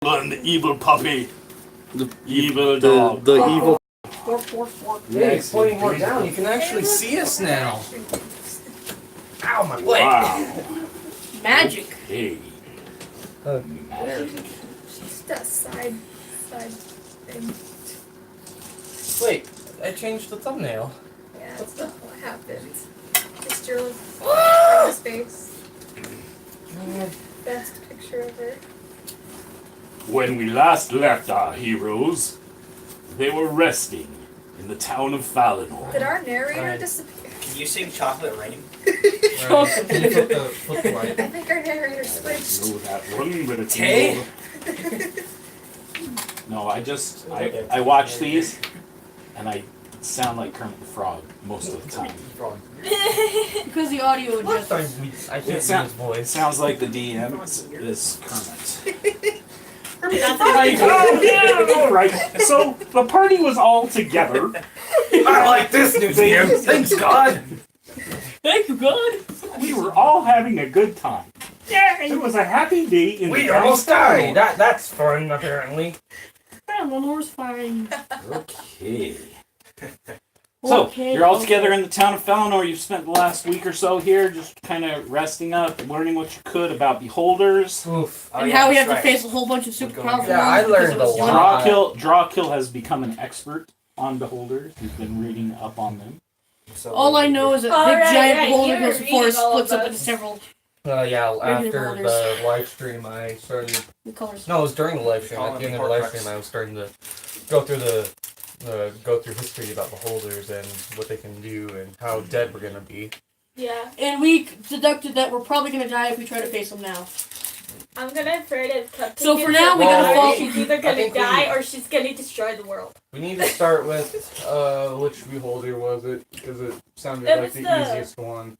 And the evil puppy. The evil dog. The evil. Hey, it's pointing more down. You can actually see us now. Ow, my leg. Wow. Magic. Hey. Just that side thing. Wait, I changed the thumbnail. Yeah, that's not what happened. Just your his face. Best picture ever. When we last left our heroes, they were resting in the town of Valinor. Did our narrator disappear? Can you sing Chocolate Rain? Right. Can you flip the light? I think our narrator I switched. know that one, but it's Tay? No, I watch these, and I sound like Kermit the Frog most of the time. Because the audio What? adjusts. I It can't see his It voice. sounds like the DM is Kermit. All right. So the party was all together. I like this new DM. Thanks, God. Thank you, God. We were all having a good time. It was a happy day in We the almost town. died. That's fun, apparently. Eleanor's fine. Okay. So, you're all together in the town of Valinor. You've spent the last week or so here just kind of resting up, learning what you could about beholders. Oof. And how we have to face a whole bunch of super powerful Yeah, I ones because learned it was a lot. one- Drawkill has become an expert on beholders. He's been reading up on them. All I know is that Oh, big right, giant right, beholder you goes were before it reading all of splits up those. into several Yeah, after beholders. the live stream, I started. colors. No, it was during the live stream. At the end of the live stream, I was starting to go through history about beholders and what they can do and how dead we're gonna be. Yeah, And we deducted that we're probably going to die if we try to face them now. I'm gonna afraid of Cupcake. So for now, we gotta fall- She's either I gonna think we- die or she's gonna destroy the world. We need to start with which beholder was it? Because it sounded It like was the the- easiest one.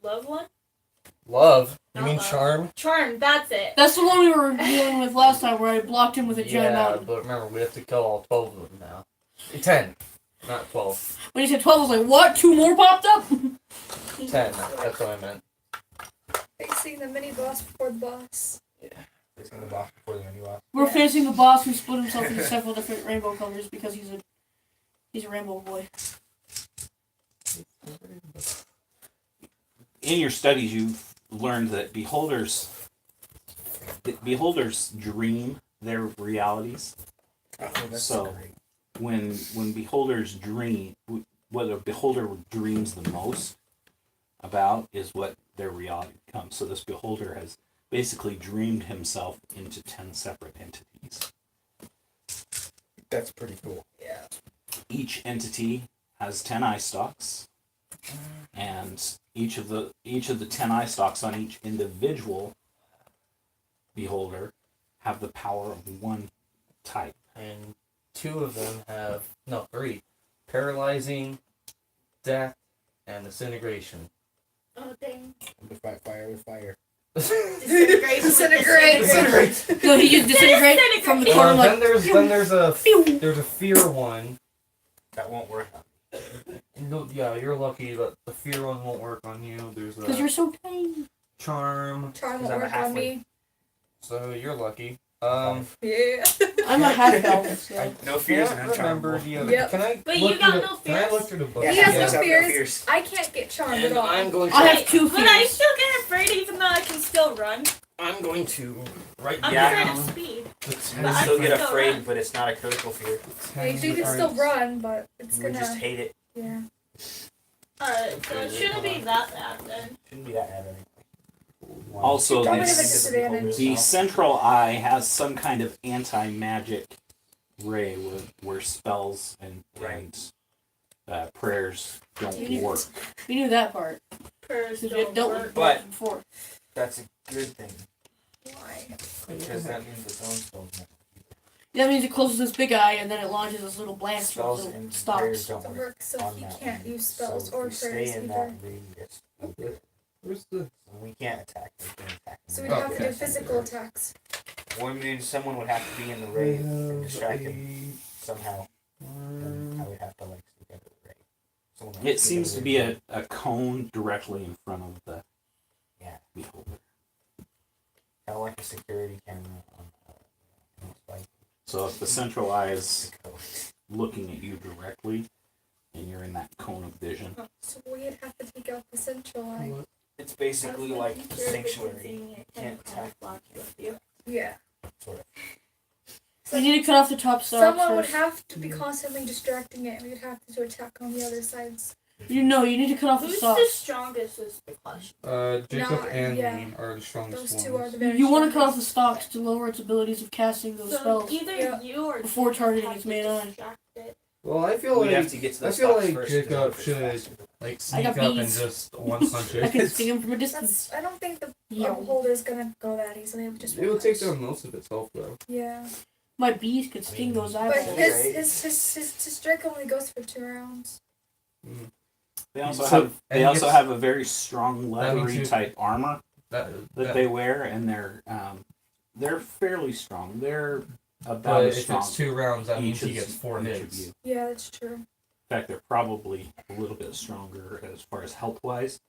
Love one? Love. You mean Uh-uh. charm? Charm, that's it. That's the one we were dealing with last time where I blocked him with a giant Yeah, mountain. but remember we have to kill all 12 of them now. 10, not 12. When you said 12, I was like, what? 2 more popped up? 10. That's what I meant. facing the mini boss before the boss. Facing the boss before the mini boss. We're facing the boss who split himself into several different rainbow colors because he's a rainbow boy. In your studies, you've learned that beholders dream their realities. So, when beholders dream, what a beholder dreams the most about is what their reality becomes. So this beholder has basically dreamed himself into 10 separate entities. That's pretty cool. Yeah. Each entity has 10 eye stalks, and each of the 10 eye stalks on each individual beholder have the power of one type. And 2 of them have, no, 3. Paralyzing, death, and disintegration. Oh dang. To fight fire with fire. Disintegrate. Disintegrate. So he used disintegrate from the corner Then like, there's a fear one. That won't work. No, yeah, you're lucky that the fear one won't work on you. There's because you're so tiny. charm, Charm Is won't that a work on halfling? me. so you're lucky. Yeah. I'm a half elf, so. No fears Can't and remember uncharmable. the other. Yep. Can I But look you got through no the, Can I fears? look through the book? He has Yes, no I have no fears. I can't get charmed And at all. I'm going to. I have 2 But I fears. still get afraid even though I can still run. I'm going to write I'm Yeah. afraid down of speed. the You 10 But I still get can still afraid, run. but it's not a critical fear. Yeah, so you can still run, but it's You gonna. just hate it. Yeah. Alright, so it shouldn't be that bad then. Shouldn't be that bad. I think. Also, Probably this- have a disadvantage. the central eye has some kind of anti-magic ray where spells and prayers don't work. You knew that part. Prayers Because we had don't dealt work. with But- it before. That's a good thing Why? because that means its own spells. don't- That means it closes this big eye and then it launches this little blast with Spells little and stops. prayers don't Doesn't work work, so on he that can't one. use spells so or if we prayers stay in either. that radius. Where's the? So we can't attack. We can attack. So we'd have to do physical attacks. Well, I mean, someone would have to be in the ray and distract him somehow. And I would have to like stick out the ray. Someone else It would seems do to the be ray. a cone directly in front of the Yeah. beholder. Kind of like a security camera on So if the central eye is looking at you directly, and you're in that cone of vision, So we'd have to take out the central eye. It's basically like You're sanctuary. seeing it Can't and kind of attack. block with you. Yeah. Sort of. You need to cut off the top stalks Someone would first. have to be constantly distracting it, and we'd have to attack on the other sides. You need to cut off the Who's the stalks. strongest is the question. Jacob No, and yeah. me are the strongest Those ones. two are the very You want to cut off strongest. the stalks to lower its abilities of casting those So spells. either Yeah. you or Before Jacob targeting have its to main eye. distract it. Well, I feel We'd like have to get to the I feel stocks like first, Jacob 'cause it's should faster. like sneak got up and bees. just one punch I it. can see him from a distance. I don't think the Yo. beholder's gonna go that easily. It would just It would take down most of its health though. Yeah. My bees could sting those But eyeballs. his strike only goes for 2 rounds. they also So- have and yes, have a very strong that means leathery you- type armor That they wear, and they're fairly strong. They're about but as if strong. it's 2 rounds, that means each he as- gets 4 each of hits. you. Yeah, that's true. In fact, they're probably a little bit stronger as far as health wise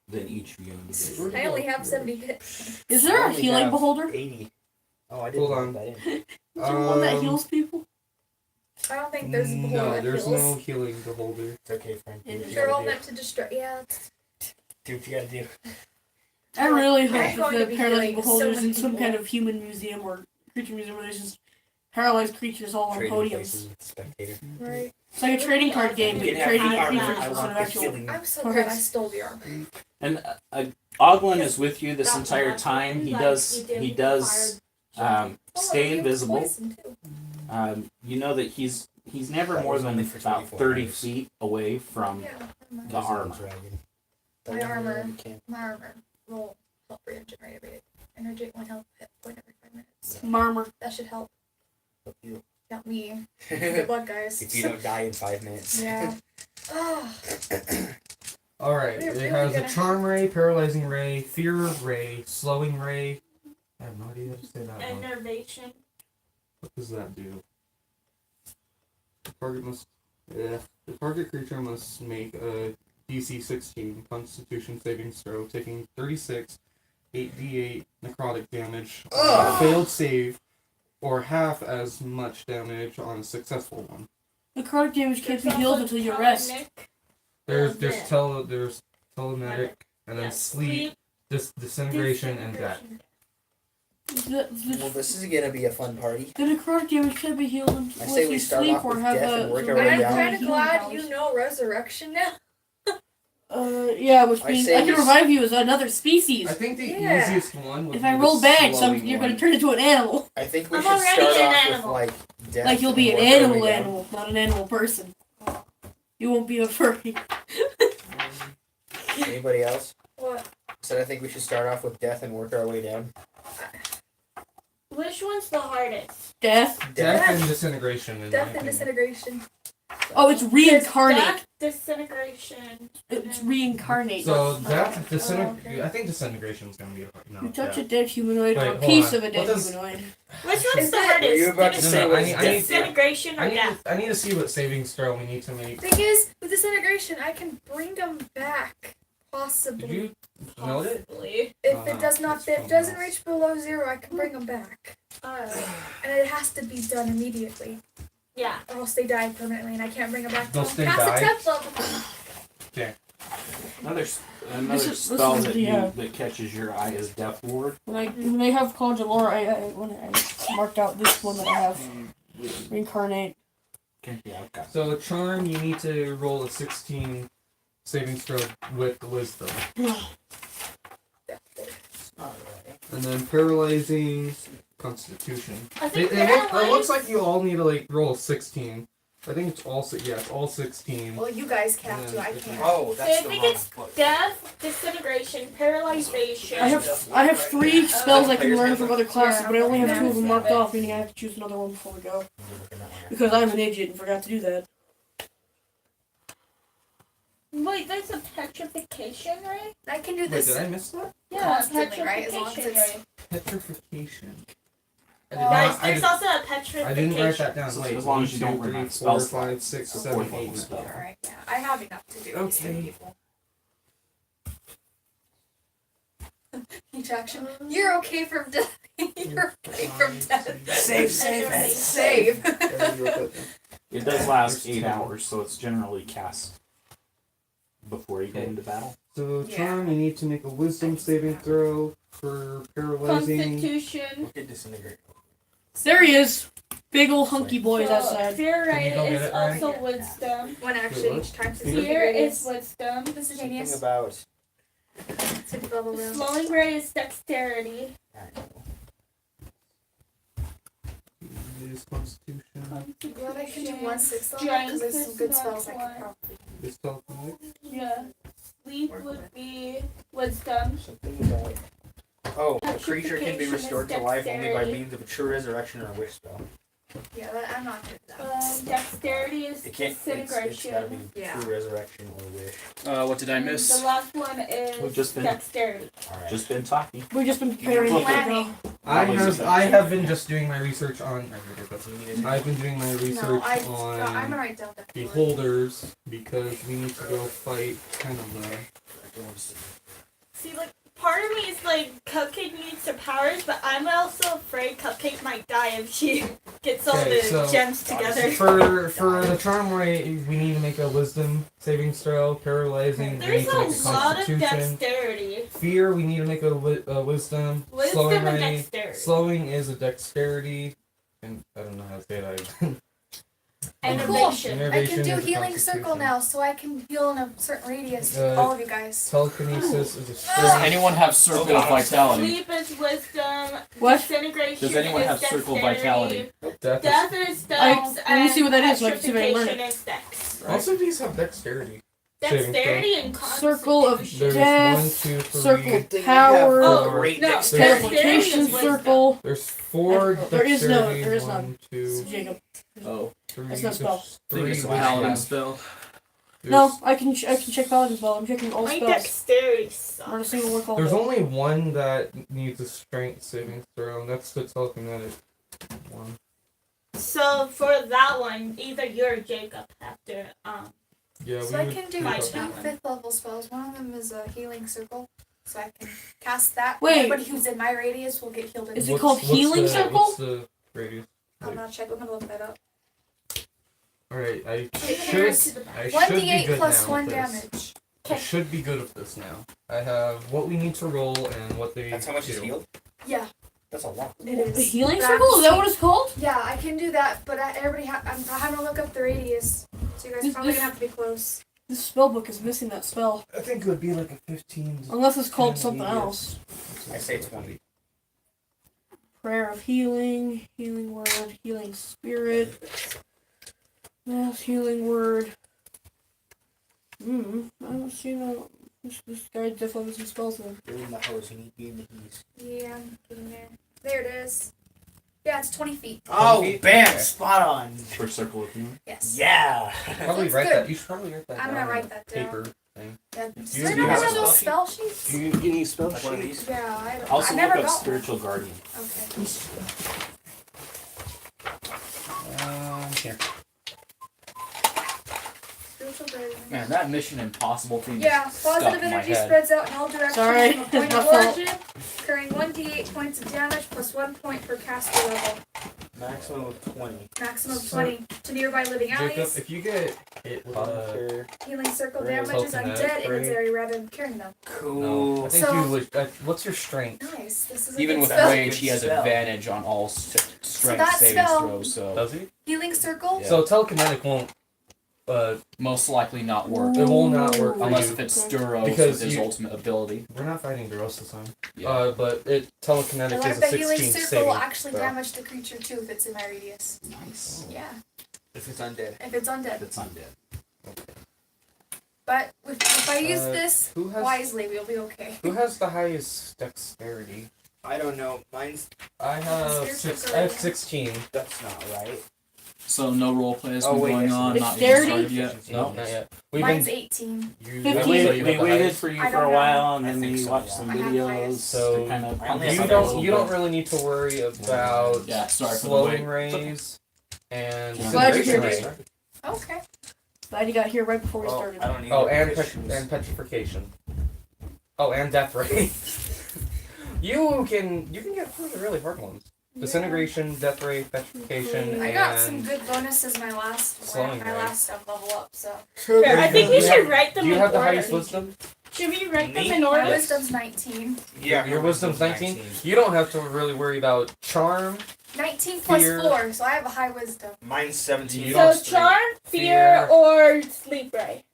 than each of you individually. I only have 70 hits. Is there I a only healing have beholder? 80. Oh, I didn't Hold put on. that in. Is there one that heals people? I don't think there's a beholder No, that there's heals. no healing beholder. It's okay, Frank. Do what you They're all gotta meant to distract. Yeah, it's do what you gotta do. I really I'm hope going that to the be paralyzed healing so beholders many in some people. kind of human museum or creature museum where there's just paralyzed creatures all on Trading podiums. places with the spectator. right. It's like a trading card game, You but can you're have trading the in armor. creatures I instead want of the actual. healing. I'm so glad I stole the armor. And Oglin is with you this That's entire what time. He like does you did he with does fire stay you have invisible. poison, too. You know that he's never That more was than only for about 24 30 hours. feet away from Yeah, never mind. the armor. Dragon. My armor. You can't- My armor will help regenerate. Energy 1 health hit point every 5 minutes. Marmor. That should help. help you. Not me. Good luck, guys. If you don't die in 5 minutes. Yeah. Oh, Alright, We're it really has a gonna- charm ray, paralyzing ray, fear ray, slowing ray. I have no idea how to say that one. Enervation. What does that do? The target creature must make a DC 16 Constitution saving throw, taking 36 8d8 necrotic damage on a failed save, or half as much damage on a successful one. Necrotic damage can't be There's healed also until you rest. tonic, There's Yeah. there's telemetic, and then yeah, sleep, disintegration, and death. Well, this is gonna be a fun party. The necrotic damage can't be healed until I say we you start sleep off or with have death a. and work our the way I'm down. kind of healing glad powers. you know resurrection now. Yeah, which I means say I can we s- revive you as another species. I think the Yeah. easiest one would If be I the roll bad, slowing you're going one. to turn into an animal. I think we I'm should already start an off animal. with death. Like you'll be an and work our animal way down. animal, not an animal person. You won't be a furry. Anybody else? What? Said I think we should start off with death and work our way down. Which one's the hardest? Death. Death and disintegration. In my Death and opinion. disintegration. Oh, it's reincarnate. Death, disintegration. It's reincarnate. So not- that okay. I think disintegration is gonna be hard. No, You touch yeah. a dead humanoid or Wait, a hold piece on. of a What dead does- humanoid. Which Is one's the that- hardest? Were you about to No, say no, what I is need- death? Disintegration or death? I need to see what savings throw we need to make. Thing is, with disintegration, I can bring them back. Did Possibly. you note it? Possibly. If it does not, That's if it doesn't something else. reach below 0, I can bring them back. Alright. And it has to be done immediately, Yeah. or else they die permanently, and I can't bring them back. They'll till stay past die? the 10th level. Another This is spell that the, that catches your eye is Death Ward. When I have College of Lore, when I marked out this one that I have. Reincarnate. Okay, yeah, I've got it. So charm, you need to roll a 16 savings throw with wisdom, and then paralyzing Constitution. I think It looks like you all need to like roll a 16. I think it's all it's all 16. Well, you guys have to. I can't. Oh, So I that's the think wrong it's book. death, disintegration, paralyzation. I have 3 spells I can learn from other classes, but I only have 2 of them marked off, meaning I have to choose another one before we go. Because I'm an idiot and forgot to do that. Wait, there's a petrification, right? I can do Wait, this. did I miss that? Yeah, Constantly, right? As long as petrification, it's- right? Petrification. Guys, there's also a petrification. I didn't write that down. So Wait, as long as you 1, don't 2, run 3, out of 4, spell 5, slots. 6, It's a 7, 4th 8, level spell. Alright, yeah. I have enough to do these Okay. people. Each action. You're okay from death. You're okay from death. Save. Save. It does last 8 hours, so it's generally cast before you go into battle. So, charm, you need to make a wisdom saving throw for paralyzing. Constitution. Look at disintegrate. There he is. Big old hunky boys So, outside. fear Can you go right get is it, Ryan? also wisdom. One action each time. Fear is wisdom. Something Instantaneous. about. 50 level room. Slowing ray is dexterity. I don't know. Use Constitution. Glad I can do 1/6 level Strength because there's some good is spells I not can probably. Is telekinetic? Yeah. Sleep would be wisdom. Something about. Oh, a creature can be restored to life only by means of a true resurrection or a wish spell. Yeah, I'm not good at that. Dexterity is It can't. It's disintegration. gotta be Yeah. true resurrection or wish. What did I And miss? the last one is We've just been- dexterity. Alright. Just been talking. We've just been preparing Look, right now. I have been just doing my research on. You need to- I've been doing my No, research I'm on gonna write down that. beholders because we need to go fight kind of See, like, part of me is like, Cupcake needs her powers, but I'm also afraid Cupcake might die if she gets all Okay, the so- gems together. for the charm ray, we need to make a wisdom saving throw. Paralyzing, we There's need to make a a lot of constitution. dexterity. Fear, we need to make a wisdom. Wisdom Slowing and ray. dexterity. Slowing is a dexterity, and I don't know how to say it. And Cool. evasion. I Innervation can do is a healing circle constitution. now, so I can heal in a certain radius to Uh, all of you guys. Telekinesis is a Does strength. anyone have circle of vitality? Sleep is wisdom. What? Disintegration Does anyone is have circle dexterity. vitality? Death Death is, is dex. let me see what that is so I can see if I can learn petrification is dex. also these have dexterity. Saving Dexterity and Circle of constitution. There's Death, 1, 2, 3. circle power, Oh, Great no, dexterity. teleportation is wisdom. circle. There's 4 There is no- dexterity. there is 1, none. 2, Jacob. Oh, 3. That's not spell. There's I think it's a 3 paladin wisdom. spell. No, I can check paladin spell. I'm checking all My spells. dexterity Not a sucks. single one called There's that. only one that needs a strength saving throw, and that's the telekinetic one. So for that one, either you or Jacob have to Yeah, So I can do Fight 2 that one. 5th level spells. One of them is a healing circle, so I can cast that. Wait. Anybody who's in my radius will get healed. Is it In. called healing circle? What's the radius? I'm gonna check. I'm gonna look that up. Alright, I Wait, should be 1d8 good plus now 1 with this. damage. I should be good with this now. I have what we need to roll and what they That's how much do. is healed? Yeah, That's a lot. it is. The healing But circle? I'm Is that what it's called? Yeah, I can do that, but everybody I'm having to look up the radius, so you guys This- probably this- gonna have to be close. This spell book is missing that spell. I think it would be like a 15. Unless it's called Yeah, something yes. else. I say 20. Prayer of healing, healing word, healing spirit, mass healing word. I don't see no. This guy definitely has some spells in. You're in the hose, you need to be in the east. Yeah, I'm getting there. There it is. Yeah, it's 20 feet. Oh, feet? bam! Okay. Spot on. For circle of healing. Yes. Yeah! Probably That's write good. that. You should probably write that I'm down. gonna on write that down. paper thing. Yeah. Do Does you anyone have have a those spell spell sheets? you need spell Like one of these. Yeah, I don't. Also I never look up got spiritual guardian. one. Okay. Here. Spiritual guardian. Man, that Mission Impossible thing Yeah, is stuck positive in my energy head. spreads out in all directions Sorry, from a point it's of my fault. origin, occurring 1d8 points of damage plus 1 point per caster level. Maximum of 20. Maximum of So- 20 to nearby living Jacob, alleys. if you get it, Healing circle Right, damage is telekinetic, undead in right? its area rather than killing them. no, Cool. I think So- you would. What's your strength? Nice. This is a Even good with spell. rage, he has Spell. advantage on all strength that saving spell- throws, so Does he? Healing circle. Yeah. So telekinetic won't. most likely not work. It will not work for Unless you. if it's Duros Because with his you- ultimate ability. We're not fighting Duros this time. Yeah. But telekinetic The is like a the 16 healing circle saving will actually throw. damage the creature too if it's in my radius. Nice. Yeah, If it's undead. if it's undead. That's undead. But if I use this Who has wisely, we'll be okay. Who has the highest dexterity? I don't know. Mine's. I have Spiritual I have guardian. 16. That's not right. So no role play has Oh, been wait, going yes, on, not even Dexterity? started yet. No, not yet. We've Mine's been 18. you, 15. so We, you we have the waited highest? for you I for a don't while, and know. then I think we so, watched yeah. some I have videos highest. So, to kind of I only pump have us You up a don't little you don't bit. really need to worry about Yeah, sorry for the slowing wait. rays and Glad you're here, disintegration ray. Okay. Glad you got here right before we Oh, started. I don't need Oh, no and issues. petrification. Oh, and death ray. You can get through the really hard ones. Disintegration, death ray, petrification, I got some and good bonuses my last Slowing my ray. last level up. So Here, I think we Do you should have- write them Do you in have the order. highest wisdom? Should we write them Me? in my order? wisdom's 19. Yeah. Your wisdom's 19. You don't have to really worry about charm. 19 plus Fear. 4, so I have a high wisdom. Mine's 17. You So don't- charm, Fear. fear, or sleep ray.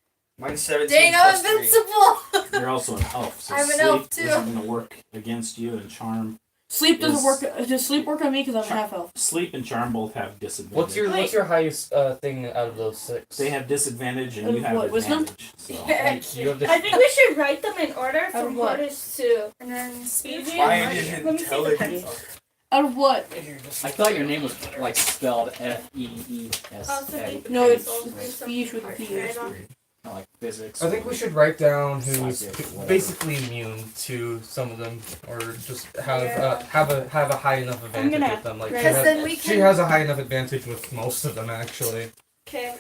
Mine's 17. Dang, I'm plus 3. invincible! You're also an elf, so I'm an sleep elf, too. isn't going to work against you, and charm. Sleep doesn't Is- work. Does sleep work on me because I'm a half elf? Sleep and charm both have disadvantage. What's your highest thing out of those 6? They have disadvantage, and Out you of have what, wisdom? advantage. So. You have I think we should write them in order Out of from what? hardest to And then speed. easiest. Mine Let is me see the intelligence. pencil. Out of what? I thought your name was like spelled F-E-E-S. Oh, so they- No, it's pencils. speech with P. Not like physics. I think we should write down who's Psychic, whatever. basically immune to some of them, or just have Yeah. have a high enough advantage gonna with them. Like write she Because has, then we she can. has a high enough advantage with most of them actually. Okay.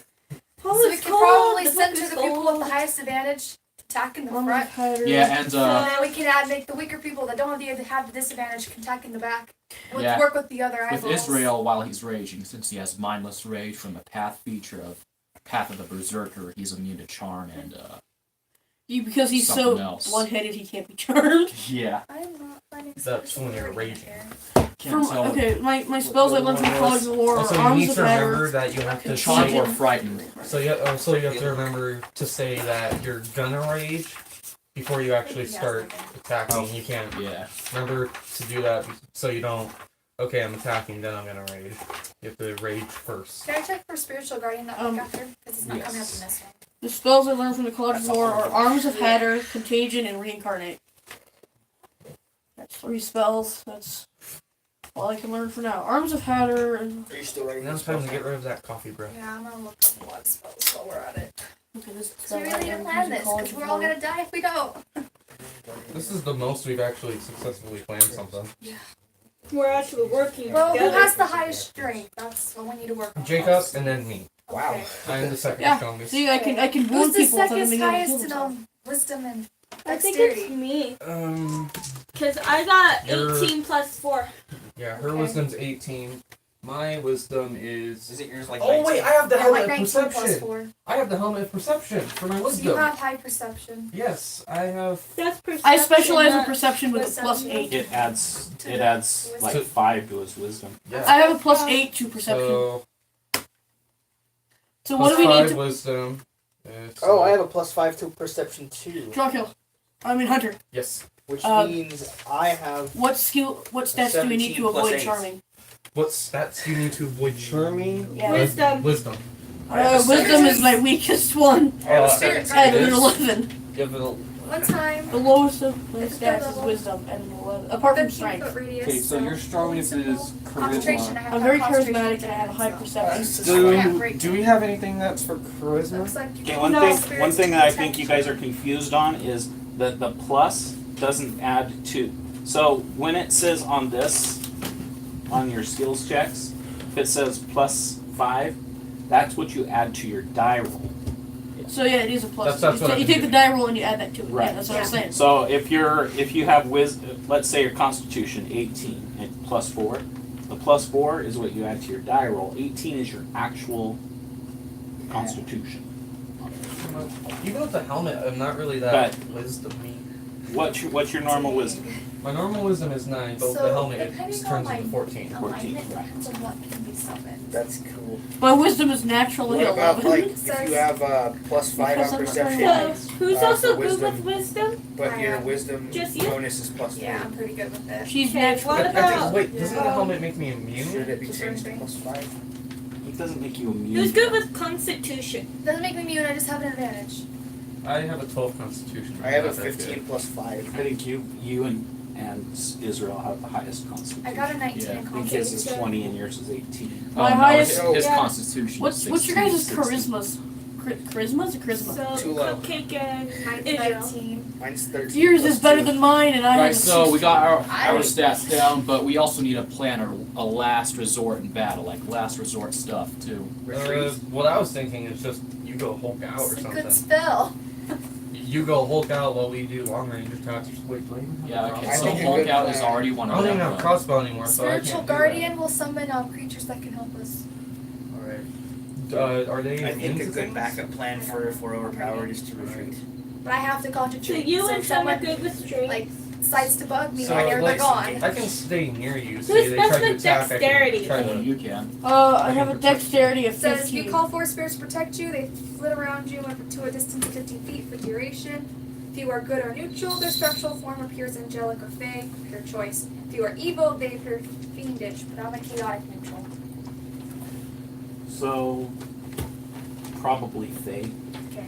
So we can probably center the people with the highest advantage attacking the front. Yeah, and So then we can make the weaker people that don't have the disadvantage attack in the back. And we Yeah. can work with the other with eyeballs. Israel, while he's raging, since he has mindless rage from the path feature of Path of the Berserker, he's immune to charm and Because he's Something so else. one-headed, he can't be charmed. yeah. I'm not finding That's when you're superiority raging. here. Can't tell Okay, my spells I learned from College of War Also, are you Arms need of to remember Matter. that you have to charm say. or frightened. So you have to remember to say that you're gonna rage before you actually start attacking. You can't Yeah. remember to do that so you don't. Okay, I'm attacking, then I'm gonna rage. You have to rage first. Can I check for spiritual guardian that week after? Because it's not coming up in this one. The spells I learned from the College of War are Arms of Hatter, Contagion, and Reincarnate. That's 3 spells. That's all I can learn for now. Arms of Hatter and... Are you still writing Now it's this time to get rid of that coffee breath. Yeah, I'm gonna look up a lot of spells while we're at it. Okay, this So we really didn't plan this, because we're all gonna die if we don't. This is the most we've actually successfully planned something. We're actually working Well, who together. has the highest strength? That's what we need to work on. Jacob and then me. Wow. Okay. I am the second Yeah. strongest. See, I can Who's wound the people without them second being able to highest heal in themselves. wisdom and I think dexterity? it's me. Um, Because I got You're- 18 plus 4. yeah, her Okay. wisdom's 18. My wisdom is. Is it yours like Oh 19? wait, I have the Yeah, helmet like of 19 plus perception. 4. I have the helmet of perception for my So you wisdom. have high perception. Yes, I have. That's perception. I specialize in not- perception with a plus Perception. 8. It adds To it the adds wisdom. like 5 to his wisdom. Yeah. I have a plus 8 to perception. So So what plus do we need 5 to... wisdom. Oh, I have a plus 5 to perception too. Draw kill. I mean Hunter. Yes. Which Um, means I have. What stats do we need 17 to plus avoid 8. charming? What stats do you need to avoid charming? Yeah. Wisdom. Wisdom. Wisdom is my weakest one. Spirit I have it an is. 11. You have a One time. The lowest of my It's stats good is level. wisdom and 11. Apart from 15 strength. foot radius. Okay, so your strongest is Concentration. I charisma. have I'm high very concentration charismatic and I have a high so- perception. Do we have anything that's for charisma? Looks like Okay, you one know thing spirits that I protect think you guys are confused on is that the plus doesn't add to. So when it says on this, on your skills checks, if it says plus 5, that's what you add to your die roll. So yeah, it is a plus. That's what you I've take been the die roll and you add that to it. Right. Yeah, that's what I'm saying. So if you have let's say your Constitution 18 and plus 4, the plus 4 is what you add to your die roll. 18 is your actual Constitution. Even with the helmet, I'm not really that wisdom-y. What's your normal wisdom? My normal wisdom is 9, but with the helmet it depending turns on into 14. 14, alignment, right. depends on what can be summoned. That's cool. My wisdom is naturally What about 11. like if you have plus 5 Because on I'm perception, So, who's also for good with wisdom. wisdom? but your I am. wisdom Just you? bonus is plus 3? Yeah, I'm pretty good with it. She's Okay, natural. what I about- think, wait, doesn't the helmet make me immune? Should it be Just changed to one plus 5? It doesn't make you immune. Who's good with constitution? Doesn't make me immune, I just have an advantage. I have a 12 constitution. I have a Not that 15 good. plus 5. I think you and Israel have the highest Constitution. I got a 19 Yeah, in I think his is constitution. 20 and yours is 18. My no, highest- his Yeah. constitution. What's is your 16, guys' 16. charismas? Charismas or charisma? So, Too low. Cupcake and Mine's Israel. 19. Mine's 13. Yours plus is better 2. than mine, and I have Right, a so we got our I- stats down, but we also need to plan a last resort in battle, like last resort stuff too. Retreat. What I was thinking is just you go Hulk out or It's a something. good spell. you go Hulk out while we do long range attacks. Wait, Yeah, okay, I so think a Hulk good out is plan- already one I of don't even them. have crossbow anymore, so I Spiritual can't do Guardian will summon creatures that can help us. Alright. Are they I immune think a to good things? backup plan for if we're overpowered is to retreat. But I have to So concentrate. you so and if some are someone good with strength. like decides to bug me So, right there, like, they're gone. I can stay near you. Who's Say they best try to with attack, dexterity? I can try Oh, to... you can. I have a dexterity of It says if 15. you call for spirits to protect you, they flit around you to a distance of 50 feet for duration. If you are good or neutral, their structural form appears angelic or fey, your choice. If you are evil, they appear fiendish, but I'm a chaotic neutral. So probably Fae. Okay.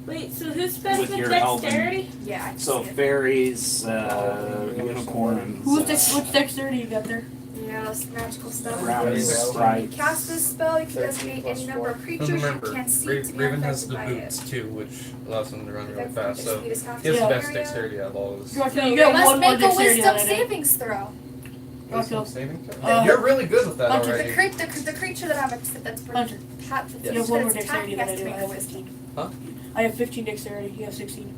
Wait, so who's best With with your dexterity? Yeah, I can So see it. fairies, unicorns. What's dexterity you got there? Yeah, that's magical stuff. Round When strike. you cast this spell, you can 13 designate plus any number of 4. creatures Remember, you can see to be Raven has affected the by boots it. too, which allows him to run really Their fast. So speed is half he has the the best area. dexterity out of all of us. You got You one must more make a dexterity wisdom than I do. savings throw. Wisdom Okay. saving throw? Uh, You're really good with that Hunter. already. The creature that that's Hunter. Yes. You have one more that's dexterity attacking than I has to do. I make a have wisdom. 15. Huh? I have 15 dexterity. You have 16.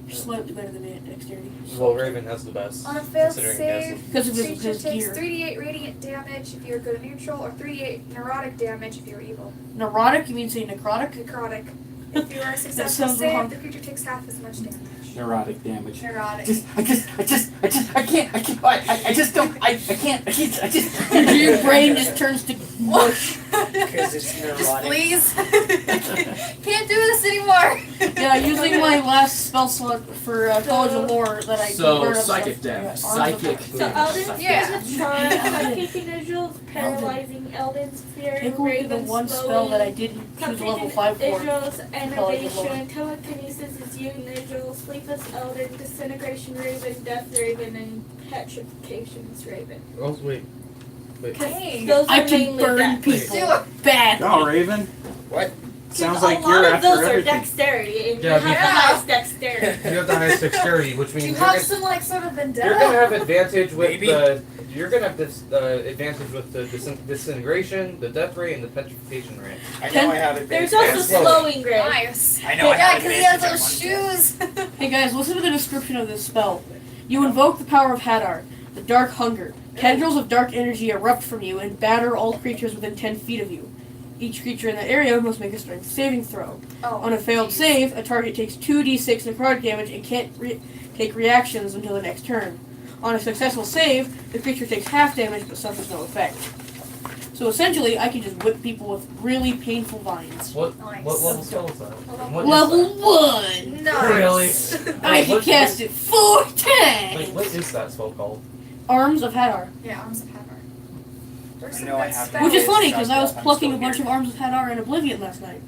You're slightly better than me at dexterity. Well, Raven has the best. On a failed Considering he has save, Because of his, creature his takes gear. 3d8 radiant damage if you're good or neutral, or 3d8 neurotic damage if you're evil. Neurotic? You mean say necrotic? Necrotic. If you are a successful sounds save, wrong. the creature takes half as much damage. Neurotic damage. Neurotic. I just. Your brain just turns to mush. Because it's neurotic. Please. Can't do this anymore. Yeah, using my last spell slot for College of Lore that I So, burn up psychic stuff. damage. Yeah, arms of- Psychic. So Eldon's Yeah. good with charm, psychic individuals, paralyzing Eldon's fury, Take a look at the Raven's one spell that I didn't choose level 5 for. Israel's College of innovation, telekinesis is you, Israel, sleepless Eldon, disintegration Raven, death Raven, and petrification is Raven. Oh, wait. Dang. Those I are can mainly burn dex. people Do it. badly. Oh, Raven. What? Sounds a like lot you're of after those are everything. dexterity, and Yeah, you have the yeah. highest dexterity. You have the highest dexterity, which Do means you you're have gonna, some like sort of vendetta? you're gonna have advantage with Maybe. the. You're gonna have this advantage with the disintegration, the death ray, and the petrification ray. I know I have advantage. There's also I'm slow. slowing Ray. Nice. I know I Yeah, have because he has advantage on those one shoes. Hey guys, listen to the description of this spell. You invoke the power of Hadar, the dark hunger. Tendrils of dark energy erupt from you and batter all creatures within 10 feet of you. Each creature in that area must make a strength saving throw. Oh, On a failed save, a target takes 2d6 necrotic damage and can't take reactions until the next turn. On a successful save, the creature takes half damage but suffers no effect. So essentially, I can just whip people with really painful vines. What Nice. what level spell is that? What is Level that? 1! Nice. I can what- cast it 4 times! Wait, what is that spell called? Arms of Hadar. Yeah, arms of Hadar. There's I some know I good have spells. Which is funny, because I was I'm plucking still a bunch here. of Arms of Hadar in Oblivion last night.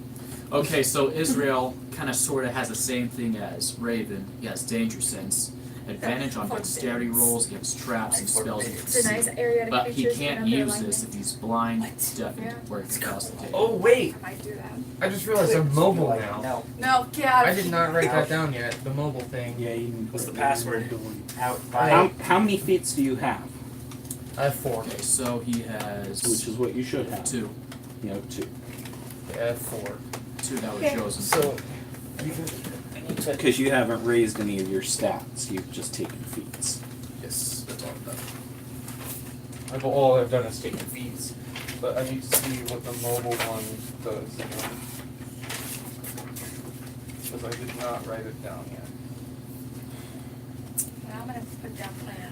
Okay, so Israel kind of sort of has the same thing as Raven. He has danger sense, advantage on dexterity rolls against traps and spells. It's a nice area to But he creatures can't and under use alignment. this if he's blind, deaf, Yeah. or incapacitated. Oh wait, I might do that. I just realized I'm mobile now. No. No, yeah. I did not write that down yet. The mobile thing. Yeah, you can What's put the it in password? doing- Out How many feats do you have? I have 4. Okay, so he has Which is what you should have. 2. You know, 2. I have 4. 2 that were Okay. chosen. So I need to. Because you haven't raised any of your stats. You've just taken feats. yes, that's all I've done. All I've done is taken feeds, but I need to see what the mobile one does. Because I did not write it down yet. Yeah, I'm gonna put down plan.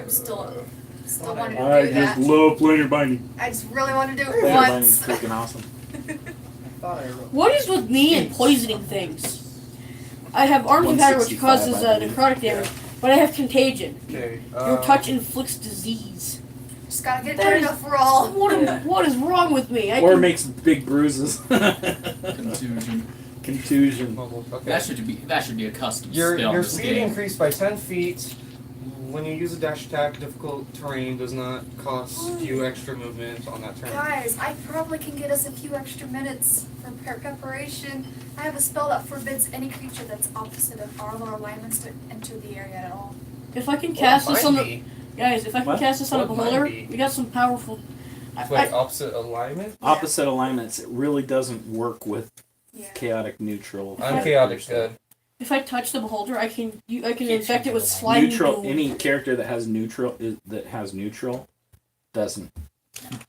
I'm still wanting I to do just that. love planar binding. I just really want to do it Planar once. binding's freaking awesome. I thought I wrote. What is with me and poisoning things? I have Arms of Hadar, which 165, causes I believe. necrotic damage, but I have Contagion. Okay. Your touch inflicts disease. Just gotta get That good is- enough for all. What is wrong with me? I Or can, makes big bruises. Contusion. Contusion. Mobile. Okay. That should be a custom Your spell in your this speed game. increased by 10 feet. When you use a dash attack, difficult terrain does not cost you extra movement on that turn. Guys, I probably can get us a few extra minutes for preparation. I have a spell that forbids any creature that's opposite of our alignments to enter the area at all. if I can cast this on the guys, if I can What? cast this on a What might beholder, be? we got some powerful. Wait, opposite alignment? Opposite alignments, it really doesn't work with Yeah. chaotic neutral. I'm chaotic good. If I touch the beholder, I can Can't infect it with change it. slime. Neutral. goo. Any character that has neutral doesn't.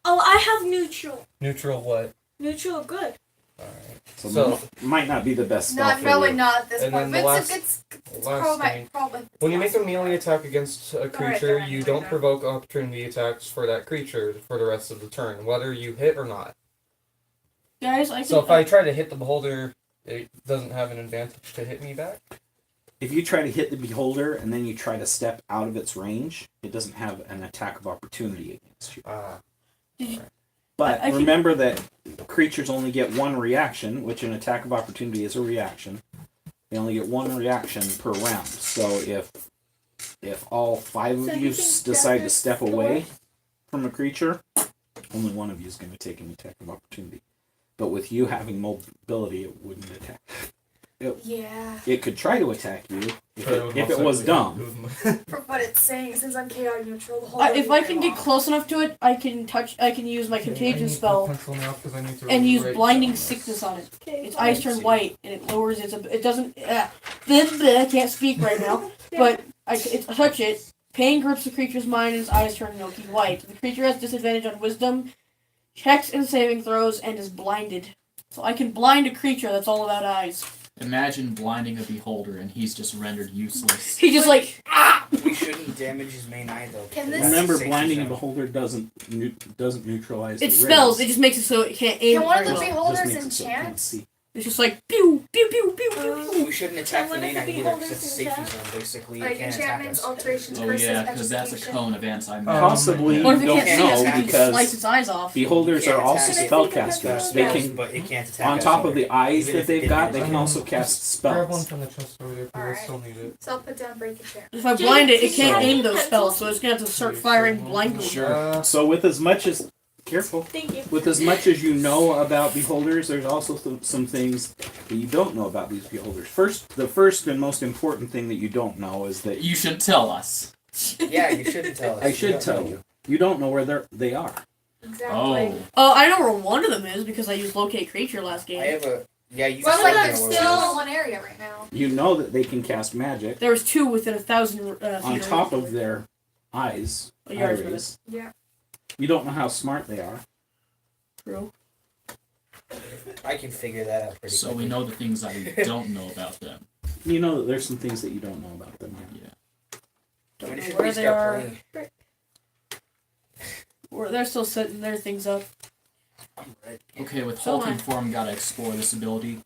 Oh, I have neutral. Neutral what? Neutral good. Alright. So, So- might not be the best spell Not for really you. not at this And point. then the But last- it's last probably, thing. probably When you make a melee attack against a creature, Alright, you go don't ahead. provoke opportunity attacks for that creature for the rest of the turn, whether you hit or not. Guys, I can. So if I try to hit the beholder, it doesn't have an advantage to hit me back. If you try to hit the beholder and then you try to step out of its range, it doesn't have an attack of opportunity against you. But I can- remember that creatures only get one reaction, which an attack of opportunity is a reaction. They only get one reaction per round. So if all 5 So of you you can decide to step step away from a creature, only one of you is going to take an attack of opportunity. But with you having mobility, it wouldn't attack. Yeah. It could try to attack you if it was dumb. For what it's saying, since I'm chaotic neutral, the whole If I can get close enough to it, I can use my contagion spell and use blinding sickness on it. Okay. Its eyes turn white and it lowers its. It doesn't. I can't speak right now, but I touch it. Pain grips the creature's mind and its eyes turn milky white. The creature has disadvantage on wisdom checks and saving throws and is blinded. So I can blind a creature that's all about eyes. Imagine blinding a beholder and he's just rendered useless. He just like We shouldn't damage his main eye though. Can because this- that's Remember, safe blinding a zone. beholder doesn't neutralize it the spells. rays. It just makes it so it can't aim. Can one of very the well. Just beholders makes it so it can't enchant? see. It's just like pew pew pew pew pew. We shouldn't attack the Someone main at eye the either because it's a safety beholder's zone. Basically, Like it can't attack enchantments, us. alterations, Oh curses, yeah, because that's a education. cone of anti-magic. Possibly, Or if it you can't don't see us, know we can just because slice its eyes off. beholders Can't are also attack it. spellcasters. They Spells, can, but it can't attack on us top of either. the eyes Even that if they've it got, they did can also cast Grab one spells. from the chest over there because I Alright. still need it. So I'll put down break enchantment. If I blind it, it Can can't you aim have those pencils? spells, so it's gonna have to start firing blindly. Sure. So with as much as careful, Thank you. with as much as you know about beholders, there's also some things that you don't know about these beholders. The first and most important thing that you don't know is that You should tell us. Yeah, you shouldn't tell us. I should tell you. You don't know where they are. Exactly. Oh. Oh, I know where one of them is because I used locate creature last I game. have a. Yeah, you Well, can like say there's that still word. in one area right now. You know that they can cast magic There was 2 within 1,000 feet on top of their eyes. a yard's worth. Iris. Yeah. You don't know how smart they are. True. I can figure that out pretty So quickly. we know the things that we don't know about them. You know that there's some things that you don't know about them. Yeah. Yeah. Don't We know should where they restart are. playing. Or they're still setting their things up. Okay, with So hulking am I. form, gotta explore this ability.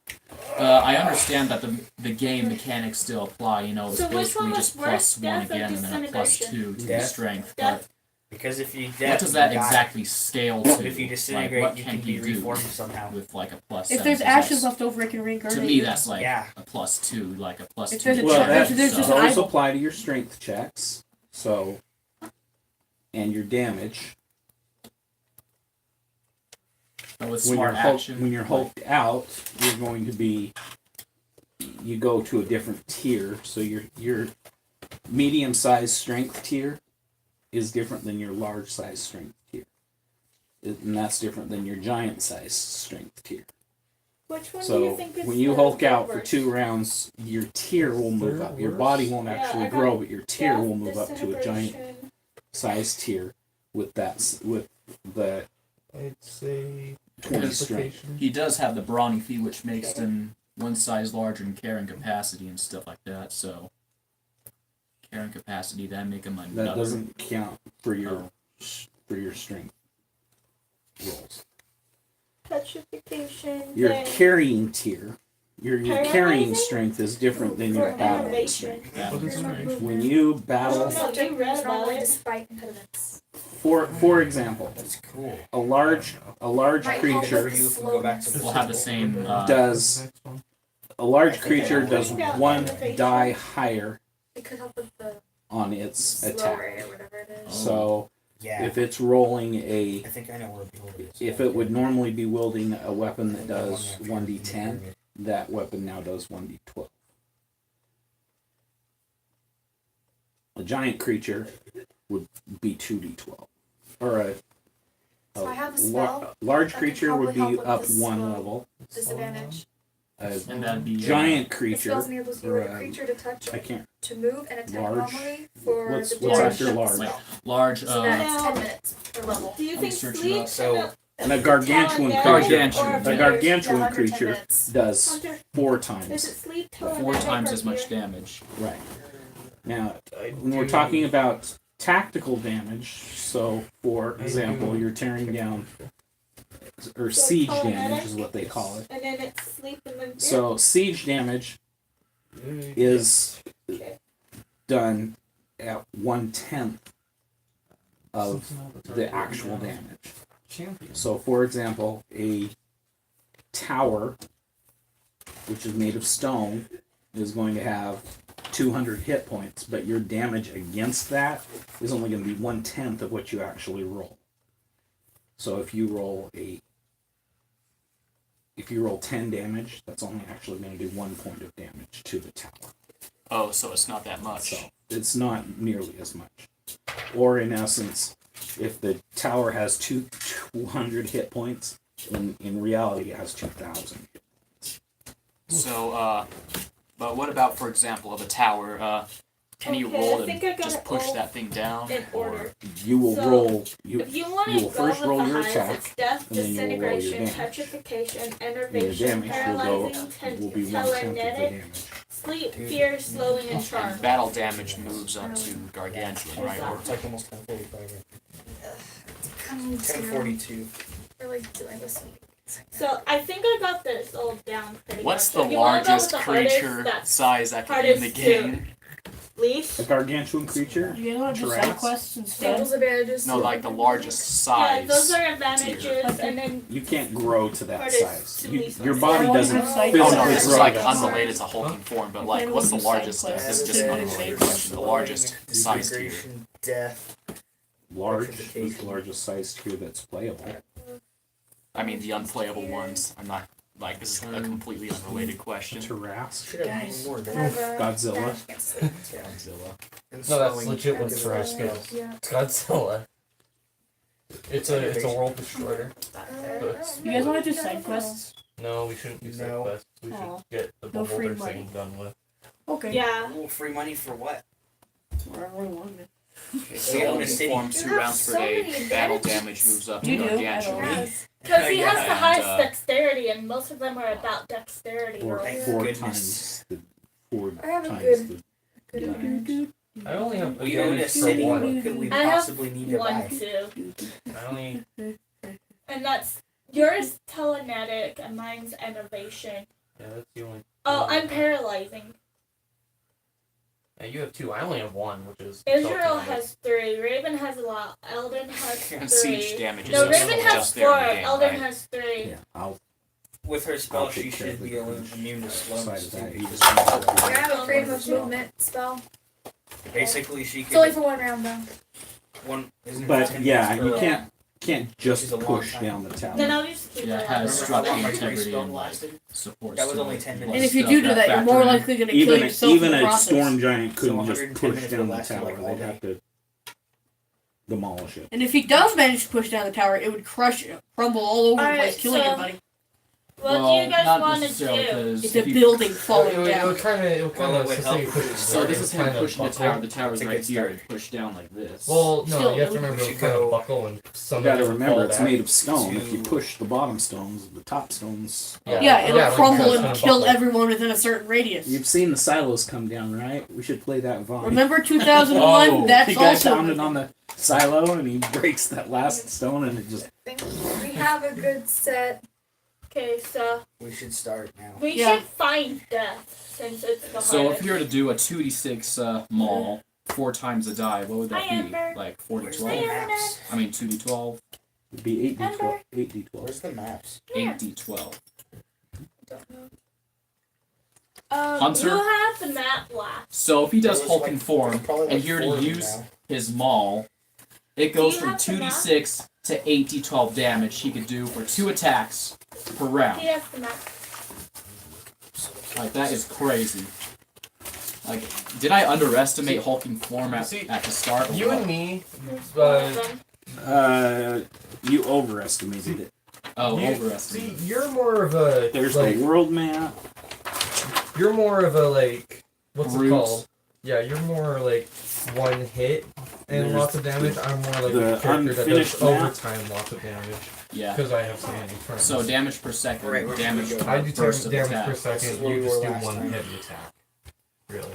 I understand that the game mechanics still apply. You know, it's So which basically one just was worse, +1 death or again and then a +2 to the Death? strength. Death. Because if you But what does that exactly scale to? If you disintegrate, like, what you can can be he do reformed somehow. with like a +7? If there's 'Cause ashes that's- left over, it can to reincarnate. me, that's like Yeah. a +2, like a +2. If there's a to Well, check- strength, that there's just so- an those eyeball. apply to your strength checks. So, and your damage. But with When smart you're action, when you're hulked out, you're going to be. You go to a different tier. So your medium-sized strength tier is different than your large-sized strength tier, and that's different than your giant-sized strength tier. Which one do So you think is when you the hulk out for worst? 2 rounds, your tier will move up. Your body won't Yeah, actually I got grow, but your tier Death, will move up to a giant disintegration. size tier with with the I'd say 20 Because strength. he does have the brawny feat, which makes him one size larger in carrying capacity and stuff like that. So carrying capacity, that make him another. That doesn't count for your Oh. for your strength rolls. Petrification. Your then carrying tier, your carrying Paralyzing? strength is different than your for battling innovation. strength. That What one's is it? strange. When you I battle, don't know, you read about Normally it. despite impediments. for example, That's cool. a large Might creature You can go back to the We'll have the same. does Next one. a large I think I creature know. does Yeah, 1 innovation. die higher It could help with the on its slow attack. rate or whatever it is. So Yeah. if it's rolling I think I know where Beholder is. if it would normally be wielding a weapon that does 1d10, that weapon now does 1d12. A giant creature would be 2d12. Or a So I have a spell large that creature could would be probably help up with this 1 slow. level. Disadvantage. And that'd be giant The creature. spell enables you or, or a creature to touch, I can't. to move, and attack Large. normally for What's the what's duration after of the large? spell. large. So that's 10 minutes per level. Do you Let me think search it sleep up. So- And a gargantuan Telekinetic creature. Gargantuan. or A appears? gargantuan Yeah, under 10 creature minutes. does Hunter, 4 Is times. it sleep? 4 telekinetic, times or as much appear? damage. Right. Now, when we're talking about tactical damage, so for example, you're tearing down, or So siege telekinetic? damage is what they call it. And then it's sleep and then fear? So siege damage is done at 1/10 of the actual damage. Champion. So, for example, a tower, which is made of stone, is going to have 200 hit points, but your damage against that is only going to be 1/10 of what you actually roll. So, if you roll 10 damage, that's only actually going to do 1 point of damage to the tower. Oh, so it's not that much. So, it's not nearly as much. Or, in essence, if the tower has 200 hit points, in reality it has 2,000. So, but what about, for example, of a tower? Can you Okay, roll I think to I got just it push all that thing down? in order. You will So, roll. If you want you to will go first with roll the your highest, attack, it's death, and then you will roll your disintegration, damage. petrification, And your enervation, damage will paralyzing, will be 1/10 of the telekinetic, damage. sleep, fear, slowing, and And charm. battle damage moves up to gargantuan, right? Or It's like almost 10:45. Kind of scary. 10:42. Or like doing this. So I think I got this all down pretty what's much. the If you wanna go largest with the hardest, creature that's size that can be in the hardest to- game? leash. A gargantuan creature. Do you want to do side Giraffes? quests instead? Tables advantages. No, like the largest Yeah, size. those are advantages, and then You can't grow to that Hardest size. to You, least your size. body Yeah, doesn't one has sight Oh physically no, Physically this is grow like that size. unrelated to hulking form, but like, Okay, what's the we'll do side largest? quests. This is just Yeah, an unrelated question. The largest size tier. Disintegration, death. Large is the Petrification. largest size tier that's playable. I mean, the unplayable ones. I'm not like this is a completely unrelated question. Tarrasque, Should have Guys. more I than have a Godzilla. dash against sleep. Godzilla. And No, that's slowing legit because what's of for the us. spells. Yeah. Godzilla. It's a world destroyer. You guys want to do side quests? No, we shouldn't do side No. quests. We should Oh. get the No free beholder money. thing done with. Okay. yeah. Oh, free money for what? Wherever we want it. So We own a hulking city. form You 2 have rounds per so day. many Battle advantages. damage moves up to You do, I gargantuan. don't. Yes. Because he Yeah, has the and, highest dexterity, and most of them are about dexterity Four, rolls. Thank four goodness. times the four I have a times good- the Good damage. I only have We own a advantage for city. one. What could we I have possibly need to One, buy? two. I only And that's yours telekinetic, and mine's innovation. yeah, that's the only. Oh, I'm paralyzing. Yeah, you have 2. I only have 1, which is. Israel telekinetic. has 3. Raven has a lot. Eldon has And 3. siege damage is No, just Raven has just there 4. in the game, Eldon right? has 3. Yeah, I'll With her spell, I'll she take care should of be the immune to side slowness of that. too. You because just- I have a freedom of movement spell. Basically, she It's only could for 1 round though. one. Isn't it But 10 yeah, minutes per you level? can't just Which is a long push time. down the tower. Then I'll just keep Yeah, it it has Remember as structural how long my integrity free spell and like lasted? support. That was so only 10 minutes. And if you stuff do that that, you're factor more in. likely going to kill yourself in even the a process. storm giant couldn't So just 110 push minutes down would the last you, tower. like, all They'd day. have to demolish it. And if he does manage to push down the tower, it would crumble all over the Alright, place, killing so- everybody. What do you guys not want to necessarily, do? 'cause It's if a you- building It falling would down. kind of Well, it would say help. push So this is him kind of pushing the buckle. tower. The tower's It's a right good here. start. It pushed down like this. Well, no, Still, you have to we remember should it's kind go of buckle and some You gotta of it will remember, fall it's back. made of stone. If you to- push the bottom stones, the top stones. Yeah, it'll like crumble it's and gonna kill buckle. everyone within a certain radius. You've seen the silos come down, right? We should play that Vine. Remember 2001? Oh, That's the guy also. pounded on the silo and he breaks that last stone and it just. I think we have a good set. Okay, so We should start now. we Yeah. should find death since it's the So hardest. if you were to do a 2d6 maul 4 times a die, what would that Hi, be? Amber. Like Where's the 4d12? maps? I mean 2d12, It'd be 8d12. 8d12. Where's the maps? 8d12. Who Hunter? has the map last? So if he does There was hulking like- form probably and like you're to 4 of them use now. his maul, it goes you from have the 2d6 to 8d12 damage he could do for 2 attacks per round. He has the map. Like that is crazy. Like, did I underestimate hulking form at the start? or You what? and me, There's one of them. You overestimated it. Oh, See, overestimate. you're more of a There's like, the world map. you're more of a like what's it Roots. called? Yeah, you're more like one hit and There's lots of damage. I'm more like the a character that does unfinished map. overtime lots of damage Yeah. because I have so many turns. So damage per second, Right, where damage should we go? I per do burst of damage attack. per This is second. where You we just were do last one time. heavy attack. Really.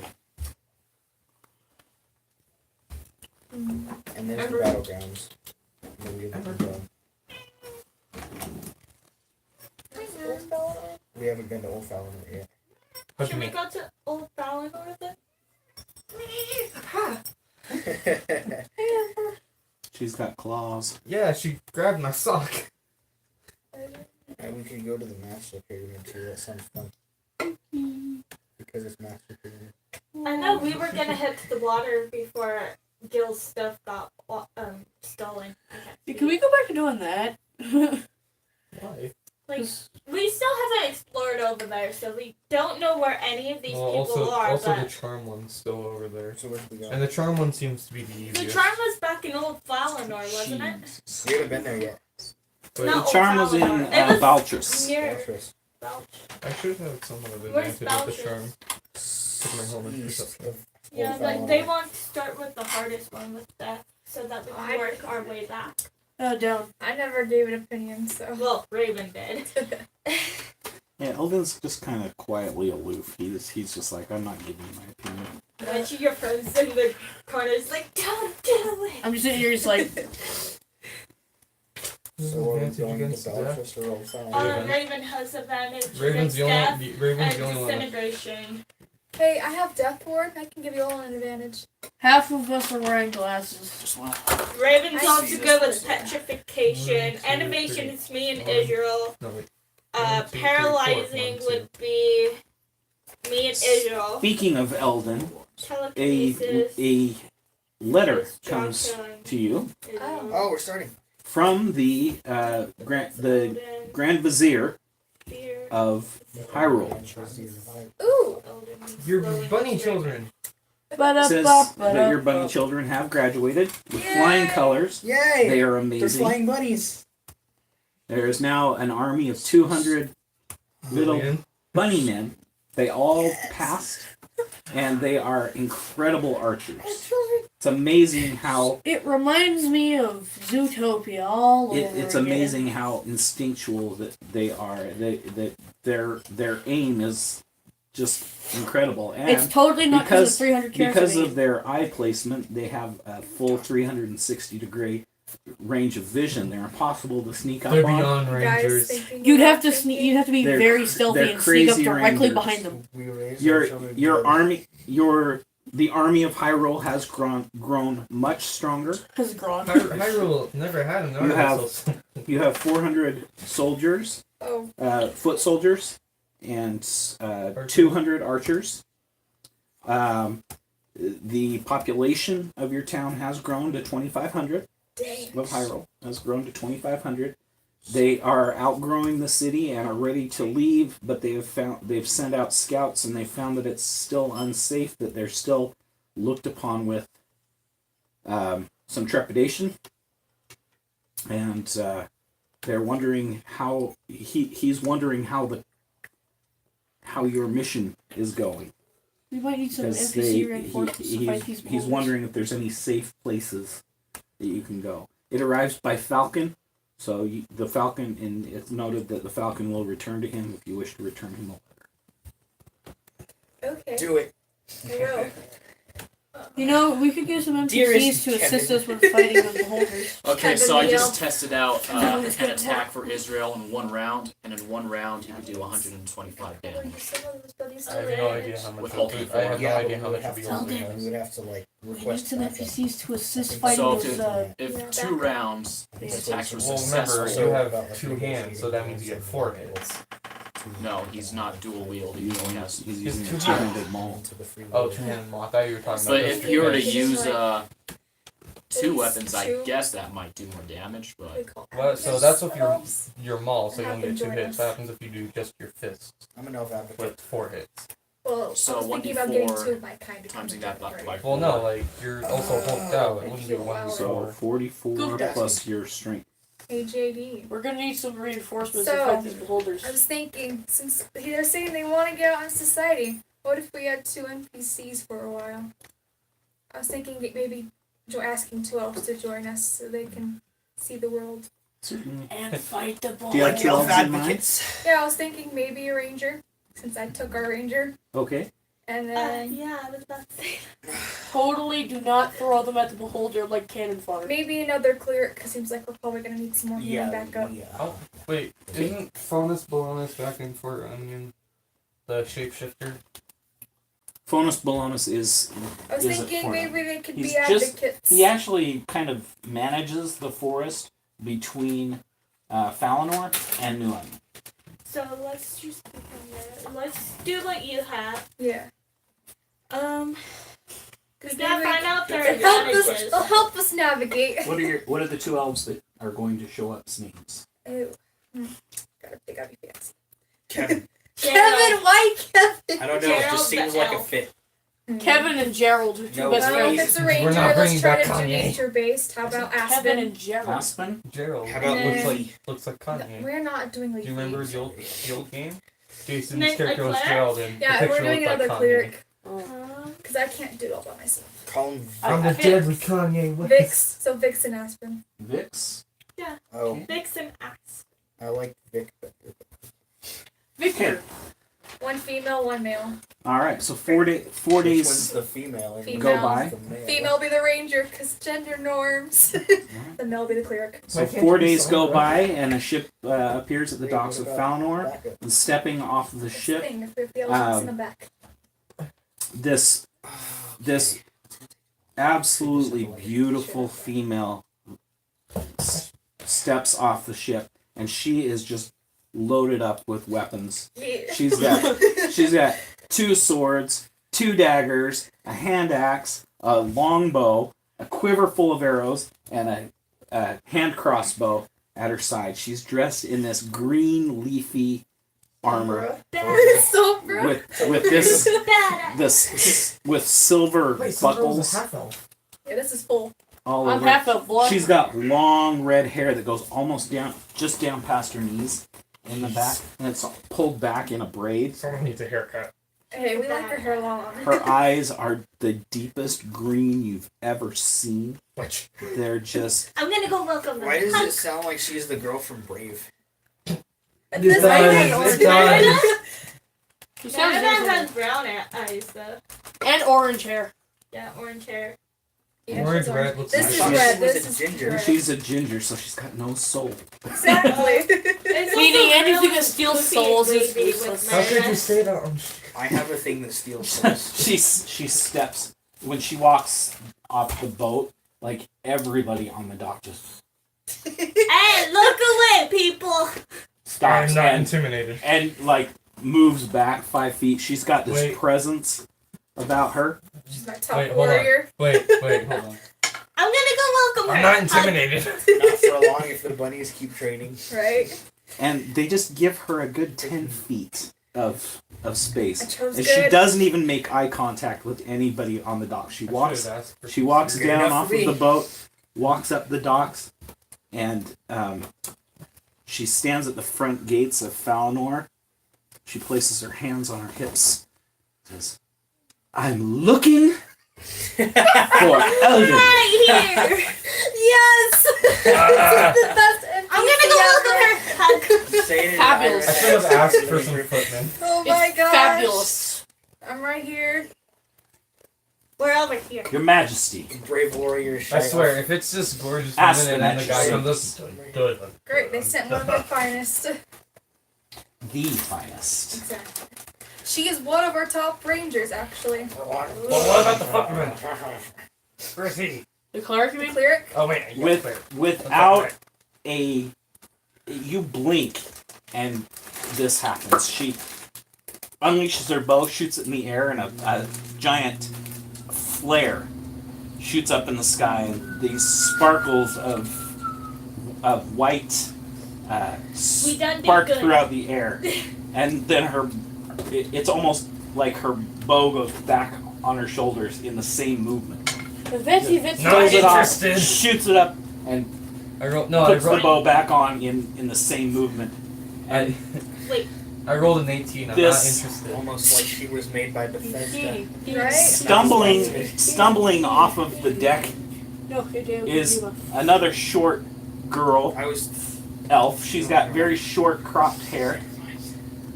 And there's the battlegrounds. Where we haven't been. We haven't been to Old Fallon yet. What do Should you we mean? go to Old Fallon with it? She's got claws. Yeah, she grabbed my sock. And we could go to the Master Pyramid too. That sounds fun. Because it's Master Pyramid. I know we were gonna head to the water before Gil's stuff got stolen. Can we go back to doing that? Why? Like, we still haven't explored over there, so we don't know where any of these Well, people are. also but the charm one's still over there, So where should we go? and the charm one seems to be the the easiest. charm was back in Old Fallon, wasn't it? Jesus. We haven't been there yet. But No. The charm was in It was Valtris. Near Valtris. Belch. I should have somewhat of an Where's advantage with the Belch's? charm. Put my helmet East up. of Yeah, Old but Fallon. they want to start with the hardest one with death, so that we can work our way back. Down. I never gave an opinion, so. Well, Raven did. Yeah, Elden's just kind of quietly aloof. He's just like, I'm not giving you my opinion. But your friends in the corners like, don't do it. I'm just sitting here, just like, So are we Advantage going to against death? Valtris or Old Fallon? Raven. Raven has advantage Raven's against the death only. Raven's and the only one. disintegration. Hey, I have Death Ward. I can give you all an advantage. half of us are wearing glasses. Just want Raven's I also see good this with person. petrification. 1, 2, Animation 3. is me and 1. Israel. No wait. 1, 2, 3, 4. Paralyzing 1, 2. would be me and Israel. Speaking of Elden, Telekinesis. a letter is strong comes killing. to you Israel. Oh, we're starting. from the Odin, Grand Vizier Fear, of Hyrule. Ooh! Odin, Your slowing bunny restraint. children. Says that your bunny children have graduated with flying Yay! colors. Yay! They are They're amazing. flying bunnies. There is now an army of 200 little Lillian. bunny men. They all passed, and they are incredible archers. It's amazing how It reminds me of Zootopia all over it's again. amazing how instinctual that they are. Their aim is just incredible, and It's totally not because of 300 because characters. of their eye placement, they have a full 360-degree range of vision. They're impossible to sneak up They're on. beyond Guys rangers. thinking You'd about have to sneak. You'd have to be They're very cr- stealthy they're and sneak up crazy directly rangers. behind them. We raised Your our children your together. army the army of Hyrule has grown much stronger. Has grown. Hyrule never had an You have- army. You have 400 soldiers, Oh, foot soldiers, and 200 archers. The population of your town has grown to 2,500. dang. Of Hyrule has grown to 2,500. They are outgrowing the city and are ready to leave, but they've sent out scouts and they found that it's still unsafe. That they're still looked upon with some trepidation, and they're wondering how he's wondering how your mission is going. We might need some Because NPC reinforcements to fight these he's boulders. wondering if there's any safe places that you can go. It arrives by falcon, so the falcon, and it's noted that the falcon will return to him if you wish to return him a letter. Okay. Do it. I will. You know, we could get some NPCs Dearest to assist Kevin. us with fighting those beholders. Okay, Kind of so I Neil. just tested out Oh, it's an good. attack for Israel in one round, and in one round he could do 125 Well, damage. you said all those buddies I have to no manage. idea how much. With I'll Hulk do. I have no Yeah, but idea we how would much have will be to- over Elden. there. We would have to like We need request some backup. NPCs to assist So fighting if those. If Yeah. 2 rounds Yeah. his attacks were Well, successful, remember, you have 2 hands, so that means you get 4 hits. no, he's not dual wielding. He only has. He's It's using a 2 two-handed maul. To the free Oh, will. 2-handed maul. I thought you were talking But about if just you were to hits. use At 2 least weapons, I 2. guess that might do more damage. We But call Well, so actors that's if you're elves. your maul, so you Have only them get 2 join hits. us. What happens if you do just your fists I'm an elf advocate. with 4 hits? Well, So I was thinking about getting 1d4 two of my kind to come timesing that together. by Well, no, like you're also hulked out. It and wouldn't be heal 1 out. So 44 Good. plus your strength. AJD. We're gonna need some reinforcements So, to fight these beholders. I was thinking, since they're saying they want to get out in society, what if we had 2 NPCs for a while? I was thinking maybe asking 2 elves to join us so they can see the world. And fight the Do you like beholders. the elves in mind? advocates. Yeah, I was thinking maybe a ranger, since I took our ranger, Okay. and then Yeah, I was about to say. Totally do not throw them at the beholder like cannon fodder. maybe another cleric, because seems like we're probably gonna need some more healing backup. Yeah. Wait, isn't Faunus Bolonus back in Fort Onion the shapeshifter? Fonus Bolonus is I was Is it thinking for maybe they could He's be just- advocates. he actually kind of manages the forest between Falinor and New Onion. So let's just let's do what you have. Yeah. We Because gotta find out their It'll help advantages. help us navigate. What are the 2 elves that are going to show up's names? Ew. Gotta be fancy. Kevin. Kevin, why Kevin? I don't know. It Gerald just seems the like a elf. fit. Kevin and Gerald are 2 No, best Well, if friends. it's a We're ranger, not let's bringing try back to do Kanye. nature based. How about Kevin Aspen? and Gerald. Aspen? Gerald. How about And- Looks like Kanye. We're not doing Do like you remember the old game? Jason's Name- character like was Claire? Gerald and Yeah, the we're picture doing looked another like cleric Oh. because I can't do it all by myself. Call him. I'm I the feel- dead with Kanye West. Vix, so Vix and Aspen. Vix? Oh, Vixen axe. I like Vic. Victor. 1 female, 1 male. Alright, so 4 Which one's days the female? And Female. which go by. one's the male? Female be the ranger because gender norms. The male be the cleric. So Why can't 4 you days solve go it? by and a ship appears at the Wait, docks of what about Falinor. backup? And stepping off the This ship, thing, if the elves in the back. this this absolutely beautiful female steps off the ship, and she is just loaded up with weapons. Yeah. She's got 2 swords, 2 daggers, a hand axe, a long bow, a quiver full of arrows, and a hand crossbow at her side. She's dressed in this green leafy armor So bro. with this Badass. this with silver Wait, some girl's buckles a half elf. Yeah, this is full. all I'm over. half a blood. She's got long red hair that goes almost down, just down past her knees in the back, and it's pulled back in a braid. Someone needs a haircut. Hey, we like her hair long. Her eyes are the deepest green you've ever seen. Which? They're just I'm gonna go welcome them. Why does it sound like she's the girl from Brave? This done, lady- it's done. She sounds Nana innocent. has brown eyes though. And orange hair. Yeah, orange hair. Yeah, Orange, she's red, looks This like is she red. was This a is ginger. red. she's a ginger, so she's got no soul. Exactly. It's Meaning also anything real that steals goofy souls is wavy useless. with How could my- you say that? I have a thing that steals souls. She steps when she walks off the boat. Like everybody on the dock just Hey, look away, people! stops I'm not and intimidated. like moves back 5 feet. She's got this Wait. presence about her. She's my top Wait, hold on. warrior. Wait, hold on. I'm gonna go welcome her. I'm not intimidated. Not for long if the bunnies keep training. Right? And they just give her a good 10 feet of I space. chose And good. she doesn't even make eye contact with anybody on the dock. She walks She walks Good down enough off for of me. the boat, walks up the docks, and she stands at the front gates of Falinor. She places her hands on her hips. Says, "I'm looking for Eldon." Right here! Yes! The best NPC I'm gonna go welcome her. Hug. Say it in Fabulous. I should have asked for some footmen. Oh my It's gosh. fabulous. I'm right here. We're over here. Your Majesty. Brave warrior. I swear, if it's just gorgeous Ask women them and then the at guy your comes up, good. Great, they sent one of their finest. The finest. Exactly. She is one of our top rangers, actually. Well, what about the footman? Where's he? The cleric, you mean? Cleric? Oh wait, yeah, With clear. without a you blink and this happens. She unleashes her bow, shoots it in the air, and a giant flare shoots up in the sky, and these sparkles of white We done did spark good. throughout the air, and then it's almost like her bow goes back on her shoulders in the same movement. The Venti Vinci. Not Throws it off, interested. shoots it up, and puts the bow back on in the same movement. And I rolled an 18. I'm This- not interested. Almost like she was made by Bethesda. Right? stumbling off of the deck No, it is another short girl, I was. elf. She's got very short cropped hair,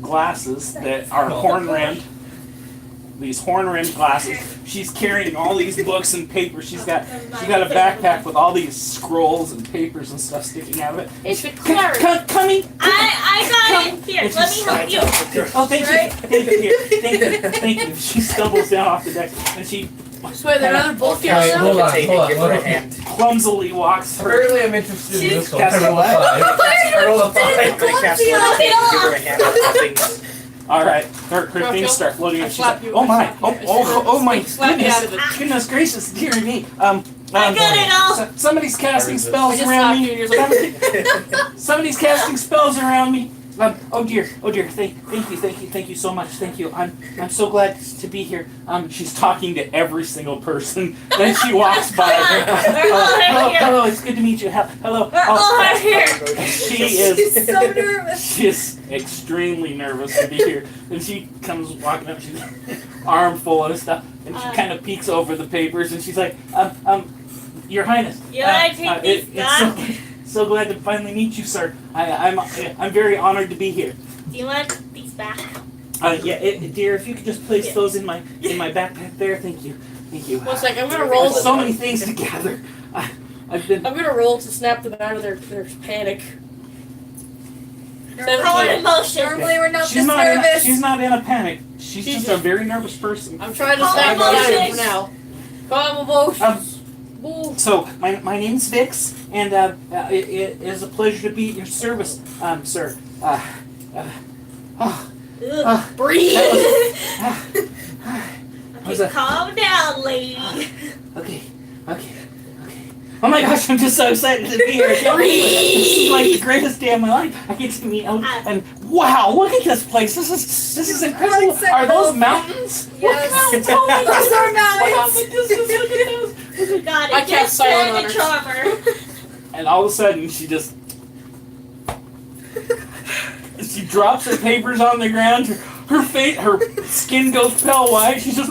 glasses that are horn-rimmed. These horn-rimmed glasses. She's carrying all these books and papers. She's got a backpack with all these scrolls and papers and stuff sticking out of it. It's the clerk. Coming. I got it. Here, It's let me just- help you. Oh, thank you. Thank you. She stumbles down off the deck and she Swear that other book Okay, here. hold on, Take hold it, on. give her a hand. clumsily walks her. Apparently, I'm interested in this one. Cast I rolled a what? 5. I rolled a I'm 5. gonna cast Clumsy, one. Give I'll her a hand. Things. All right, her things start floating. I And she's slap like, you, "Oh I my! slap you, Oh my! slap you out of it. Goodness gracious, dear me! I got it all. Somebody's casting I spells just around slapped me. you and you're like, Somebody's casting spells around me. Oh dear! Thank you so much. Thank you. I'm so glad to be here. She's talking to every single person. Then she walks by. Hello, it's good to meet you. Hello. We're all here. She is. She's so nervous. She is extremely nervous to be here. And she comes walking up, she's arm full of stuff, and she kind of peeks over the papers, and she's like, Your Highness. You wanna take these back? So glad to finally meet you, sir. I'm very honored to be here. Do you want these back? Dear, if you could just place those in my backpack there, thank you. 1 sec, I'm gonna roll. So many things to gather. I've been. I'm gonna roll to snap them out of their panic. Call it emotion. Normally we're not She's this not. nervous. She's not in a panic. She's just a very nervous person. I'm trying to Calm snap them out of them emotions. for now. Calm emotions. Ooh. So my name's Vix, and it is a pleasure to be at your service, sir. Breathe. Was that- Calm down, lady. Okay. Oh my gosh, I'm just so excited to be here. This is like the greatest day of my life. I get to meet Elf, and wow, look at this place. This is incredible. Are those mountains? Yes. What Those are mountains. Got it. I cast Just silent the on her. charmer. And all of a sudden, she just she drops her papers on the ground. Her skin goes pale white. She's just.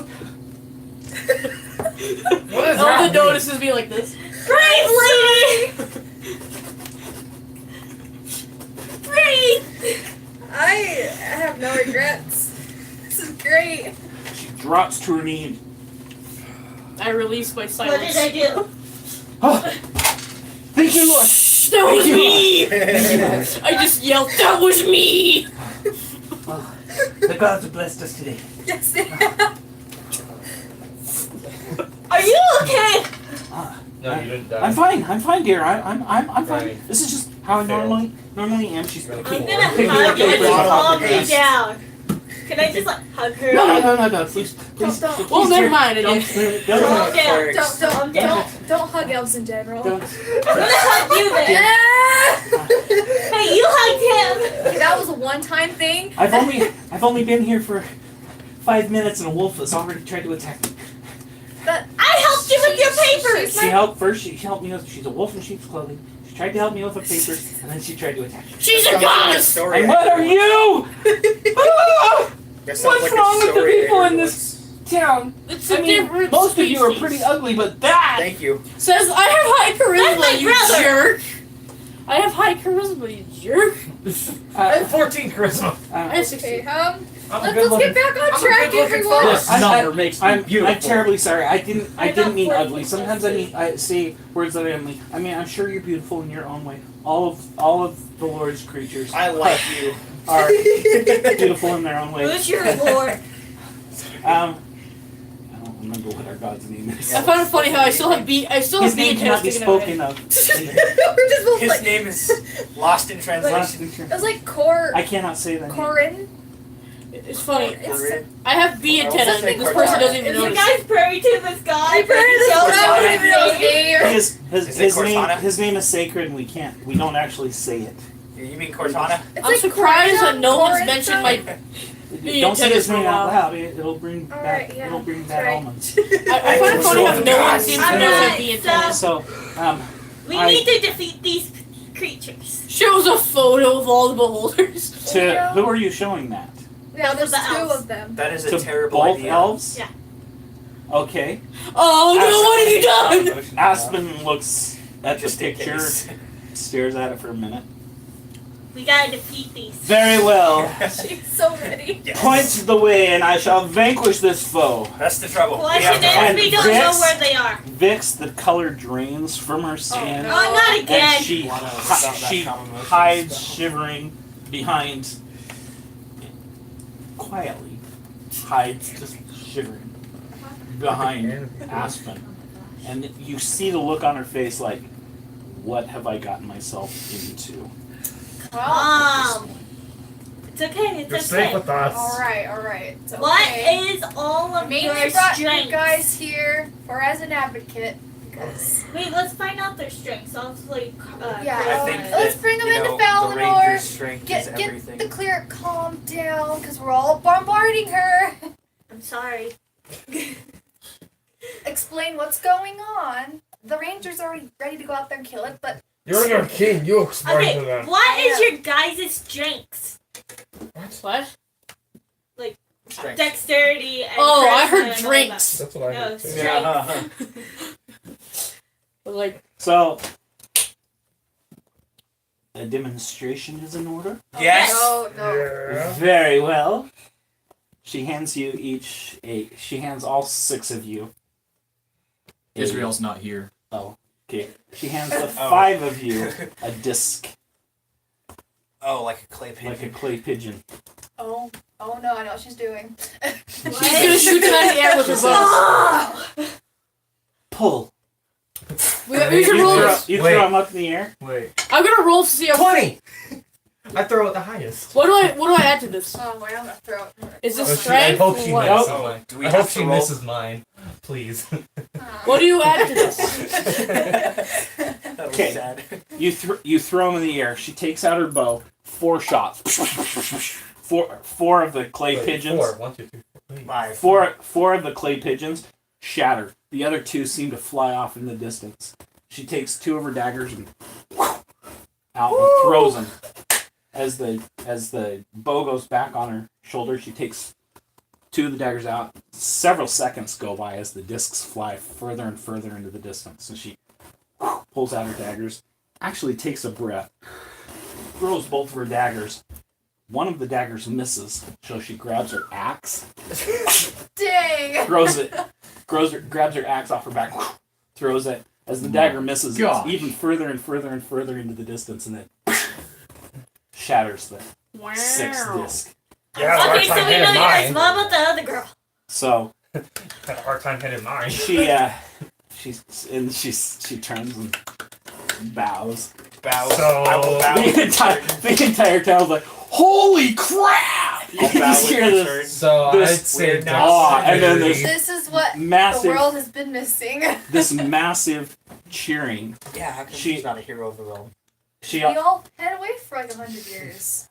What is All the that? notices be like this. Breathe, lady. Breathe. I have no regrets. This is great. She drops to her knee. I release my What silence. did I do? Oh, thank you, Lord. Shh, that was me! I just yelled, that was me! Oh, the gods have blessed us today. Yes, they have. Are you okay? No, you didn't die. I'm fine, dear. I'm fine. Right. This is just how I normally am. She's I'm I'm picking gonna her hug you and papers off calm the me desk. down. Can I just like hug her? No, please. Don't. Well, never mind. Don't. Calm down. Don't hug elves in general. Don't. I'm gonna hug you then. Ah! Hey, you hugged him. Okay, that was a one-time thing. I've only been here for 5 minutes, and a wolf has already tried to attack me. But I helped you with your papers. She helped me with. She's a wolf in sheep's clothing. She tried to help me with the papers, and then she tried to attack me. She's a goddess! And what are you? Ah! What's wrong with the people in this town? It's I a mean, different most of you are species. pretty ugly, but that. Thank you. Says, I have high That's my charisma, you brother. jerk! I have high charisma, you jerk! I have 14 charisma. That's okay, I'm a let's good get looking. back on I'm a track, good-looking everyone. fellow. This number makes me I'm beautiful. terribly sorry. I didn't mean got ugly. Sometimes I say words that I don't mean. I mean, I'm sure you're beautiful in your own way. All of the Lord's creatures I like you. are beautiful in their own way. Who's your lord? I don't remember what our god's name is. I found it funny how I still have His name cannot be spoken of. We're just both His like, name is Lost in Translation. it was like Cor, I cannot say that. name. Corin. It's funny. It's I have B antenna, Something this person doesn't even Is You notice. guys pray to this guy. Very Don't I know don't his even know his name. name. His name is sacred, and we don't actually say it. You mean Cortana? It's I'm like surprised that no one's Corin mentioned my. Don't say his name out for a loud. It'll bring bad. Alright, yeah, It'll bring that's bad right. omens. I find it funny how no one seems to know my B antenna. So, We need to defeat these creatures. Shows a photo of all the beholders. To who are you showing that? Yeah, there's The 2 elves. of them. That is a To terrible both idea. elves? Yeah. Okay. Oh no! What have you done? Aspen looks at the Just in picture, case. stares at it for a minute. We gotta defeat these. Very well. She's so ready. Yes. Point the way, and I shall vanquish this foe. That's the trouble. We Question have to is, find we don't know Vix. where they are. Vix, the color drains from her skin, no. Oh, not again. and she Wanna stop that she common motion hides stuff. shivering behind. Quietly hides, just shivering behind Aspen, and you see the look on her face, like, what have I gotten myself into? It's okay. It's You're okay. safe with us. Alright. It's okay. What is all of Mainly your brought you strengths? guys here for as an advocate because Wait, let's find out their strengths. I'll like. yeah. I think Let's that, bring them you into know, the Valinor. Ranger's strength is Get everything. the cleric calmed down because we're all bombarding her. I'm sorry. Explain what's going on. The ranger's already ready to go out there and kill it, but You're your king. You explain to Okay, them. what is your guys' strengths? What? Strength. Dexterity and Oh, I charisma heard and all drinks. That's what I No, heard it's too. strength. Like, So, a demonstration is in order. Yes. no. Yeah. Very well. She hands you each she hands all 6 of you. Israel's not here. Oh, okay. She hands the 5 of you a disc, Oh, like a clay pigeon. like a clay pigeon. Oh no, I know what she's doing. she's gonna shoot them out of the air with her bow. Oh! Pull. We can You roll. throw Wait. them up in the air. Wait. I'm gonna roll to see how. 20! I throw it the highest. What do I add to this? Oh wait, I'm gonna throw it. Is I this hope strength? she or what? misses Nope. mine. Do we I have hope to she roll? misses mine. Please. What do you add to this? That was Okay. sad. You throw them in the air. She takes out her bow. 4 shots. Four of the clay Wait, pigeons. 4. 1, 2, 3, 4. 5. Four of the clay pigeons shatter. The other 2 seem to fly off in the distance. She takes 2 of her daggers and out and throws them. As the bow goes back on her shoulder, she takes 2 of the daggers out. Several seconds go by as the discs fly further and further into the distance. And she pulls out her daggers, actually takes a breath, throws both of her daggers. One of the daggers misses, so she grabs her axe, Dang! grabs her axe off her back, throws it. As the dagger misses, Gosh. it's even further and further and further into the distance, and then shatters the 6th disc. Yeah, hard Okay, so time we know hitting yours. mine. What about the other girl? So Had a hard time hitting mine. she turns and bows. Bow. So- I will bow. The entire town's like, "Holy crap!" You I'll bow just with hear my this turn. So This I'd say weird that's awe, and then there's This is what the massive, world has been missing. this massive cheering. Yeah, how come She- she's not a hero of the realm? She We all had away for like 100 years.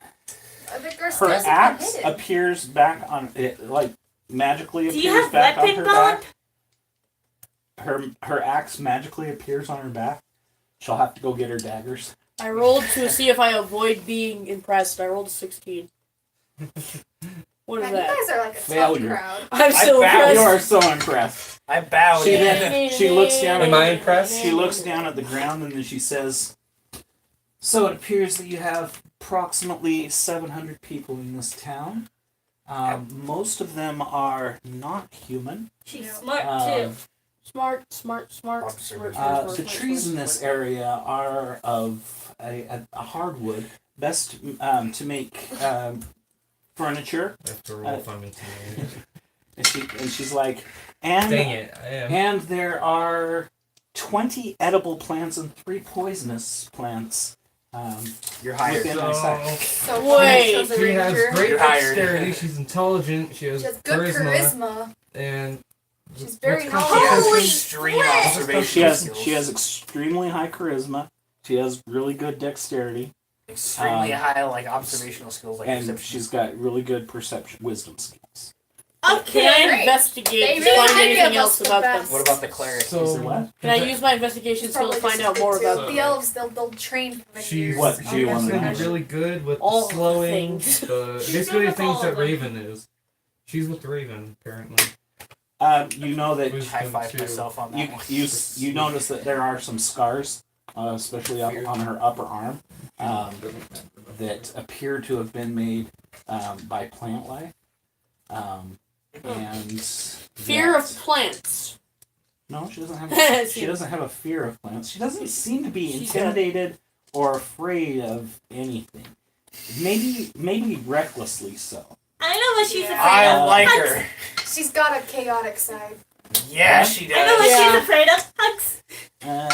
I think our her skills have axe been hidden. appears back on it, like magically Do you appears have back on weapon her bond? back. Her axe magically appears on her back. She'll have to go get her daggers. I rolled to see if I avoid being impressed. I rolled a 16. What is Man, you that? guys are like a Failure. tough crowd. I'm so bow. You impressed. are so impressed. I bowed. She in. then she looks down. Am I impressed? She looks down at the ground and then she says, "So it appears that you have approximately 700 people in this town. Most of them are not human. She's smart Um, too. Smart. The trees in this area are of a hardwood, best to make furniture." I have to roll if I'm intimidated. And she's like, and Dang it, I am. and there are 20 edible plants and 3 poisonous plants. You're hired. Within my sight. So Wait. funny, she's a She has ranger. great You're hired. dexterity, she's intelligent, she has, She has good charisma. and She's very what's knowledgeable. She has Holy extreme flip! observation skills. She has extremely high charisma. She has really good dexterity, extremely high like observational skills like and perception. she's got really good wisdom skills. Can I Okay. investigate They to really find did anything give else us the about them? best. What about the cleric? So Is there what? Can I use my investigation skill to Probably find just out the more two. about the them? elves. They'll train for many She's years. What do you want to been know? really good with All the slowing things. the She's basically good the with things all that of them. Raven is. She's with Raven apparently. You know that High five too. myself on that you one. you notice that there are some scars, especially up on her upper arm, that appear to have been made by plant life. And Fear of plants. no, she doesn't have. She doesn't have a fear of plants. She doesn't seem to be She's intimidated or afraid of anything. Maybe recklessly so. I know what she's Yeah. afraid I of. like Hugs. her. She's got a chaotic side. Yeah, she I know what does. Yeah. she's afraid of. Hugs.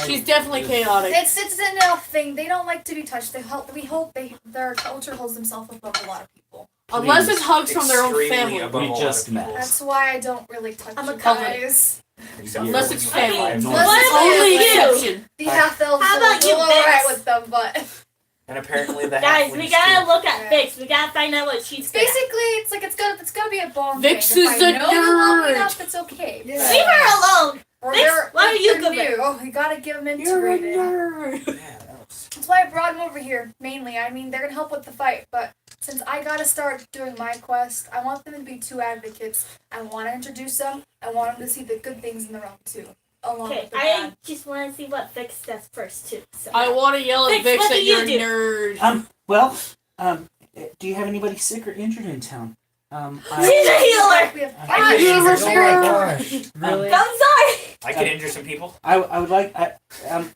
She's definitely chaotic. It's an elf thing. They don't like to be touched. We hope their culture holds themselves above a lot of people. Unless it's hugs from their own Extremely family. above We a lot just of met. people. That's why I don't really touch I'm a you cousin. guys. Except Unless for it's when you family. have five Unless noise. it's all Only you. exception. The half elves How about are you, alright Vix? with them, but And apparently the Guys, halflings we gotta too. look at Yeah. Vix. We gotta find out what she's good at. basically it's like it's gotta be a bond Vix thing. is If I a know you long nerd. enough, it's okay. Leave her alone. Or Vix, they're, why are if you they're good new. with- Oh, you gotta get them You're a integrated. nerd. Yeah, that was. That's why I brought them over here, mainly. I mean, they're gonna help with the fight, but since I gotta start doing my quest, I want them to be two advocates. I want to introduce them. I want them to see the good things in the realm, too. Along Okay, with the I bad. just want to see what Vix does first too. So. I want to yell at Vix, Vix what that do you you're a do? nerd. Well, do you have anybody sick or injured in town? She's a healer. We have I she's can a injure nerd. gosh. Really? I'm sorry. I can injure some people. I would like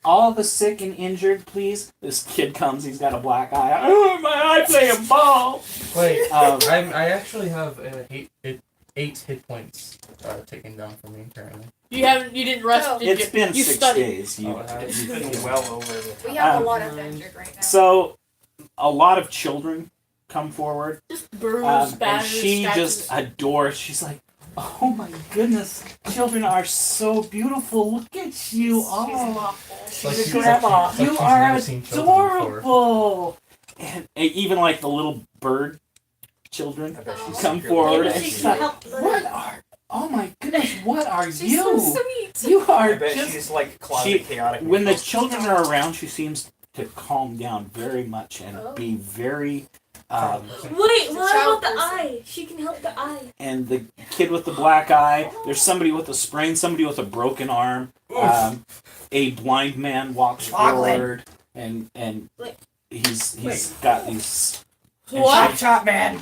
all the sick and injured, please. This kid comes. He's got a black eye. Oh, my eye playing ball. Wait, Um, I actually have eight hit points taken down from me currently. You didn't rest, Oh. did It's you? been You 6 studied. days. You, It's you- been well over the We time. have a lot of injured right now. So, a lot of children come forward, Just bruised, and battered, she scratches. just adores. She's like, "Oh my goodness, children are so beautiful. Look at you all. Like She's a she's grandma. like she's You are never seen children before. adorable." And even like the little bird children I bet she's come secretly forward, Maybe and she she's can like, help with "What it. are? Oh my goodness, what are She's you? so sweet. You are I bet just." she's like closet She- chaotic. When the Nicole. children are around, she seems to calm down very much and Oh. be very. Wait, She's a what child about the person. eye? She can help the eye. And the kid with the black eye. There's somebody with a sprain. Somebody with a broken arm. A blind man walks Chocolate. forward, and Wait. he's got these. and What? Chop, man.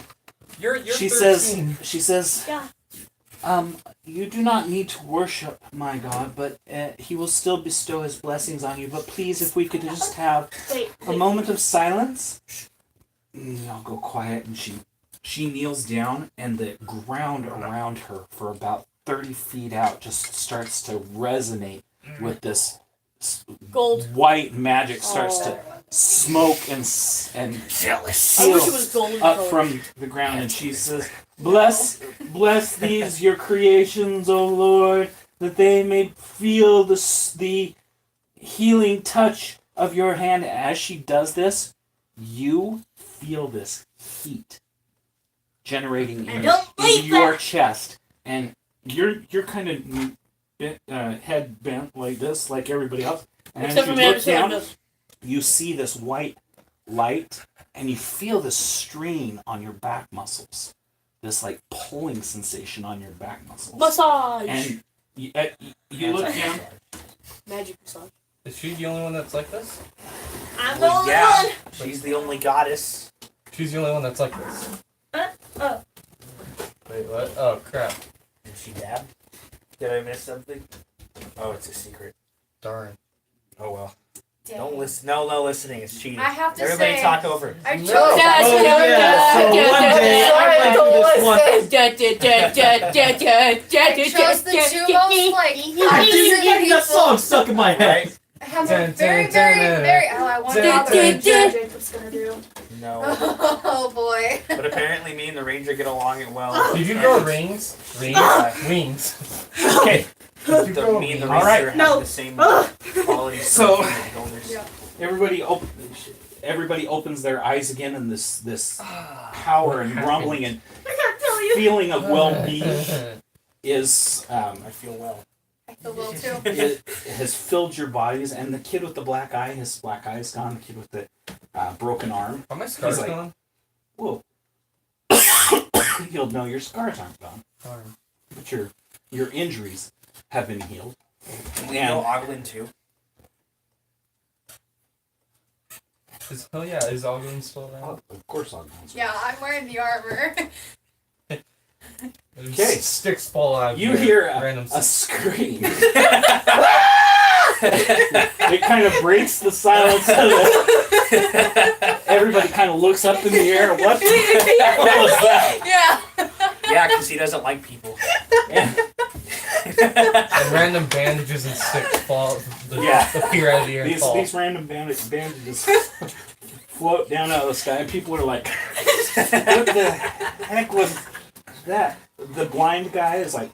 You're She 13. says. Yeah. You do not need to worship my God, but he will still bestow his blessings on you. But please, if we could just have Wait, a moment of silence. I'll go quiet, and she kneels down, and the ground around her for about 30 feet out just starts to resonate with this Gold. white magic starts Oh. to smoke and Jealous. I wish it seal was golden up color. from the ground, and she says, bless these your creations, O Lord, that they may feel the healing touch of your hand." As she does this, you feel this heat generating I in don't like your that. chest, and you're kind of head bent like this, like everybody else. And Except as for you me, I look understand down, this. you see this white light, and you feel this strain on your back muscles, this like pulling sensation on your back muscles. Massage. And you look down. Magic massage. Is she the only one that's like this? I'm the Well, only yeah. one. She's the only goddess. She's the only one that's like this. Oh. Wait, what? Oh crap! Did she dab? Did I miss something? Oh, it's a secret. Darn. Oh well. Dang. Don't listen. No listening. It's cheating. I have to Everybody say, talk over. I No. chose Oh, yeah, so one day I went through this one. I chose the two most like That song stuck in my head. Right? I have Dun, a very, dun, very, dun, very. Oh, I wonder how the dun, ranger dun. Jacob's gonna do. No. Oh boy. But apparently, me and the ranger get along it well. Did you grow rings? Rings? Wings. Okay, Me and the All right. ranger No. have the same qualities. So- Yeah. everybody opens their eyes again, and this power and rumbling, and I can't tell feeling of well-being is I feel well. I feel well too. it has filled your bodies, and the kid with the black eye, his black eye is gone. The kid with the broken arm, Are my scars He's like- gone? whoa. You'll know your scars aren't gone, Darn. but your injuries have been healed. We know Oglin too. Is Ogden still around? Oh, of course, I'll know. Yeah, I'm wearing the armor. Okay. Sticks fall out. of You your hear random. a scream. It kind of breaks the silence. Everybody kind of looks up in the air. What was that? Yeah. Yeah, because he doesn't like people. And, And random bandages and sticks fall. Yeah. Appear out of the air and fall. these random bandages float down out of the sky, and people are like, "What the heck was that?" The blind guy is like,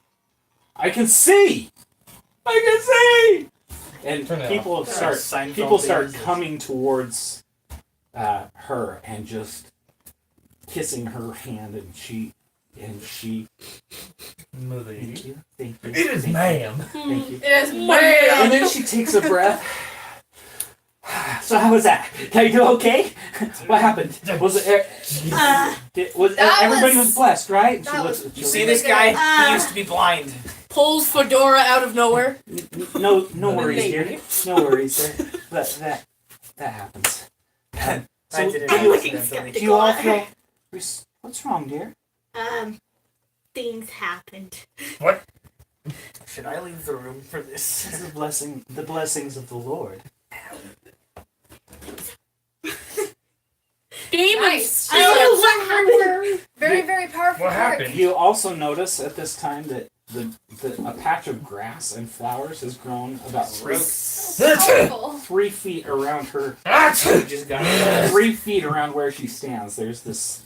"I can see, I can see," and Turn it people off. start coming towards her and just kissing her hand, and she. Thank you. It is ma'am. Thank you. It is And ma'am. then she takes a breath. So how was that? Did you do okay? What happened? Was it? That Everybody was- was blessed, right? that She was- looks- You see this guy? He used to be blind. Pulls Fedora out of nowhere. No worries, Maybe. dear. No worries. That happens. I So did it do you, accidentally. do you all feel? What's wrong, dear? Things happened. Should I leave the room for this? It's the blessings of the Lord. Demons. Nice. I don't know what happened. Very, very powerful. What cleric. happened? You also notice at this time that a patch of grass and flowers has grown about Powerful. 3 feet around her. You just got 3 feet around where she stands. There's this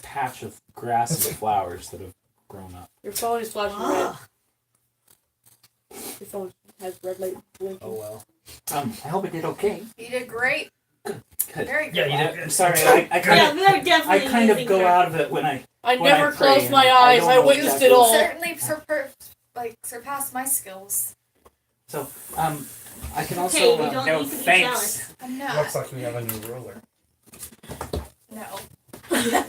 patch of grass and flowers that have grown up. Your phone is flashing red. Your phone has red light blinking. Oh well. I hope it did okay. You did great. Good. Very good. Yeah, you did. I'm sorry. I Yeah, kind they're definitely of using go her. out of it when I. I When never I pray, closed my I eyes. don't I know witnessed exactly. it all. Certainly surpassed my skills. So I can also. Okay, we don't No need to be thanks. jealous. I'm Looks not. like we have a new ruler. No.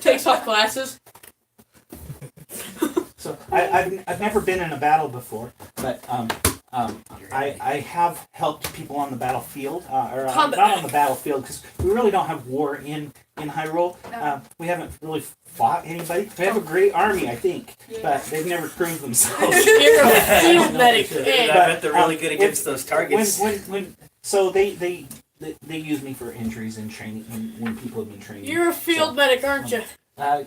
Takes off glasses. So I've never been in a battle before, but I have helped people on the battlefield, Combat. not on the battlefield, because we really don't have war in Hyrule. No. We haven't really fought anybody. We have a great army, I think, but they've never proved themselves. You're a field medic. I Hey. bet they're really good against those targets. So they use me for injuries in training when people have been training. You're a field medic, aren't you? I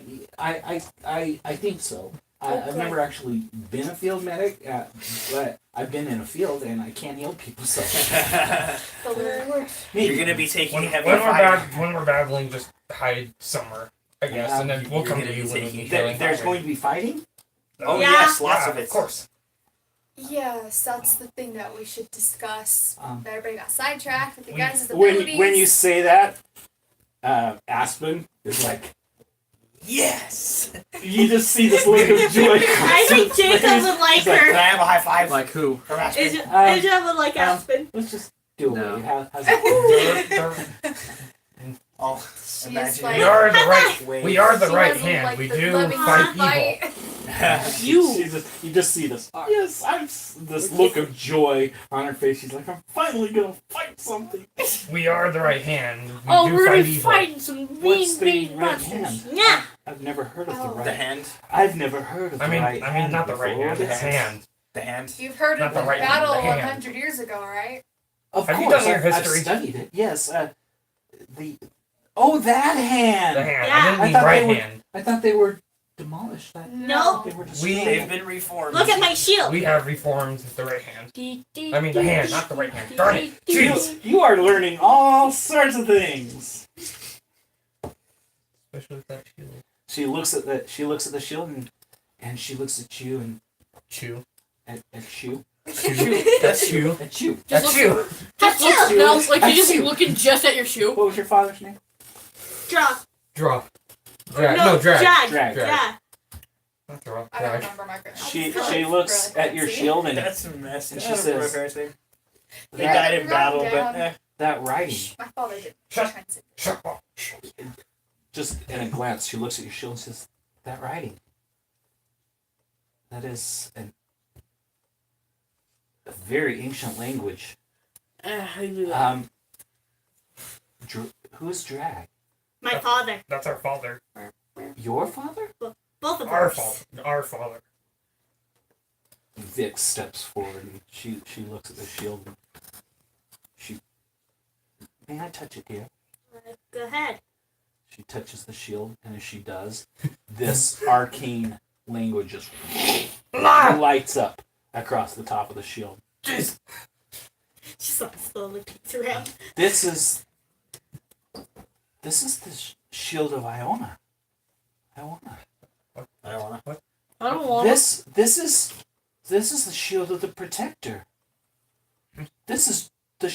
think so. I've Okay. never actually been a field medic, but I've been in a field and I can't heal people. So You're gonna be taking heavy When fire. we're battling, just hide somewhere, I guess, and then we'll You're come gonna to you be when taking we There's going to be fighting. Oh Yeah. yes, lots Yeah, of it. of course. Yes, that's the thing that we should discuss. Um, Everybody got sidetracked with the guys' When abilities. you say that, Aspen is like, Yes. you just see this look of joy. I think Jacob would like He's like, Can her. I have a high five? Like who? From Aspen? Jacob would like Aspen. Let's just do it. No. How's it? Oh, She's imagine like- We are the right. Wait. We are the She right doesn't hand. like We the do loving fight fight. evil. You just see this. Yes, this look of joy on her face. She's like, I'm finally gonna fight something. We are the right hand. We Oh, do we're fight gonna be evil. fighting some What's mean the right monsters. hand? Yeah. I've never heard of the Oh. right. The hand. I've never heard of the right hand. not the right before. hand. The hand. The hand. You've heard Not of the the right hand, battle the hand. 100 years ago, right? Of Have you course, done your I've history? studied it. Yes. That hand. The hand. Yeah. I didn't I mean thought right they were- hand. I thought they were demolished. No. They were We- destroyed. They've been reformed. Look at my shield. We have reformed the right hand. I mean the hand, not the right hand. Darn it! You, Jeez. you are learning all sorts of things. Especially with that shield. She looks at the shield and she looks at you and Chew. at you. Chew. That's you. At you. That's you. Just looks now like you're just looking just at your shoe. What was your father's name? Draw. Draw. Drag. No, No, drag. drag. Drag. Yeah. That's a rough I don't crack. remember my parents. She looks at your shield and That's a mess. And I she don't remember says- my parents' name. They Yeah, died in write battle, down. but that writing, My father did. Shut- Trying to say- Shut up. just in a glance, she looks at your shield and says, that writing. That is a very ancient language. Who's Drag? My father. That's our father. Your father? Both of Our us. father. Our father. Vic steps forward and she looks at the shield and may I touch it, dear? Go ahead. She touches the shield, and as she does, this arcane language just lights up across the top of the shield. Jeez. Just like slowly peeks around. This is the shield of Iona. Iona. I don't wanna. What? I don't want This is the shield of the protector. This is the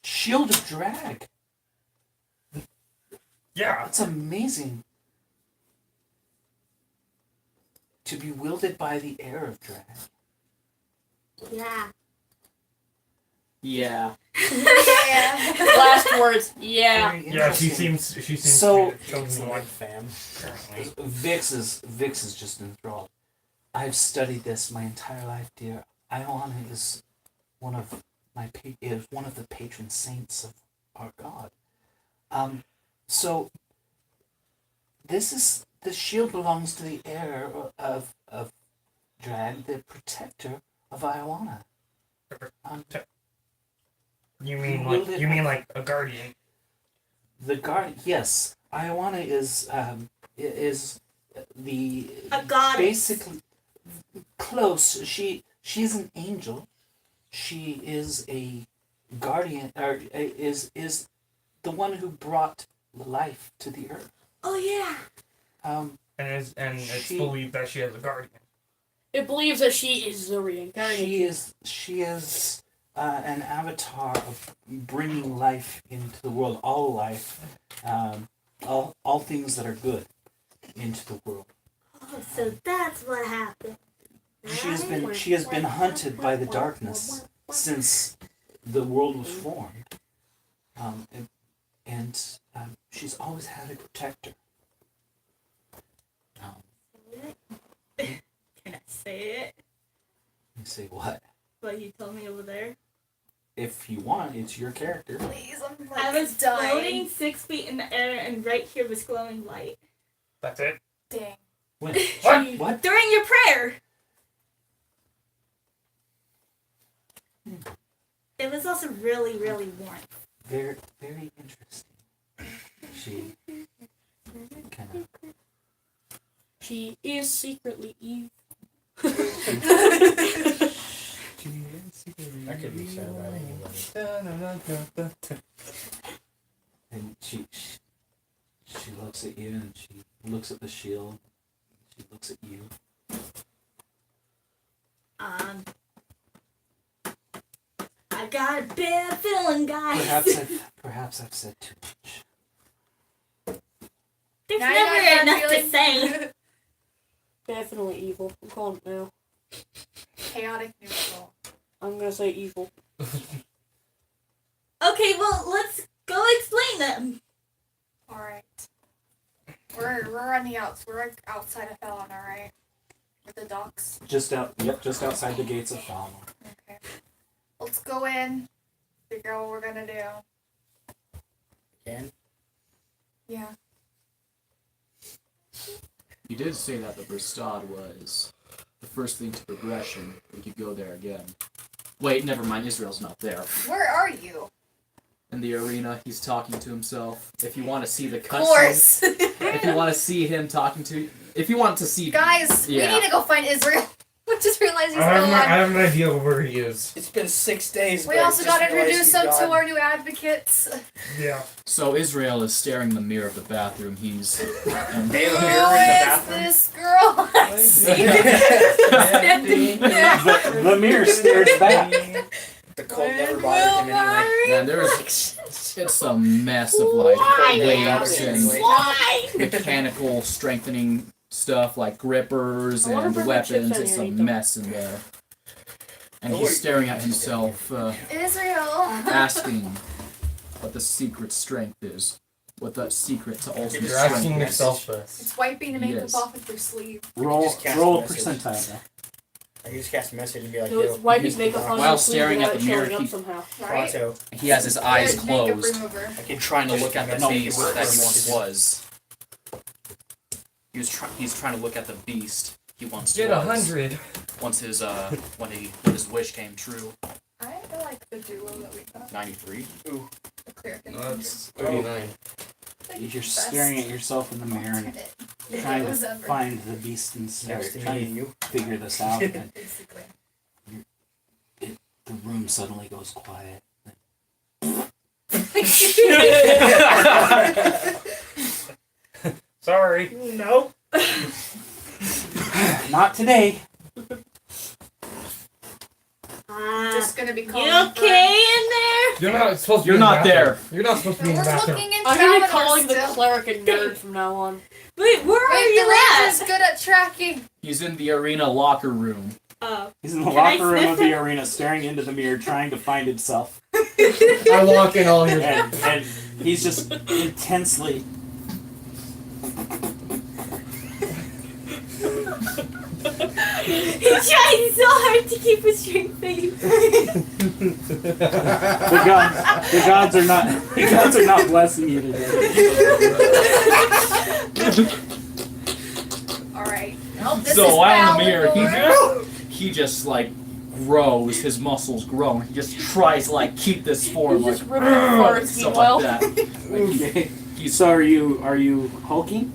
shield of Drag. Yeah. It's amazing to be wielded by the heir of Drag. Yeah. Yeah. Yeah. Last words. Yeah. Very Yeah, she interesting. seems So- to be the chosen one fam. currently. Vix is just enthralled. I've studied this my entire life, dear. Iona is one of the patron saints of our god. So this shield belongs to the heir of Drag, the protector of Iona. You mean like a guardian? The guard, yes, Iona is the A goddess. basically close. She's an angel. She is a guardian, or is the one who brought life to the earth. Oh yeah. Um, And it's She- believed that she has a guardian. It believes that she is the reincarnation. she is an avatar of bringing life into the world, all life, all things that are good into the world. Oh, so that's what happened. She has been hunted by the darkness since the world was formed, and she's always had a protector. Can I say it? You say what? What you told me over there? If you want, it's your character. Please, I'm I like was dying. floating 6 feet in the air, and right here was glowing light. That's it. Dang. When? What? What? During your prayer. It was also really, really warm. Very, very interesting. She kind of. She is secretly evil. I could be said about anybody. And she looks at you, and she looks at the shield. She looks at you. I got a bad feeling, guys. Perhaps I've said too much. There's Now you got never that enough to feeling? say. Definitely evil. I'm calling it now. Chaotic neutral. I'm gonna say evil. Okay, well, let's go explain them. Alright. We're on the outs. We're like outside of Felon, alright? With the docks. Just outside the gates of Falmouth. Okay. Let's go in. Figure out what we're gonna do. Again? Yeah. You did say that the Bristad was the first thing to progression. We could go there again. Wait, never mind. Israel's not there. Where are you? In the arena, he's talking to himself. If you want to see the Of cutscene, course. if you want to see him talking to, if you want to see, Guys, Yeah. we need to go find Israel. We just realized he's I gone. have an idea of where he is. It's been 6 days. We but I also just got to realized introduce he's him to gone. our new advocates. Yeah. So Israel is staring in the mirror of the bathroom. He's and They have a Who mirror in the is bathroom. this girl? I see her. The mirror stares back. The cold never bothered him anyway. man, there is it's a mess of like Why? weights and Why? mechanical strengthening stuff like grippers I wonder and if there are chips weapons. in It's here, a Ethan. mess in there. And he's staring at himself, Israel. asking what the secret strength is. What the secret to ultimate You're strength asking is. yourself this. It's wiping the makeup Yes. off with your sleeve. Roll just cast roll a a message. percentile. Now. I can just cast a message and be like, So it's yo, wiping makeup on While your sleeve staring at without the mirror, showing up he- somehow. Right? Pronto. He has his eyes Good makeup closed, remover. I can trying to look at the No, beast work that for he once messages. was. He's trying to look at the beast he once Get was. 100. Once his when his wish came true. I like the duo that we got. 93. The clear thing. That's 39. You're staring at yourself in the mirror and trying to find the beast inside. Next to me Trying and to you. figure this out. And Basically. the room suddenly goes quiet. Sorry. No. Not today. Just gonna be calling You okay in there? You're not supposed to You're be in the not there. bathroom. You're not supposed to be in the We're bathroom. looking in I'm gonna be Travelers calling the still. cleric a nerd from now on. Wait, where are Wait, the you ranger's at? good at tracking. He's in the arena locker room. Oh. He's in the Can I locker room sniff of the it? arena, staring into the mirror, trying to find himself. I walk in all your. And he's just intensely. He's trying so hard to keep a straight face. The gods are not blessing you today. Alright. Well, this So is while in the mirror, valuable. he just like grows. His muscles grow. And he just tries to like keep this form He's like just ripping apart, stuff meanwhile. like that. Okay. He's So are you hulking?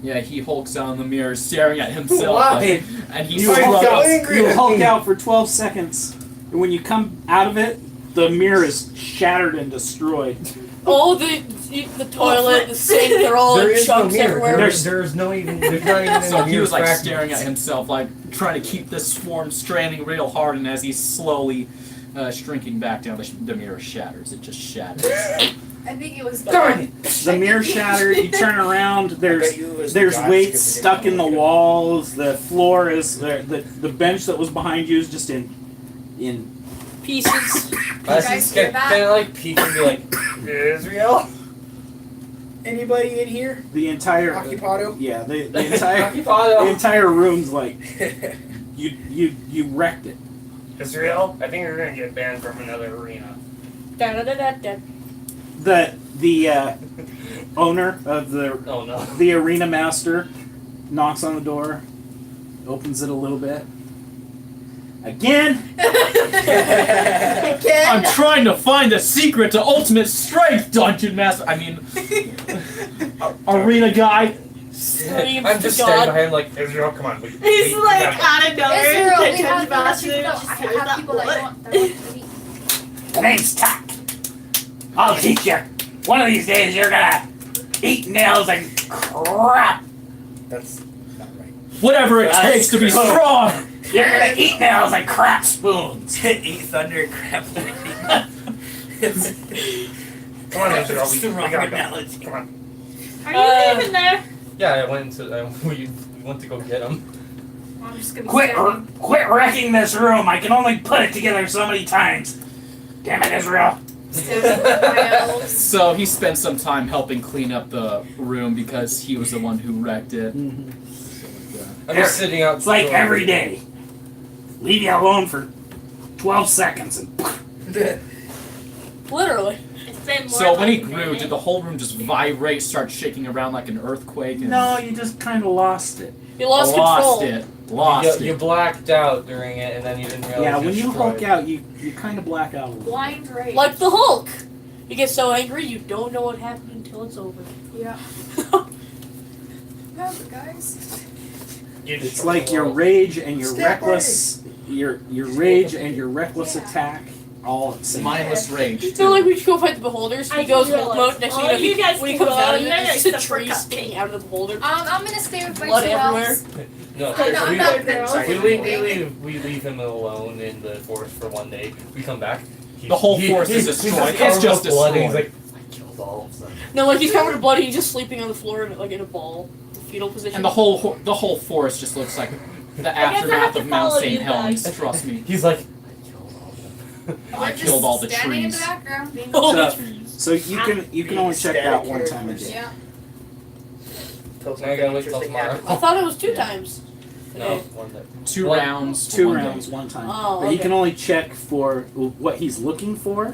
yeah. He hulks out in the mirror, staring at himself. Why? Like, and he You struggles. hulk out for 12 seconds. And when you come out of it, the mirror is shattered and destroyed. Oh, the toilet, the sink, they're all There in is no chunks mirror. everywhere. There's- There's not even any So he was like fragments. staring at himself, like trying to keep this form straining real hard, and as he's slowly shrinking back down, the mirror shatters. It just shatters. I think it was Darn it! The mirror shattered. You turn around. There's weights stuck in the walls. The floor is the bench that was behind you is just in Pieces. guys hear that? Can I like peek and be like, Israel? Anybody in here? the entire. Occupado? Yeah, the entire the Occupado. entire room's like you wrecked it. Israel? I think you're gonna get banned from another arena. Da-da-da-da-da. The owner of Oh no. the arena master knocks on the door, opens it a little bit. Again. I'm trying to find the secret to ultimate strength, Dungeon Master. I mean, arena guy. Screams I'm to just God. standing behind like, Israel, come on. He's like out of nowhere. Israel, we Dungeon have Master people just that hears have that people that blood. want to eat. The name's Tack. I'll teach you. One of these days you're gonna eat nails and crap. That's not right. Whatever it takes to be strong. You're gonna eat nails and crap spoons. Eat thunder and crap. Come on, Israel. That's the We wrong gotta go. analogy. Come on. Are you even there? Yeah, I went to. We went to go get him. I'm just gonna be Quit standing. wrecking this room. I can only put it together so many times. Damn it, Israel. Standing with my elves. So he spent some time helping clean up the room because he was the one who wrecked it. I'm just sitting out. It's like every day. Leave you alone for 12 seconds and Literally. It's been more So when he like a grew, minute. did the whole room just vibrate, start shaking around like an earthquake? And No, you just kind of lost it. You lost control. You blacked out during it, and then you didn't realize. Yeah, when you destroyed. hulk out, you kind of black out a little. Blind rage. Like the Hulk. You get so angry you don't know what happened until it's over. Yeah. How's it, guys? It's like your rage and your Step reckless, your rage and your reckless attack all at the same time. Mindless rage. It's not like we should go fight the beholders. I He goes just Hulk realized mode. Next all thing you you know, guys when he can comes go out of in it, there it's just a except for tree Cupcake. sticking out of the beholder. I'm gonna stay with my Blood two everywhere. elves. No, I'm not gonna Sorry. we leave him alone in the forest for one day. We come back. The whole forest is destroyed. It's just blood, and he's destroyed. like, I killed all of them. No, like he's covered in blood. He's just sleeping on the floor, like in a ball, fetal position. And the whole forest just looks like the I guess I have aftermath to of Mount follow St. you Helens. guys. Trust me. He's like, I killed all the Standing in the trees. background. Being Oh, So- the trees. So you can only check that one time a day. Yeah. Till now I gotta wait till something tomorrow. happens. I thought it was 2 times. No, one day. Two One- rounds. 2 one day. rounds, 1 time. Oh, But he okay. can only check for what he's looking for,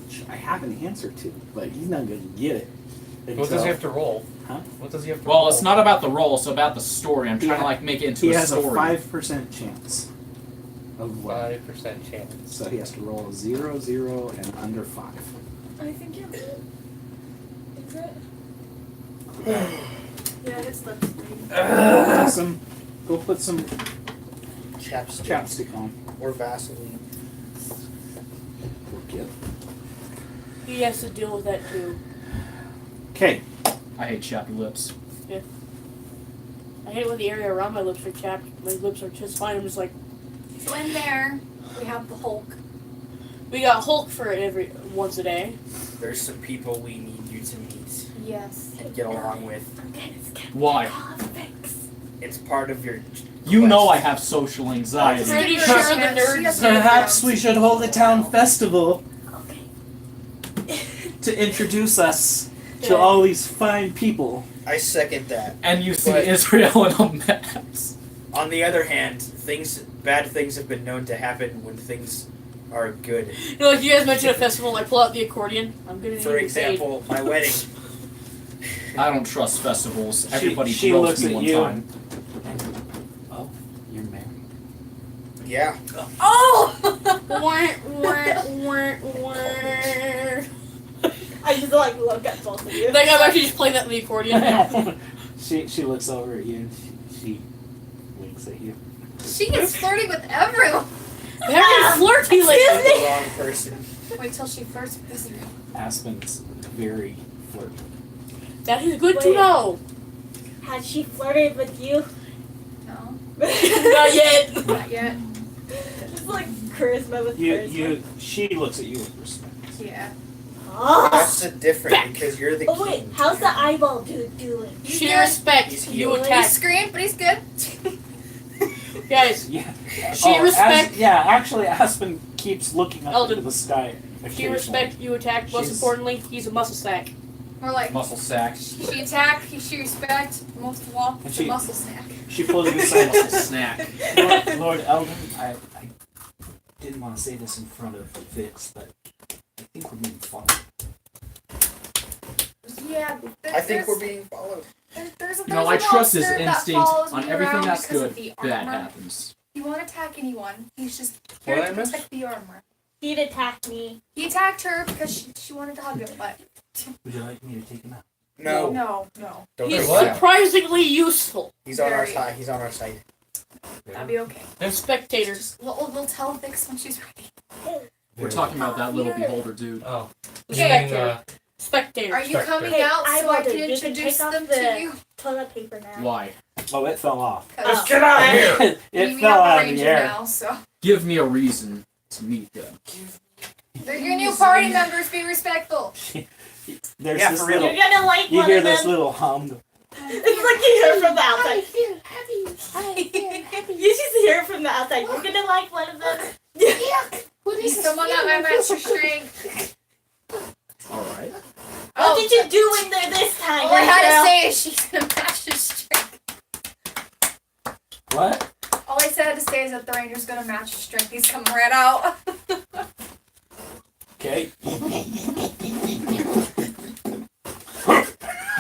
which I have an answer to, but he's not going to get it. What does he have to roll? Huh? What does he have to roll? Well, it's not about the role. It's about the story. I'm trying to like make it into He a has a story. 5% chance of what. 5% chance. So he has to roll 0, 0, and under 5. I think you're good. Is it? Yeah, it's lipstick. Go put some Chapstick. chapstick on. Or Vaseline. Poor kid. He has to deal with that too. Okay. I hate chappy lips. I hate when the area around my lips are chapped. My lips are just fine. I'm just like, So in there, we have the Hulk. we got Hulk for it once a day. There's some people we need you to meet Yes. and get along with. Why? It's part of your. You know I have social anxiety. Pretty sure the nerds. Perhaps we should hold a town festival to introduce us to all these fine people. I second that. And you see But- Israel in a mess. On the other hand, bad things have been known to happen when things are good. You know, like you guys mentioned a festival, like pull out the accordion. I'm gonna need For you example, my wedding. I don't trust festivals. Everybody she blows looks me at one you. time. Oh, you're married. Yeah. Oh! I just like look at both of you. Like I'm actually just playing that in the accordion. she looks over at you and she winks at you. She is flirting with everyone. Very flirty I'm lately. the wrong person. Wait till she flirts with Israel. Aspen's very flirty. That is good to Wait. know. Has she flirted with you? No, Not yet. not yet. It's like charisma with charisma. She looks at you with respect. Yeah. Oh. That's different because you're the Oh wait, king. how's the eyeball dude doing? She good. respects He's you healed. He attack. screamed, but he's good. Guys, Yeah. she respect Actually, Aspen keeps looking up Eldon. into the sky. she occasionally. respect you attack. Most She's- importantly, he's a muscle sack. More like Muscle sack. she attacked, she respect, most of all, And it's she- a muscle snack. She pulled you aside. Muscle snack. Lord Eldon, I didn't want to say this in front of Vix, but I think we're being followed. Yeah, I think we're being followed. there's a No, I an trust his officer that instinct follows on me everything around that's because good. of the Bad armor. happens. He won't attack anyone. He's just What here I to missed? protect the armor. He'd attack me. He attacked her because she wanted to hug him, but Would you like me to take him out? No. no. Don't He's do that. surprisingly useful. He's on our Very. side. He's on our side. That'd be okay. Spectators. Just we'll tell Vix when she's ready. We're talking about that little beholder dude. Oh. Okay. You mean, Spectators. Are you Spectre. coming Hey, out so I eyeball can dude, you can introduce take off them the- to you? Toilet paper now. Why? Oh, it fell off. Let's get out of here. It we fell have out a of the ranger air. now, so Give me a reason to meet them. they're your new party members. Be respectful. There's Yeah, this for real. little. You're gonna like You one hear of this them. little hum. It's like you hear from the outside. You just hear from the outside. You're gonna like one of them. Someone got my master strength. Alright. What did you do in there this time? All I had girl? to say is she's gonna master strength. What? All I said to say is that the ranger's gonna match your strength. He's coming right out. Okay.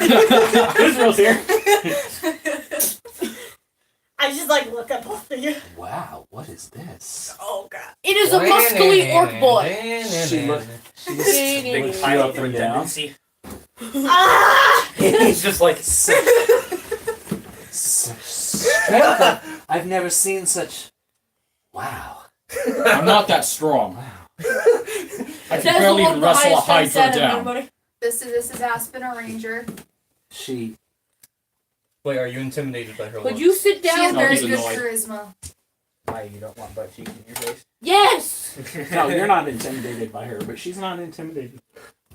Israel's here. I just like look at both of you. Wow, what is this? Oh God. It is a muscly orc boy. She looked. She just Big looked you pile up of and down. redundancy. Ah! He's just like. I've never seen such. Wow. I'm not that strong. I That's can the barely one even with the wrestle a highest hydra stat in down. everybody. This is Aspen, a ranger. She. Wait, are you intimidated by her Could look? you sit She has down? No, very he's good annoyed. charisma. Why you don't want butt cheeks in your face? Yes. No, you're not intimidated by her, but she's not intimidated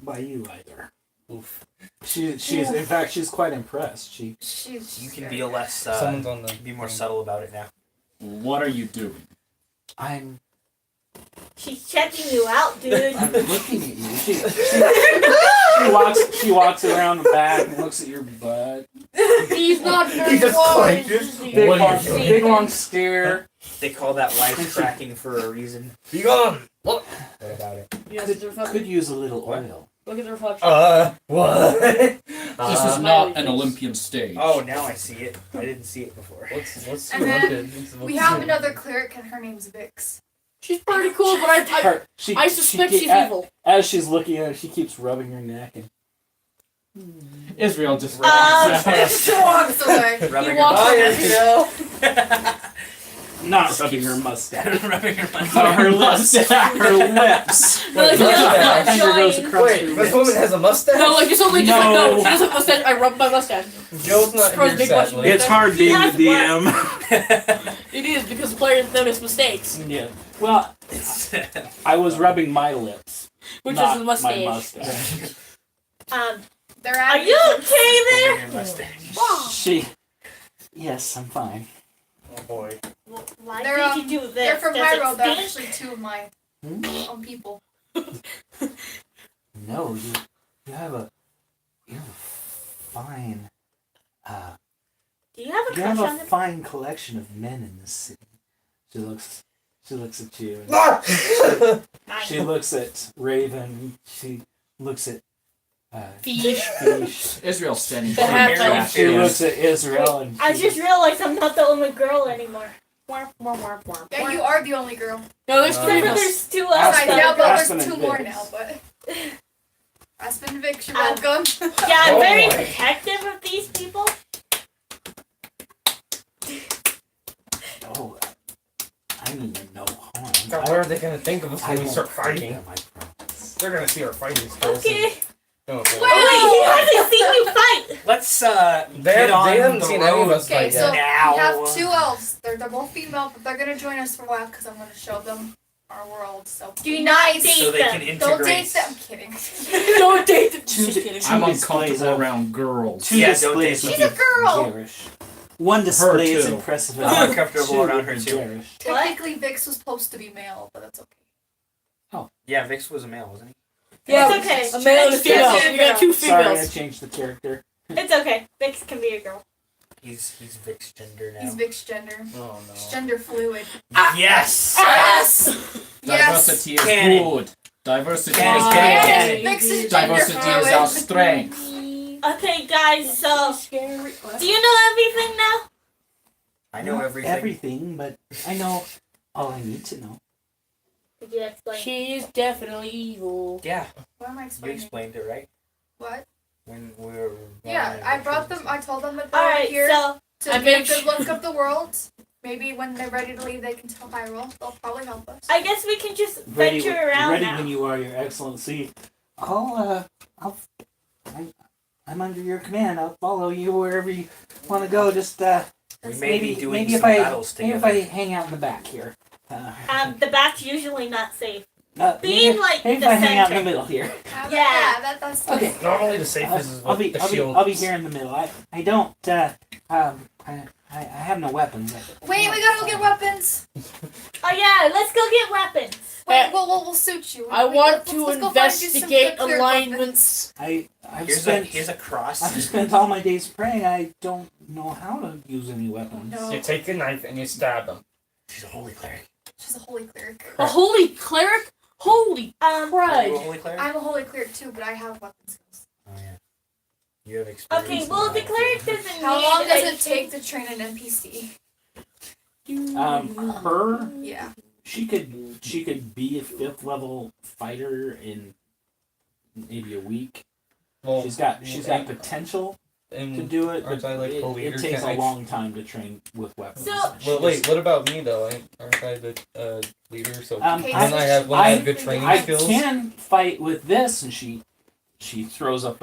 by you either. Oof. She's in fact she's quite impressed. She's You can very be a less. Someone's on the. Be more subtle about it now. What are you doing? I'm She's checking you out, dude. I'm looking at you. She walks around the back and looks at your butt. He's not very He just wise. clenches. Big What are long, you doing? big long stare. They call that wisecracking for a reason. Be gone. What? What about it? Yes, it's reflection. Could use a little oil. Look at the reflection. What? This Uh, is not an Olympian stage. Oh, now I see it. I didn't see it before. what's And then Olympian? We have another cleric, and her name's Vix. She's pretty cool, but I suspect she's evil. As she's looking at her, she keeps rubbing her neck and Israel just. She walks away. Rubbing He walks her up butt. and not rubbing her mustache. Rubbing her butt. No, her lips. Her lips. No, it's mustache. Finger goes across Wait, her this lips. woman has a mustache? no, like it's only just No. like no. She doesn't have a mustache. I rub my mustache. Joe's not Surprise, here, big question. sadly. It's hard being the DM. It is because the players notice mistakes, Yeah. Well, I was rubbing my lips, which not is the mustache. my mustache. They're Are you okay there? Your mustache. She. Yes, I'm fine. Oh boy. Why They're, did you do this? They're from Does it Hyrule. They're stink? actually two of my own people. No, you have a fine. Do you have a You crush have on a him? fine collection of men in this city. She looks at you. She looks at Raven. She looks at Fish. Fish. Israel's standing The behind half the elf. trash She can. looks at Israel and I she just realized I'm not the only girl anymore. Yeah, you are the only girl. No, there's three of Except for us. there's two Aspen- else. Besides, yeah, but Aspen there's and two more Vix. now, but. Aspen and Vix, you're Um, welcome. Yeah, I'm Oh very my. protective of these people. Oh, I mean no harm. God, what are they gonna think of us I when we won't start hurt fighting? them, I promise. They're gonna see our fighting skills. Okay. Oh, Oh wait, he hasn't seen you fight. Let's They get on haven't the seen any of road. us Okay, fight so yet. we Now. have two elves. They're both female, but they're gonna join us for a while because I'm gonna show them our world. So Do be not nice. date So they can them. integrate. Don't date them. I'm kidding. Don't date them. Two Just kidding. I'm displays uncomfortable of- around girls. Two Yeah, displays don't would She's a be girl. garish. One display is too. impressive. I'm enough. uncomfortable Two around would her be too. garish. Technically, Vix was supposed to be male, but that's okay. Yeah, Vix was a male, wasn't he? Yeah, It's okay. a male and a female. Yes, You got two Sorry, I females. changed the character. It's okay. Vix can be a girl. He's Vix gender now. He's Vix gender. Oh He's no. gender fluid. Yes. Yes. Yes. Diversity is Canon. good. Diversity Canon, is canon, good. canon. Vix is gender Diversity is fluid. our strength. Okay, guys. So, Scary. do you know everything now? I know Not everything. everything, but I know all I need to know. Did you explain? She is definitely evil. Yeah, What am I you explaining? explained it right What? when we were. Yeah, I brought them. I told them that they All were right. here So, to I get a made good look of the world. Maybe when they're ready to leave, they can tell Hyrule. They'll probably help us. I guess we can just Ready, venture around ready now. when you are, Your Excellency. I'm under your command. I'll follow you wherever you want to go. Just We may be doing maybe some if I battles maybe if together. I hang out in the back here. The back's usually not safe. Maybe, Being like maybe the if I hang out in the center. middle here. Yeah. That's Okay. Normally the safest is I'll with the shield. be here in the middle. I don't I have no weapons. Wait, we gotta go get weapons. Oh yeah, let's go get weapons. Wait, we'll suit you. I want to let's go find you some investigate good clear alignments. I've Here's spent a cross. I've spent all my days praying. I don't know how to use any weapons. No. You take a knife and you stab them. She's a holy cleric. She's a holy cleric. A holy cleric? Holy Are you a crud. holy cleric? I'm a holy clear too, but I have weapon skills. Oh yeah. You have experience. Okay, in well the that. cleric doesn't How need long does it anything. take to train an NPC? Her Yeah. she could be a 5th level fighter in maybe a week. Well, She's got potential to and do it, aren't but I, like, the it leader? takes Can a I- long time to train with weapons. So- She well, wait. just- What about me though? Aren't I the leader? So Um, Okay, when I have good training I skills. can fight with this, and she throws up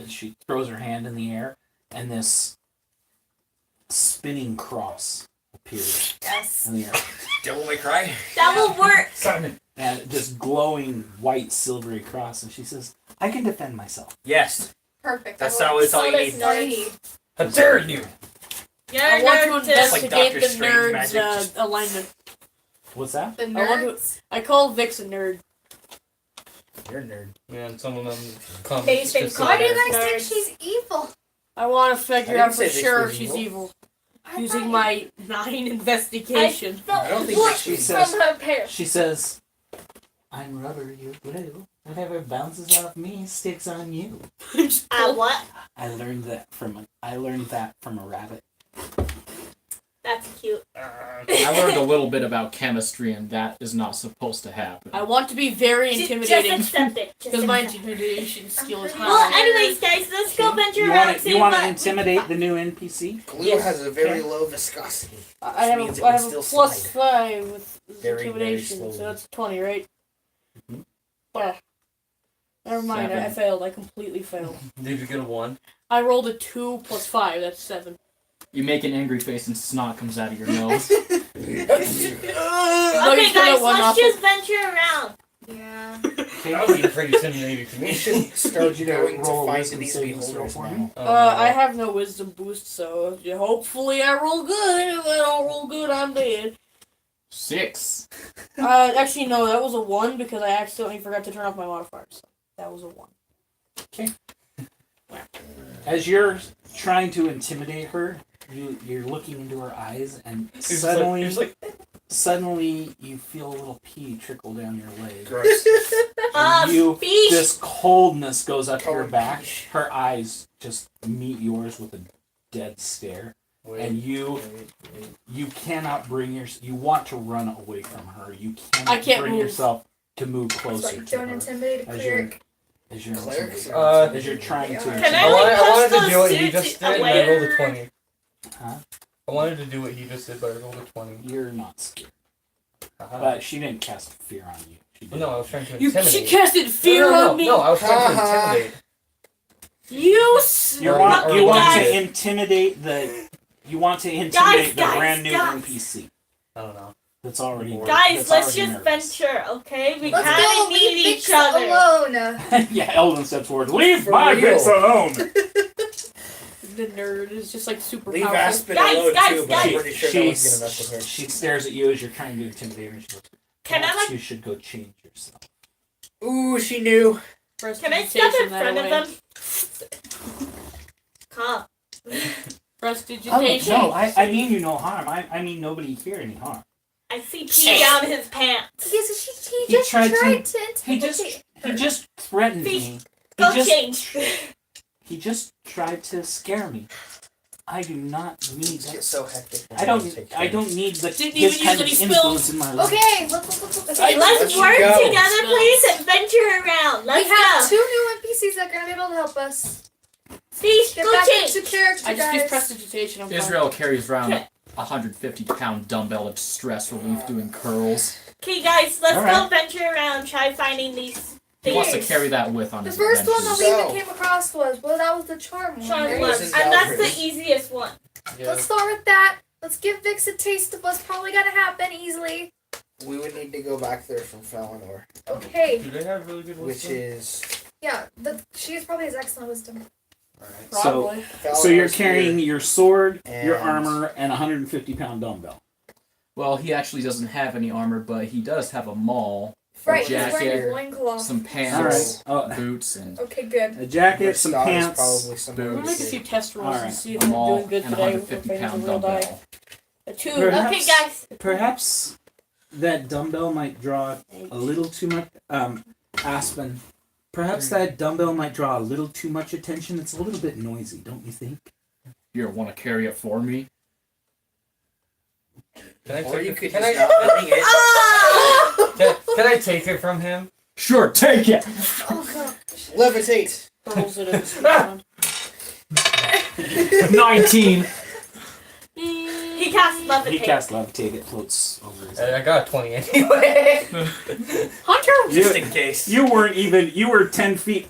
she throws her hand in the air, and this spinning cross appears Yes. in the air. Devil May Cry. That will work. Simon. And this glowing white silvery cross, and she says, "I can defend myself." Yes. Perfect. That's I all. love It's all you does need. That's all you need. How dare you? You're I a want to nerd too. investigate Doctor the Strange nerds' magic, just- alignment. What's that? The I want to- nerds. I call Vix a nerd. You're a nerd. Yeah, and some of them come. Basic just Why do you Nerds. guys think she's evil? I want to I figure didn't out for say Vix sure was if she's evil. evil. I Using thought my 9 investigation. I don't think Look she's says- from her parents. She says, "I'm rubber, you're glue. Whatever bounces off me sticks on you." What? I learned that from a rabbit. That's cute. I learned a little bit about chemistry, and that is not supposed to happen. I want to be very Just intimidating accept it. Just because my accept it. intimidation skill is high. Well, anyways, guys, let's go venture You around. want see to what- intimidate the new NPC? Glue Yes. has a very Okay. low viscosity. I have means it a, I would have a still plus slide. 5 with Very, intimidation, very so slowly. that's 20, right? Mhm. Well, never mind. I 7. failed. I completely failed. Did you get a 1? I rolled a 2 plus 5. That's 7. You make an angry face, and snot comes out of your nose. No, Okay, you still guys, got one let's off. just venture around. Yeah. That would be pretty intimidating to We me. should start you to going to roll find wisdom these saving throw beholders for now. me? I have no wisdom boost, so hopefully I roll good. If I don't roll good, I'm dead. 6. Actually, no, that was a 1 because I accidentally forgot to turn off my modifiers. So that was a 1. As you're trying to intimidate her, you're looking into her eyes, and suddenly you feel a little pee trickle down your leg. Gross. You Fish. this coldness goes up your Cold back. pee. Her eyes just meet yours with a dead stare, and you cannot bring you want to run away from her. You cannot I can't bring move. yourself to move That's closer right. to Don't her intimidate a as you're cleric. as you're Clerics intimidating- are as you're trying to. Can Can I, I like, wanted post to do what those he just suits did, and I rolled a away? 20. Huh? I wanted to do what he just did, but I rolled a 20. You're not scared, Uh-huh. but she didn't cast fear on you. She Well, did. no, I was trying to She intimidate. casted fear no, on me. No, I was trying to intimidate. You You Or- want or you want guys. to intimidate the the Guys, brand new guys. NPC I don't know. that's already Guys, that's let's already just nervous. venture, okay? We Let's kind go. of need Leave each Vix other. alone. Yeah, Eldon steps forward. Leave For my real. Vix alone. The nerd is just like super Leave powerful. Aspen Guys, alone guys, too, but I'm guys. pretty sure no one's gonna mess with her. She stares at you as you're trying to intimidate her. And she goes, Can I, "Perhaps like, you should go change yourself." Ooh, she knew. can I step in front of them? Calm. Prestidigitation. Oh, no, I mean you no harm. I mean nobody here any harm. I see pee down his pants. Yes, he He just tried tried to- to He intimidate her. just threatened Fish, me. Go He just change. he just tried to scare me. I do not need It's get that. so hectic. I don't need the Didn't his even kind use of any influence spells. in my life. Okay, let's Hey, Let's let's work go. together, please, and venture around. We Let's have go. 2 new NPCs that are gonna be able to help us. Fish, Get go back change. into character, I just guys. used prestidigitation. I'm fine. Israel carries around Okay. a 150-pound dumbbell of stress relief doing curls. Okay, guys, let's All go right. venture around. Try finding these He wants to things. carry that with on The his first one that adventures. we even So- came across was, well, that was the charm one. Charm right? one, Wasn't and that's Valkyrie. the easiest one. Yeah. Let's start with that. Let's give Vix a taste of what's probably gonna happen easily. We would need to go back there from Falinor, Okay. Do they have really good which wisdom? is Yeah, she probably has excellent wisdom. alright. Probably. So you're Falinor's carrying here. your sword, your And- armor, and a 150-pound dumbbell. Well, he actually doesn't have any armor, but he does have a maul, Right, he's jacket, wearing his loincloth. some All pants, right. boots, and Okay, good. A jacket, Your some stock is pants. probably somewhere I'm boots. gonna make a few test rolls and Alright. see if a I'm maul, doing good and a today with a 150-pound real die. dumbbell. A 2. Perhaps- Okay, guys. Perhaps that dumbbell might draw a little too much. Aspen. Perhaps that dumbbell might draw a little too much attention. It's a little bit noisy, don't you think? You want to carry it for me? Can I Or take you it? could Can just I? not bring it. Can I take it from him? Sure, take it! Oh, God. Levitate. Rolls it in this one. 19! He cast He levitate. casts levitate. It floats over his head. I got a 20 anyway. Hunter! Just in case. You weren't even. You were 10 feet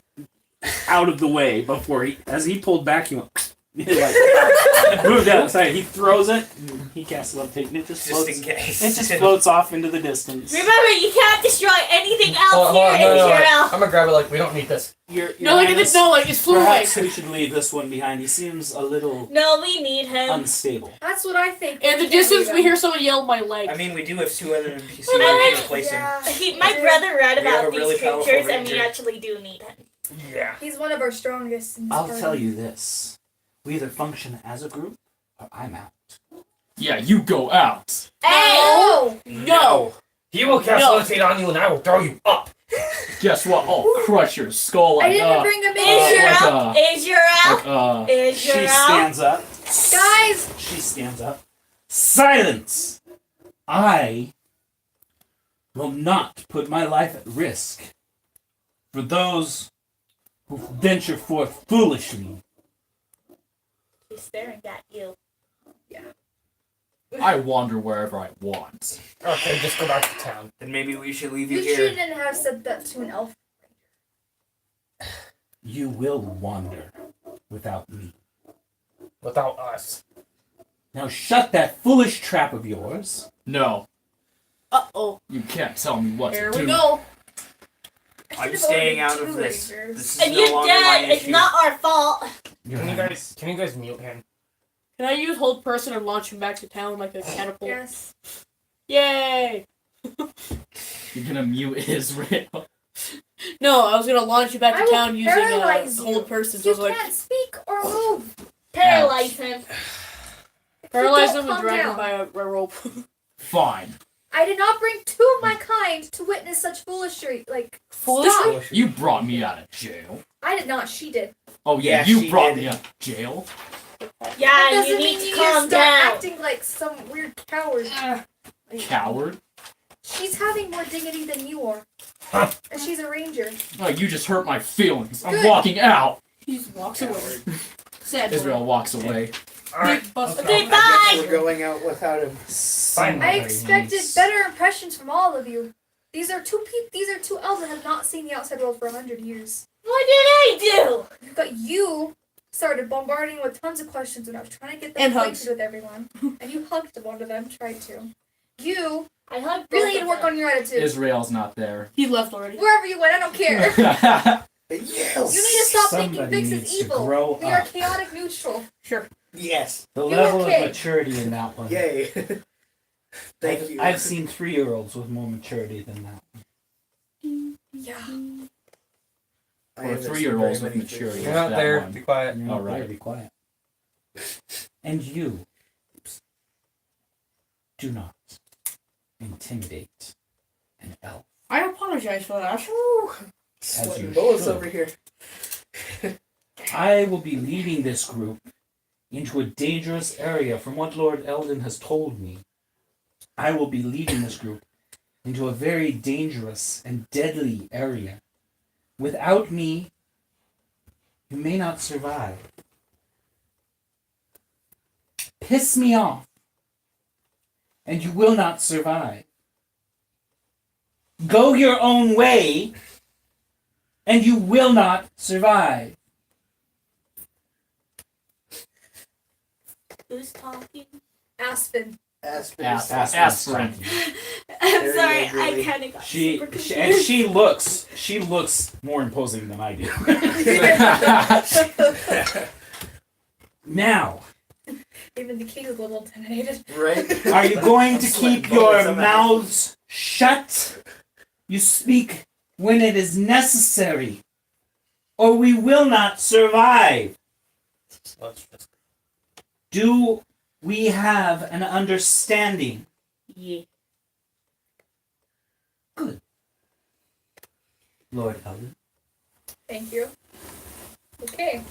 out of the way before he. As he pulled back, he went. Move down. Sorry, he throws it. And he casts levitate. And it just Just floats. in case. It just floats off into the distance. Remember, you can't destroy anything else Hold on, here in no, Zero. I'm gonna grab it like we don't need this. Your No, look at Highness, this. No, like it's flew away. perhaps we should leave this one behind. He seems a little No, we need him. unstable. That's what I think. In the distance, we hear someone yell my leg. I mean, we do have 2 other NPCs Well, we I can replace him. Yeah. My brother read We have about a really these powerful creatures, and we ranger. actually do need him. Yeah. He's one of our strongest. in this I'll party. tell you this: we either function as a group, or I'm out. Yeah, you go out. Oh! No. He will cast No. levitate on you, and I will throw you up. Guess what? I'll crush your skull I like didn't bring him in Is here. your like, out? Is your out? Is She your out? stands up. Guys! She stands up. Silence! I will not put my life at risk for those who venture forth foolishly. He's staring at you. I wander wherever I want. Okay, just go back to town. Then maybe we should leave you You here. shouldn't have said that to an elf. You will wander without me. Without us. Now shut that foolish trap of yours. No, Uh-oh. you can't tell me what Here to we do. go. I I'm should've staying ordered out of 2 this. rangers. This is And no you're longer my dead. It's issue. not our fault. Can you guys mute him? Can I use hold person and launch him back to town like a catapult? Yes. Yay! You're gonna mute Israel. No, I was gonna launch you back I to will town using paralyze you. hold person. So I You was like, can't speak or move. Paralyze him. paralyze Don't them and calm drag them down. by a rope. Fine. I did not bring 2 of my kind to witness such foolery. Like, Foolishly? stop. You brought me out of jail. I did not. She did. Oh yeah, Yeah, you she brought did. me out of jail. That Yeah, doesn't you mean need to you calm start down. acting like some weird coward. Coward. She's having more dignity than you are. Huh. And she's a ranger. Oh, you just hurt my feelings. I'm Good. walking out. He just walks away. Sad. Israel walks away. Alright. Big bust Okay, out. bye. We're going out without him. Fine. I expected better impressions from all of you. These are 2 elves that have not seen the outside world for 100 years. What did I do? But you started bombarding with tons of questions when I was trying to get them And acquainted hugs. with everyone. And you hugged one of them, tried to. You I hugged really both need to of work them. on your attitude. Israel's not there. He left already. Wherever you went, I don't care. Yes. You need to stop Somebody thinking Vix needs is to evil. grow We are up. chaotic neutral. Sure. Yes. The You're level okay. of maturity in that one. Yay. Thank you. I've seen 3-year-olds with more maturity than that. Yeah. I Or haven't seen 3-year-olds very with many maturity. You're not that there. one. Be quiet. You're All not right. there, be quiet. And you do not intimidate an elf. I apologize for that. As you bullets should. over here. I will be leading this group into a dangerous area. From what Lord Eldon has told me, I will be leading this group into a very dangerous and deadly area. Without me, you may not survive. Piss me off, and you will not survive. Go your own way, and you will not survive. Who's talking? Aspen. Aspen. Aspirin. I'm Very sorry, really- I kind of got She, super she confused. and she looks more imposing than I do. Now, Even the king is a little intimidated. Right? are you going to I'm sweating keep bullets your on that. mouths shut? You speak when it is necessary, or we will not survive. Let's just. Do we have an understanding? Yeah. Lord Eldon? Thank you. Okay.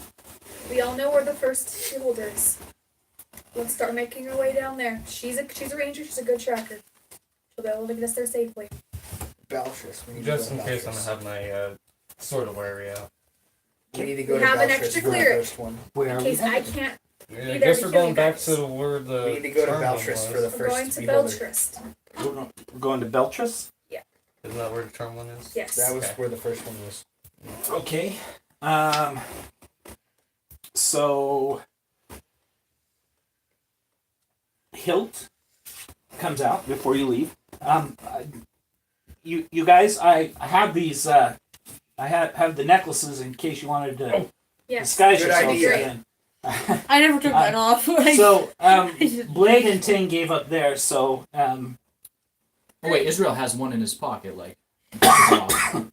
We all know where the first beholder is. Let's start making our way down there. She's a ranger, she's a good tracker. She'll be able to get us there safely. Beltress. We need Just to in go to case I'm Beltress. gonna have my sword of area. We need to go We to have an Beltress extra for the clearance. first one. Where In are we case I headed? can't. I there guess to we're kill going you back guys. to where the. We need to go to terminal Beltress for was. the We're first going to beholder. Beltrist. We're going to Beltress? Isn't that where the terminal is? Yes. That was Okay. where the first one was. Okay. So hilt comes out before you leave. You guys, I have these. I have the necklaces in case you wanted to Yes. disguise Good yourselves idea. again. I never took mine off. So, Blade and Ting gave up theirs, so, Oh wait, Israel has one in his pocket, like.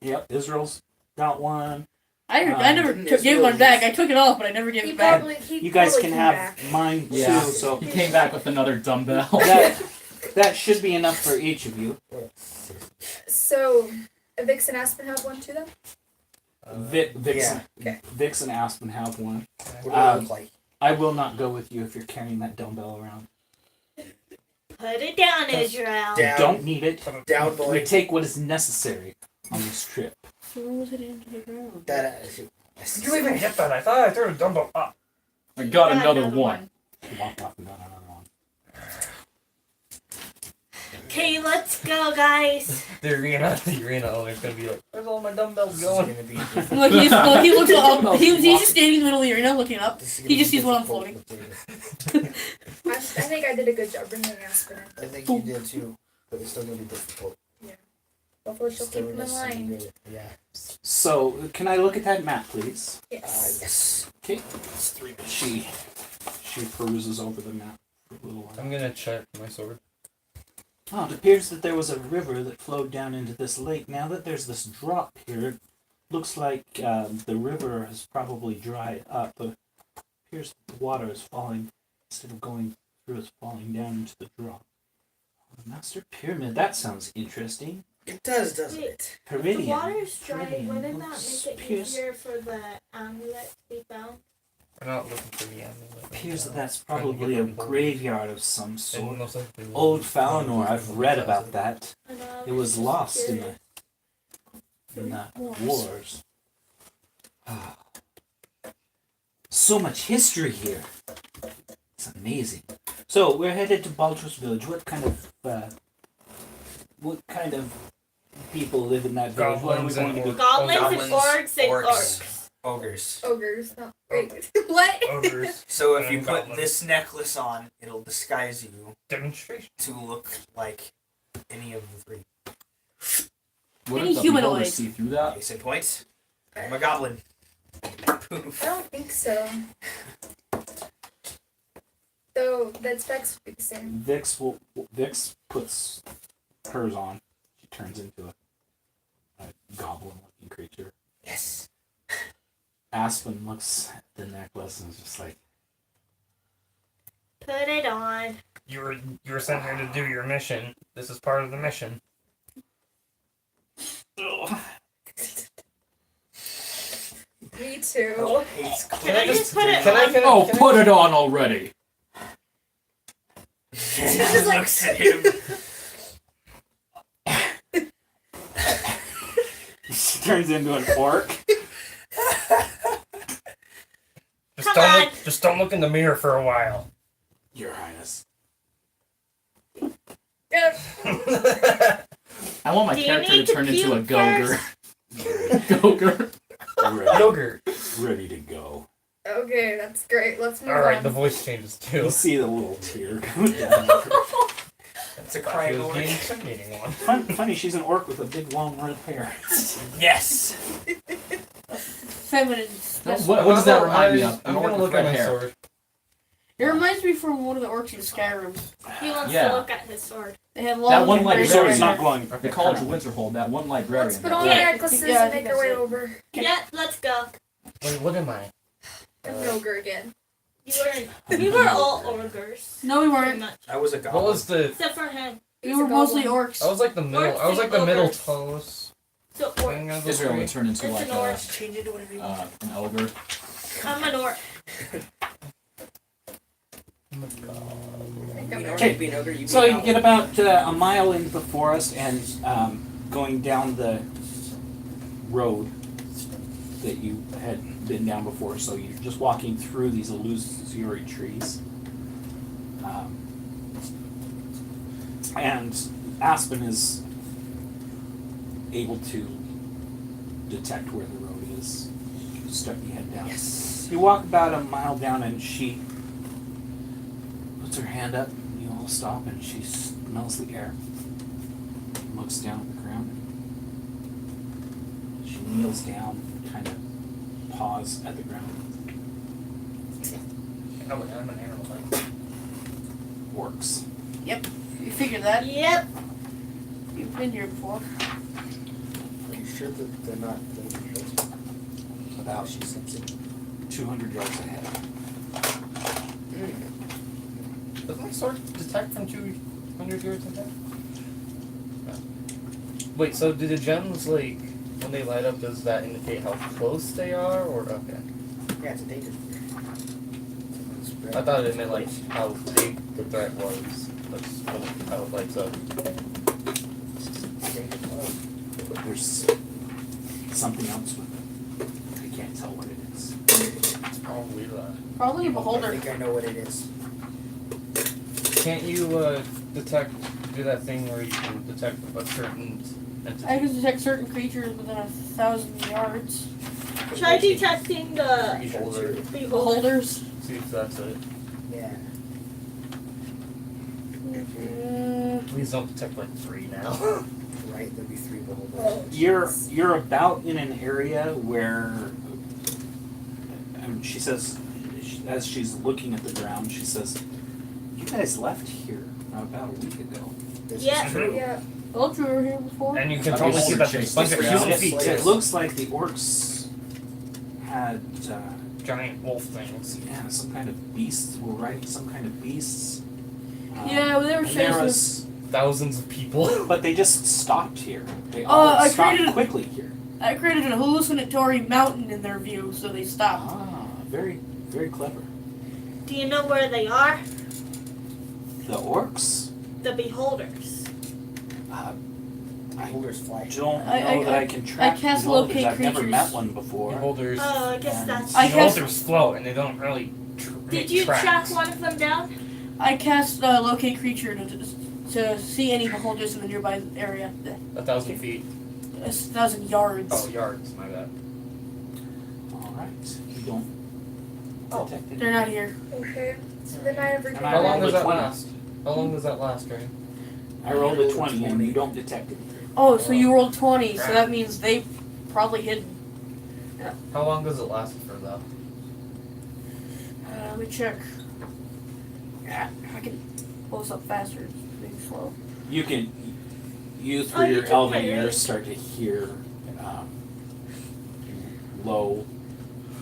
yep, Israel's got one. I never gave mine back. I took it off, but I never gave He it back. probably he You guys probably can came have back. mine Yeah. too, so He came back with another dumbbell. that should be enough for each of you. So, Vix and Aspen have one too, then? Vix and Aspen have one. What do they look like? I will not go with you if you're carrying that dumbbell around. Put it down, Israel. You Down. don't need it. Down, We boy. take what is necessary on this trip. So when was it into the ground? That. You even hit that. I thought I threw a dumbbell up. I got another one. You walked off and got another one. Okay, let's go, guys. The arena owner's gonna be like, where's all my dumbbells This is going? gonna be. Look, he looks up. He's just standing in the middle of the arena looking up. This is He just gonna sees be what I'm difficult floating. to do. I think I did a good job bringing Aspen in. I think you did too, but it's still gonna be difficult. Hopefully she'll keep him in Stillness line. and good- Yeah. So, can I look at that map, please? Yes. Yes. Okay. She peruses over the map for a little while. I'm gonna check my sword. Oh, it appears that there was a river that flowed down into this lake. Now that there's this drop here, it looks like the river has probably dried up. It appears that the water is falling, instead of going through, it's falling down into the drop. The Master Pyramid, that sounds interesting. It does, doesn't it? The Peridian. water's dry. Peridian Wouldn't that looks- make it appears- easier for the amulet to be found? We're not looking for the amulet. Appears that that's Trying to get probably a them both. graveyard of some And sort. most likely we'll- Old Falinor, I've read about that. I know, It was I'm lost in curious. the wars. So much history here. It's amazing. So we're headed to Baltros Village. What kind of people live in that village? What are we Goblins going to and do? Goblins and orcs and orcs. Ogres. Ogres. No. Wait. What? Ogres. So if you And put goblins. this necklace on, it'll disguise you Demonstration. to look like any of the three. What Any if the humanoid. beholder see through that? Case in point, I'm a goblin. Poof. I don't think so. So that specs would be the same. Vix puts hers on. She turns into a goblin-looking creature. Yes. Aspen looks at the necklace and is just like, Put it on. You were sent here to do your mission. This is part of the mission. Me too. Oh, it's Can I just put it Can I? on? Can I? Oh, can I- put it on already! Just looks at him. she turns into an orc. Come on. Just don't look in the mirror for a while. Your Highness. Yeah. I want my Do you character need to to turn into a puke Gogre. Gogre. Ready, Yogurt. ready to go. Okay, that's great. Let's move All right, on. the voice changes too. You see the little tear coming down. That's a He crying was orc. being intimidating one. Funny, she's an orc with a big long red hair. Yes. Feminine. What does that remind me of? I'm An gonna orc with look at red my hair. sword. It reminds me from one of the orcs in Skyrim. He wants Yeah. to look at his sword. They had long That one and like Your gray sword hair. is not glowing. The College of Winterhold, that one librarian. Let's put on Yeah. our necklaces Yeah, I and think make our way that's it. over. Yeah, let's go. Wait, what am I? I'm an ogre again. We were all ogres. No, we Pretty weren't. much. I was a What goblin. was the? Except for him. We He's were a mostly goblin. orcs. I was like the middle. Orcs I was like and the middle ogres. toes. So Thing orc. of the Israel three. would turn into It's like an orc. Change into whatever you want. an ogre. I'm an orc. Okay, so you get about a mile into the forest and going down the road that you had been down before. So you're just walking through these illusory trees. And Aspen is able to detect where the road is. You start you head down. Yes. You walk about a mile down and she puts her hand up. You all stop and she smells the air. Looks down at the ground. She kneels down, kind of paws at the ground. I'm an animal. Like. Orcs. You figured that? Yep. You've been here before. Are you sure that they're not dangerous? About She seems it. 200 yards ahead. Does my sword detect from 200 yards ahead? No. Wait, so do the gems, like, when they light up, does that indicate how close they are, or okay? Yeah, it's a danger. I thought it meant, like, how big the threat was. That's how it lights up. But there's something else with it. I can't tell what it is. It's probably that. Probably a I beholder. think I know what it is. Can't you, do that thing where you can detect a certain entity? I can detect certain creatures within 1,000 yards. Try detecting the Beholder. beholder. Beholders. See if that's it. Yeah. Please don't detect, like, 3 now. Right, there'll be 3 beholders. Oh, You're about in an area where she says, as she's looking at the ground, she says, "You guys left here about a week ago." This Yeah. is true. Yeah. Told you we were here before. And you can Okay, totally so see that chase there's a bunch this of around. human feet. It looks like the orcs had Giant wolf things. some kind of beasts. Were riding some kind of beasts. Yeah, but they were and there chasing was, Thousands of people. but they just stopped here. They all I stopped created- quickly here. I created a hallucinatory mountain in their view, so they stopped. Ah, very, very clever. Do you know where they are? The orcs. The beholders. I Beholders fly. don't know I- that I can track cast beholders. locate I've never creatures. met one before. Beholders. Oh, I guess that's. I cast- Beholders float and they don't really Did make you tracks. track one of them down? I cast locate creature to see any beholders in the nearby area. 1,000 feet. 1,000 yards. Oh, yards. My bad. All right, you don't detect it. They're not here. Okay. So then I have And I How long rolled does a that 20. last? How long does that last, Gary? I rolled a 20 and you don't detect it. Oh, so you rolled 20, so that means they probably hid. How long does it last for, though? Let me check. I can pull this up faster. It's being slow. You can, you Oh, through you your can elven play it. ears start to hear low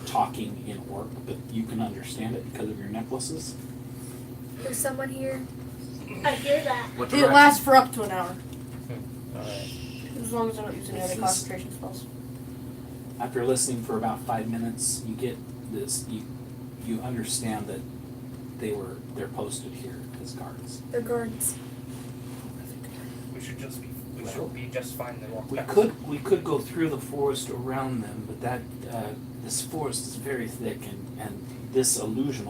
talking in orc, but you can understand it because of your necklaces. There's someone here. I hear that. What It direction? lasts for up to an hour, Alright. as long as they're not using any other This is- concentration spells. After listening for about 5 minutes, you get this. You understand that they're posted here as guards. The guards. We should be just fine. They walk We past. could go through the forest around them, but that this forest is very thick, and this illusion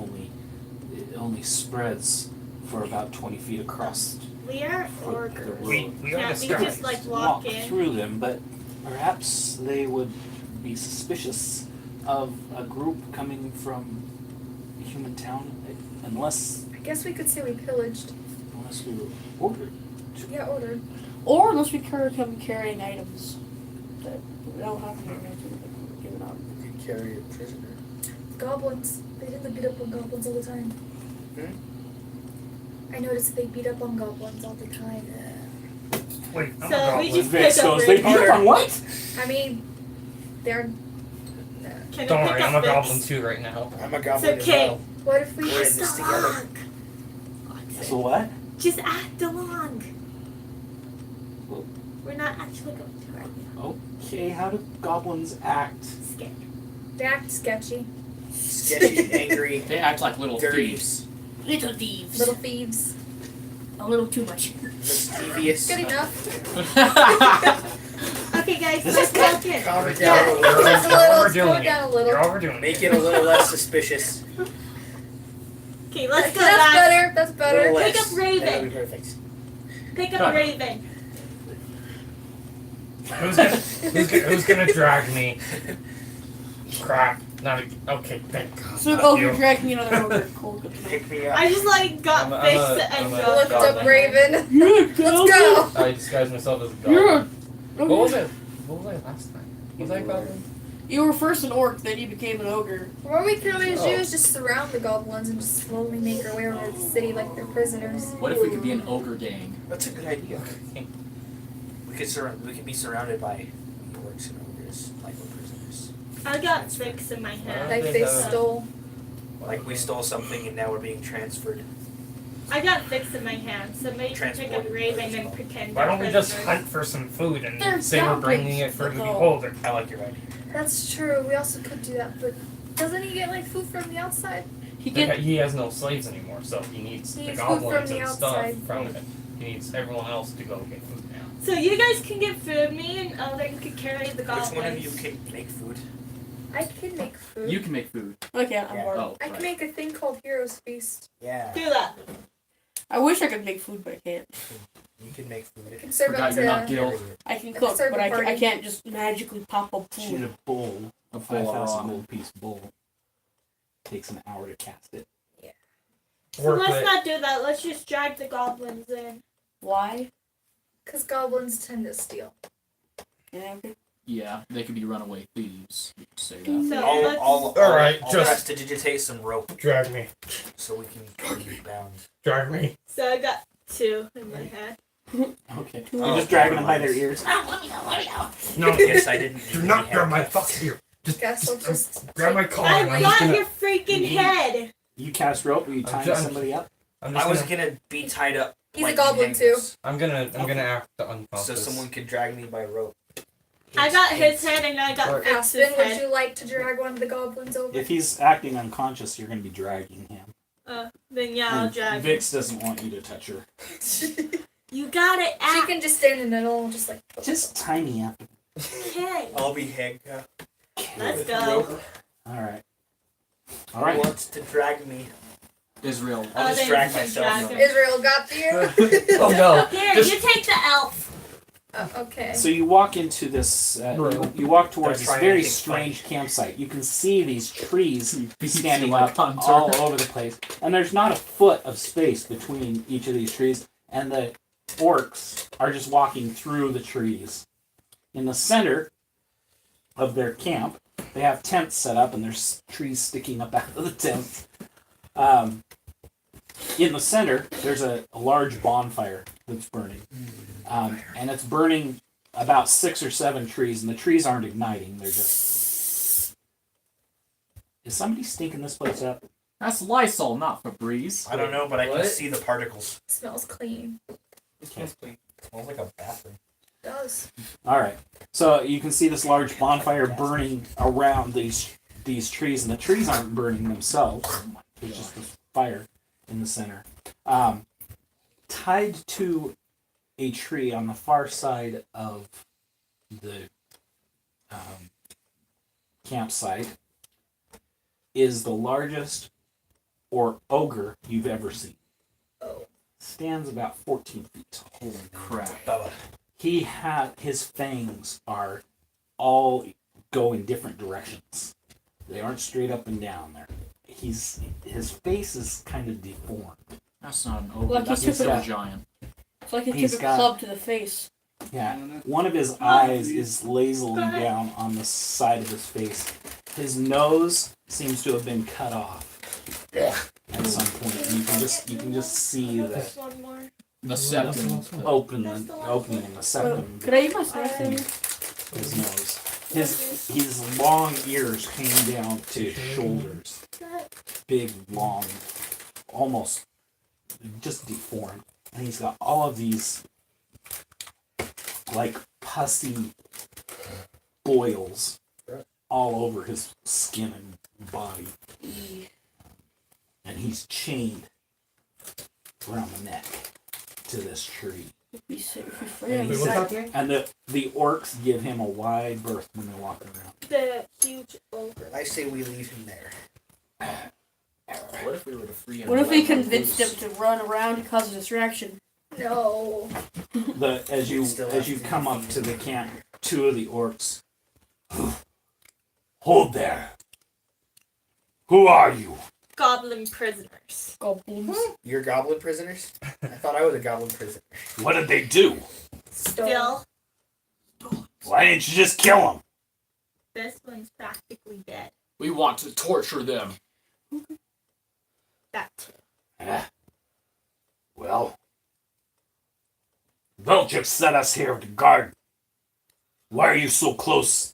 only spreads for about 20 feet across. We are For the orcers. road. We are Can't we disguised. just like walk in? through them, but perhaps they would be suspicious of a group coming from a human town, unless I guess we could say we pillaged. we were ordered. Yeah, ordered. Or unless we come carrying items that we don't have to give it out. You could carry a prisoner. Goblins. They didn't beat up on goblins all the time. I noticed that they beat up on goblins all the time. Wait, I'm So a we goblin. just Vex pick up goes, they Raven. beat on what? I mean, they're. Can Don't I worry, pick I'm up a goblin Vix? too right now. I'm a goblin It's okay. as well. What if we We're in just this together. talk? So what? Just act along. Well- We're not actually going to right now. Okay, how do goblins act? Scared. They act sketchy. Sketchy, angry, They act like little dirty, thieves. Little thieves. Little thieves. A little too much. mischievous. Good enough. Okay, guys, let's walk in. Calm it Yeah, down a just little. a little. Slow overdoing it down a it. little. You're overdoing it. Make it a little less suspicious. Okay, let's go That's back. better. That's A better. little less. Pick up Raven. That'll be perfect. Pick Cut. up Raven. Who's gonna drag me? Crap. Not a, okay, thank God. So, not oh, you. you're dragging another ogre. Cool. Good to know. Pick me up. I just like got I'm fixed a- and I'm a got Lift up, goblin. Raven. You're a Let's goblin. go. I disguised myself as a You're goblin. a. What was it? What was I last time? Was I a goblin? You were first an orc, then you became an ogre. What we can always do Oh. is just surround the goblins and just slowly make our way over the city like they're prisoners. What if we could be an ogre gang? That's a good idea. We could be surrounded by orcs and ogres like we're prisoners. I got 6 in my hand. Like they stole. Like we stole something and now we're being transferred. I got 6 in my hand, so maybe pick up Transported. Raven and pretend Why they're don't we just prisoners. hunt for some food and They're say we're bringing it for the goblins, beholder? I like your idea. That's true. We also could do that, but doesn't he get like food from the outside? He get. He has no slaves anymore, so he needs He the needs food goblins from the and stuff outside. from it. He needs everyone else to go get food now. So you guys can get food, me and Elden could carry the goblins. Which one of you can make food? I can make food. You can make food. Okay, I'm Yeah. bored. Oh, I can right. make a thing called Heroes Feast. Yeah. Do that. I wish I could make food, but I can't. You can make food. I can serve Forgot it you're not to. guild. I can It's a cook, serve but I party. can't just magically pop up Shoot food. a bowl, a Full 5,000 on. gold piece bowl. Takes an hour to cast it. So Work let's it. not do that. Let's just drag the goblins in. Why? Because goblins tend to steal. Yeah, okay. Yeah, they could be runaway thieves. You could say that. So let's. Alright, I'll just- prestidigitate some rope Drag me. so we can be bound. Drag me. So I got 2 in my head. Okay. Oh, You're just dragging them by their ears. No, Yes, I didn't. do not grab my fucking ear. Guess I'll just. Grab my collar. I and I'm got just gonna. your freaking head. You cast rope. Are you tying just- somebody up? I'm I just was gonna. gonna be tied up. He's a like goblin in too. handcuffs, I'm gonna act unconscious. So someone could drag me by rope. I got his head and I got Right. Fix's Aspen, would head. you like to drag one of the goblins over? If he's acting unconscious, you're going to be dragging him. Then yeah, I'll And drag. Vix doesn't want you to touch her. You got it. She can just stand in the middle and just like. Just tie me up. Okay. I'll be handcuffed. Let's go. All right. All Who right. wants to drag me? Israel. I'll just then drag you can myself. drag him. Israel got you. Oh no. Here, Just- you take the elf. Okay. So you walk into this. You walk towards Don't this try very anything strange campsite. You can see these trees standing like up Hunter. all over the place, and there's not a foot of space between each of these trees. And the orcs are just walking through the trees. In the center of their camp, they have tents set up, and there's trees sticking up out of the tents. In the center, there's a large bonfire that's burning. And it's burning about 6 or 7 trees, and the trees aren't igniting. They're just... Is somebody stinking this place up? That's Lysol, not Febreze. I don't know, but I can What? see the particles. Smells clean. It smells clean. It smells like a bathroom. It does. All right. So you can see this large bonfire burning around these trees, and the trees aren't burning themselves. There's just this fire in the center. Tied to a tree on the far side of the campsite is the largest ogre you've ever seen. Oh. Stands about 14 feet tall. Holy crap. Bella. His fangs are all go in different directions. They aren't straight up and down there. His face is kind of deformed. That's not an ogre. Like That's he's a got- giant. It's like he He's took a got- club to the face. Yeah. One of his eyes is lazily down on the side of his face. His nose seems to have been cut off at some point. And you can just see the There's one more. The septum. opening in the septum. Could I eat my snack thing? His nose. His long ears came down to his shoulders. Big, long, almost just deformed. And he's got all of these like pussy boils all over his skin and body. And he's chained around the neck to this tree. Be safe if And, we he's- what's happening? and the orcs give him a wide berth when they walk around. The huge ogre. I say we leave him there. What if we were to free him? What if and we let him convinced him loose? to run around and cause a distraction? No. As you Still as you have to come up defeat to the camp, 2 of the orcs. Hold there. Who are you? Goblin prisoners. Goblins. You're goblin prisoners? I thought I was a goblin prisoner. What did they do? Still, Why didn't you just kill them? this one's practically dead. We want to torture them. That too. Well, Belchuk sent us here to guard. Why are you so close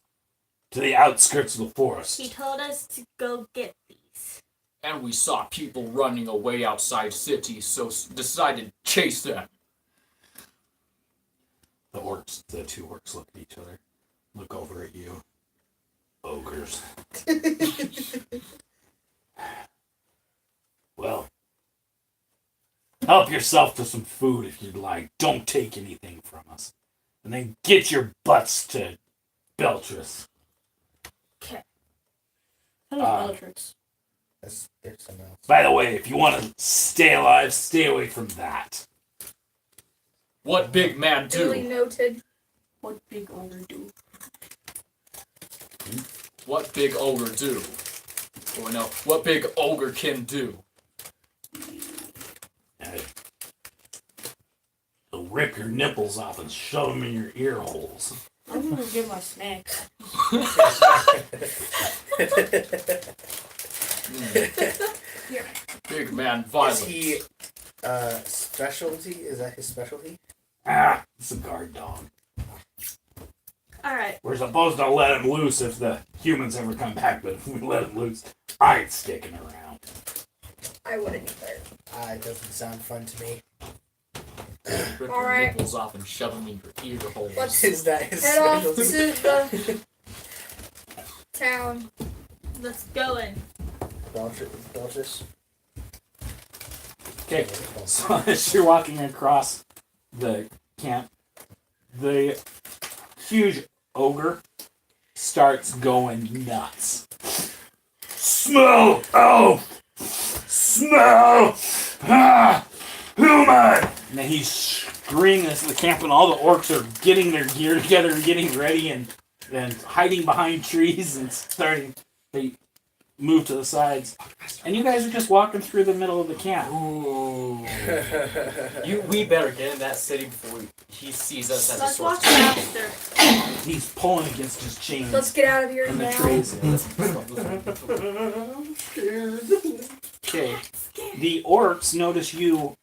to the outskirts of the forest? He told us to go get these. And we saw people running away outside city, so decided to chase them. The two orcs look at each other, look over at you. Ogres. Well, help yourself to some food if you'd like. Don't take anything from us. And then get your butts to Beltris. Okay. That was Bellatrix. There's someone else. By the way, if you want to stay alive, stay away from that. What big man Duly do? noted. What big ogre do? What big ogre do? Oh no, what big ogre can do? He'll rip your nipples off and shove them in your ear holes. I'm gonna get my snacks. Big man Is violence. he specialty? Is that his specialty? It's a guard dog. Alright. We're supposed to let him loose if the humans ever come back, but if we let him loose, I ain't sticking around. I wouldn't either. It doesn't sound fun to me. Rip your Alright. nipples off and shove them in your ear holes. Let's Is that his head off specialty? to the town. Let's go in. Belchus? Okay, so as you're walking across the camp, the huge ogre starts going nuts. Smell! Oh! Smell! Human! And then he's screaming this to the camp, and all the orcs are getting their gear together and getting ready and hiding behind trees and starting. They move to the sides. And you guys are just walking through the middle of the camp. Ooh. We better get in that city before he sees us as a Let's walk sorcerer. faster. He's pulling against his chains. Let's get out of here and the now. trees. Okay. The orcs notice you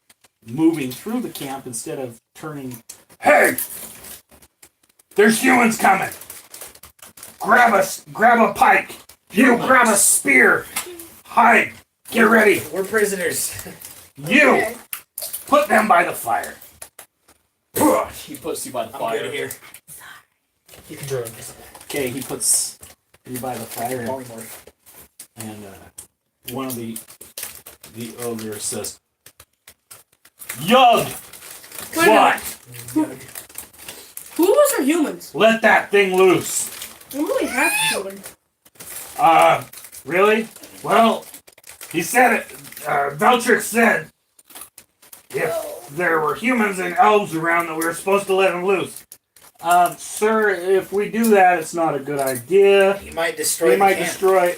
moving through the camp instead of turning. Hey! There's humans coming! Grab a pike! You grab a spear! Hide! Get ready! We're prisoners. You! Okay. Put them by the fire! He puts you by the I'm fire. good here. You can burn. Okay, he puts you by the fire, Polymorph. and one of the ogres says, Yug! Wait a What? Who of us are humans? Let that thing loose! I'm only half human. Really? Well, he said it. Veltrix said if there were humans and elves around that we were supposed to let them loose. Sir, if we do that, it's not a good idea. He might destroy We the might camp. destroy.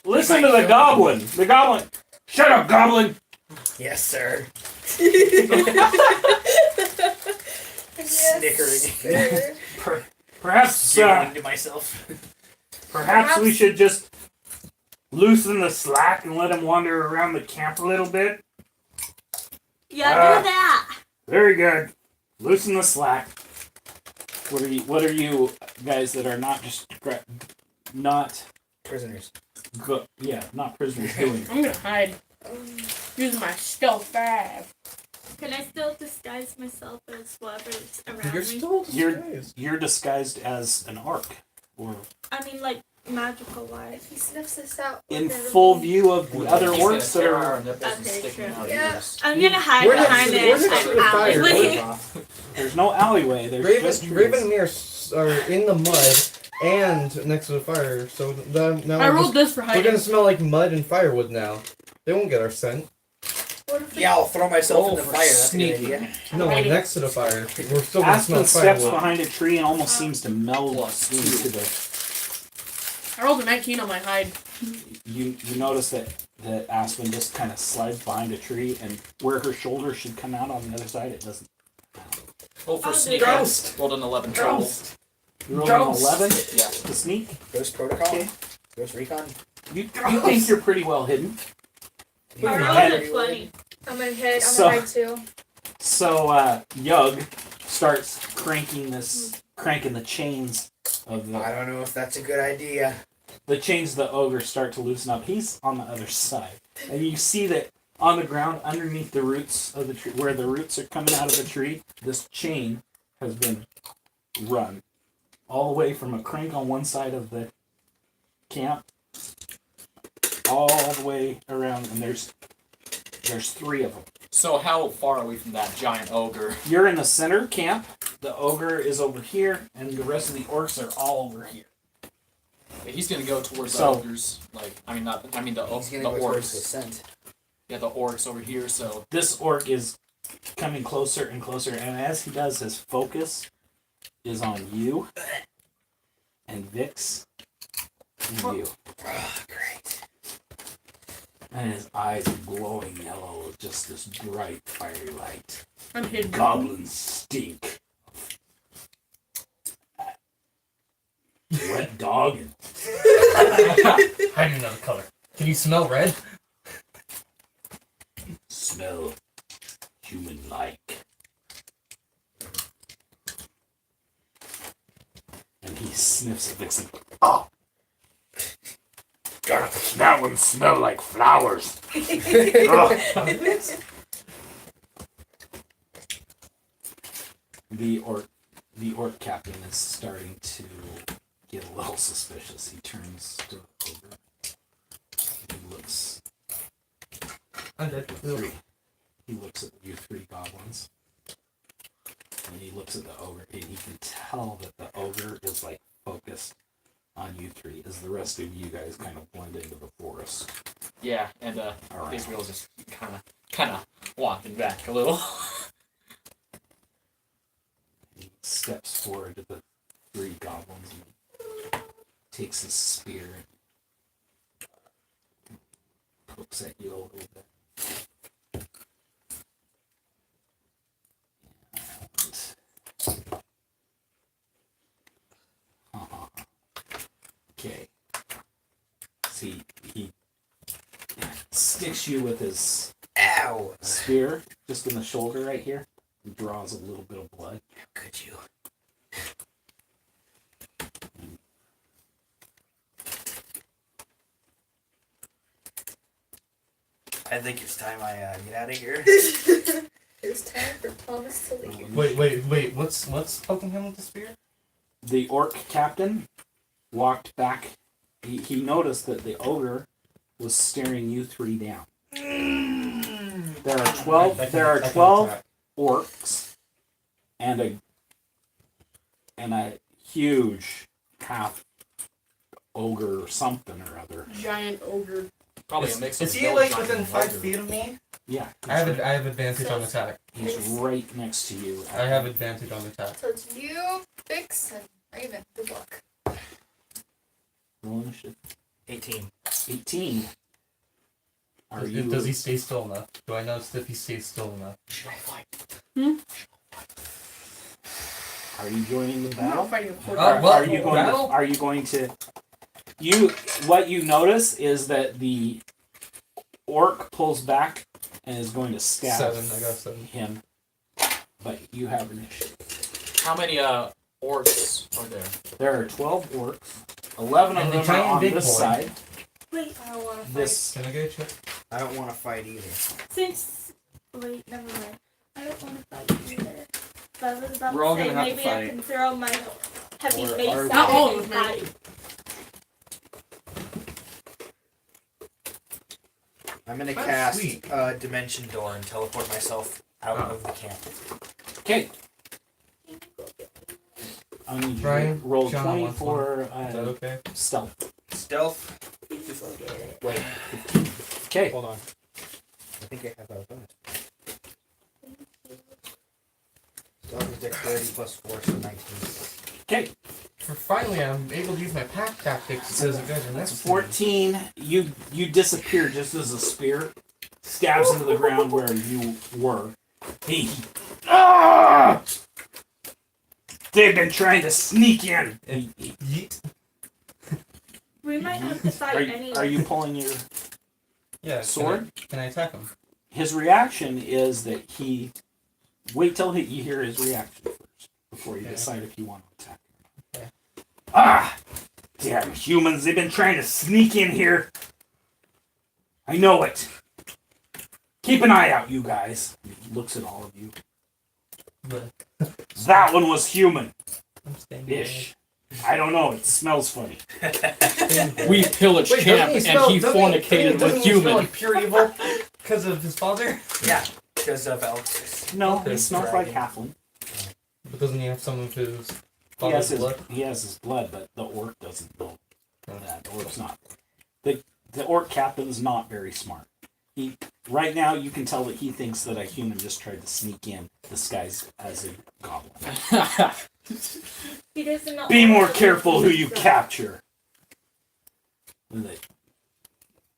Listen to might the kill goblin. The goblin. Shut up, goblin. Yes, sir. Yes, Snickering. sir. Perhaps, Giggling to myself. perhaps we should just loosen the slack and let him wander around the camp a little bit. Yeah, do that. Very good. Loosen the slack. What are you guys that are not not Prisoners. not prisoners doing? I'm gonna hide. Using my stealth 5. Can I still disguise myself as whatever's around You're me? still You're disguised. you're disguised as an orc, or I mean, like, magical wise. If he sniffs us out, in we're gonna full be- view of the other He's gonna orcs that stare are. our nipples and Okay, stick them true. out Yeah. ears. I'm gonna hide We're behind next, it. we're next to the fire. Alleyway. There's no alleyway. There's Raven, just trees. Raven and Mir are in the mud and next to the fire, so now I we're, rolled this for we're hiding. gonna smell like mud and firewood now. They won't get our scent. What if we- Yeah, I'll throw myself in Oh, the we're fire. That's a good sneaky. idea. No, Hiding. next to the fire. We're still gonna smell Aspen steps firewood. behind a tree and almost seems to meld Plus into two. the I rolled a 19 on my hide. You notice that Aspen just kind of slides behind a tree, and where her shoulder should come out on the other side, it doesn't. Roll for I'll do sneak. Ghost! Rolled an 11 trouble. Ghost! You rolled an Ghost! 11 Yeah. to sneak. Ghost Protocol? Okay. Ghost Recon? You think you're pretty well hidden. I at rolled it. a 20. I'm gonna hit. I'm So- gonna hide too. So Yug starts cranking the chains of I the don't know if that's a good idea. chains of the ogre start to loosen up. He's on the other side, and you see that on the ground underneath the roots of the tree, where the roots are coming out of the tree, this chain has been run all the way from a crank on one side of the camp, all the way around, and there's 3 of them. So how far are we from that giant ogre? You're in the center camp. The ogre is over here, and the rest of the orcs are all over here. Yeah, he's gonna go towards the So- ogres. The He's gonna the go towards the orcs. scent. Yeah, the orcs over here. So This orc is coming closer and closer, and as he does, his focus is on you and Vix and you. Oh, great. And his eyes are glowing yellow with just this bright, fiery light. I'm hidden. Goblins stink. Wet dog and I do another color. Can you smell red? smell human-like. And he sniffs at Vixen. Oh! That one smell like flowers. The orc captain is starting to get a little suspicious. He turns to the ogre. He looks. I'm dead. He looks at you 3 goblins. And he looks at the ogre, and he can tell that the ogre is like focused on you 3 as the rest of you guys kind of blend into the forest. yeah, and Alright. Israel's just kind of walking back a little. He steps forward to the 3 goblins and takes his spear and pokes at you a little bit. Okay. See, he sticks you with his Ow! spear just in the shoulder right here. And draws a little bit of blood. Could you? I think it's time I get out of here. It's time for Thomas to leave. Wait. What's poking him with the spear? The orc captain walked back. He noticed that the ogre was staring you 3 down. There are 12. There are 12 orcs and a huge half ogre or something or other. Giant ogre. Probably a mix of Is he goat like giant within and 5 ogre. feet of me? Yeah, I have advantage on attack. he's right next to you. I have advantage on attack. So it's you, Vix, and Raven. Good luck. Roll initiative. 18. 18. Are you? Does he stay still enough? Do I notice if he stays still enough? Should I fight? Are you joining the I'm battle? not fighting a pork. Are you going? battle? Are you going to? What you notice is that the orc pulls back and is going to stab 7. I got 7. him, but you have initiative. How many orcs are there? There are 12 orcs. 11 of And the them are giant on big this boy. side. Wait, I don't want to fight. This Can I get a check? I don't want to fight either. wait, never mind. I don't want to fight either. But I was about We're all to say gonna have to maybe I fight. can throw my heavy Or base are out we? Not all and of them. fight. I'm gonna Oh, cast sweet. Dimension Door and teleport myself out of the camp. okay. I need you to Brian, roll John 20 wants for Is that okay? stealth. Stealth. Wait, Okay. hold on. I think I have a bonus. Stealth is dexterity plus 4, so 19. Okay. finally, I'm able to use my pack tactics because you guys are That's next to me. 14. You disappear just as a spear stabs into the ground where you were. He. Ah! They've been trying to sneak in. Yeet. We might have to fight anyway. Are you pulling your Yeah. sword? Can I attack him? His reaction is that he. Wait till you hear his reaction first before you decide if you want to attack him. Okay. Ah! Damn humans, they've been trying to sneak in here. I know it. Keep an eye out, you guys. He looks at all of you. But That one was human. I'm staying Ish. I don't know, it smells funny. We pillaged Wait, camp and he fornicated with human. Like pure evil because of his father? Yeah, because of Elvis. No, Okay. he smells like halfling. But doesn't he have some of his He has father's his blood? he has his blood, but the orc doesn't know Oh. that. The orc's not. The orc captain's not very smart. He right now you can tell that he thinks that a human just tried to sneak in disguised as a goblin. He doesn't know. Be more careful who you capture. And they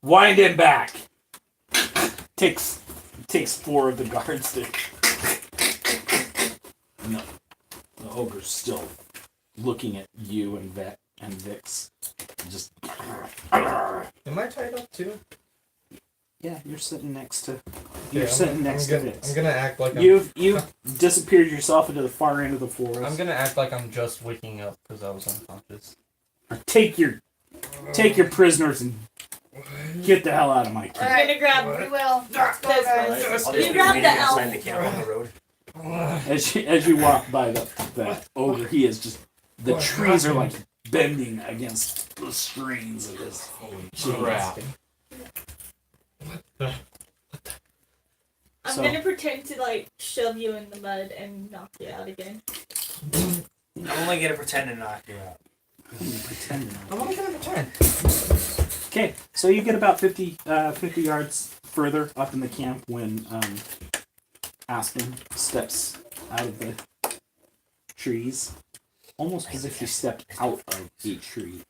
Wind him back. takes 4 of the guards there. No, the ogre's still looking at you and Vix. Just Am I tied up too? yeah, you're sitting next to Yeah, you're sitting next to I'm Vix. gonna act like You've disappeared yourself into the far end of the forest. I'm gonna act like I'm just waking up because I was unconscious. Take your prisoners and get the hell out of my camp. I'm gonna grab. We will. Let's go, guys. I'll just You be grab waiting the outside elf. the camp on the road. As you walk by the ogre, he is just the trees are like bending against the screens of his chains. Crap. I'm So- gonna pretend to like shove you in the mud and knock you out again. I'm only gonna pretend to knock you out. Pretend now. I'm only gonna pretend. Okay, so you get about 50 yards further up in the camp when Aspen steps out of the trees, almost as if he stepped out of a tree,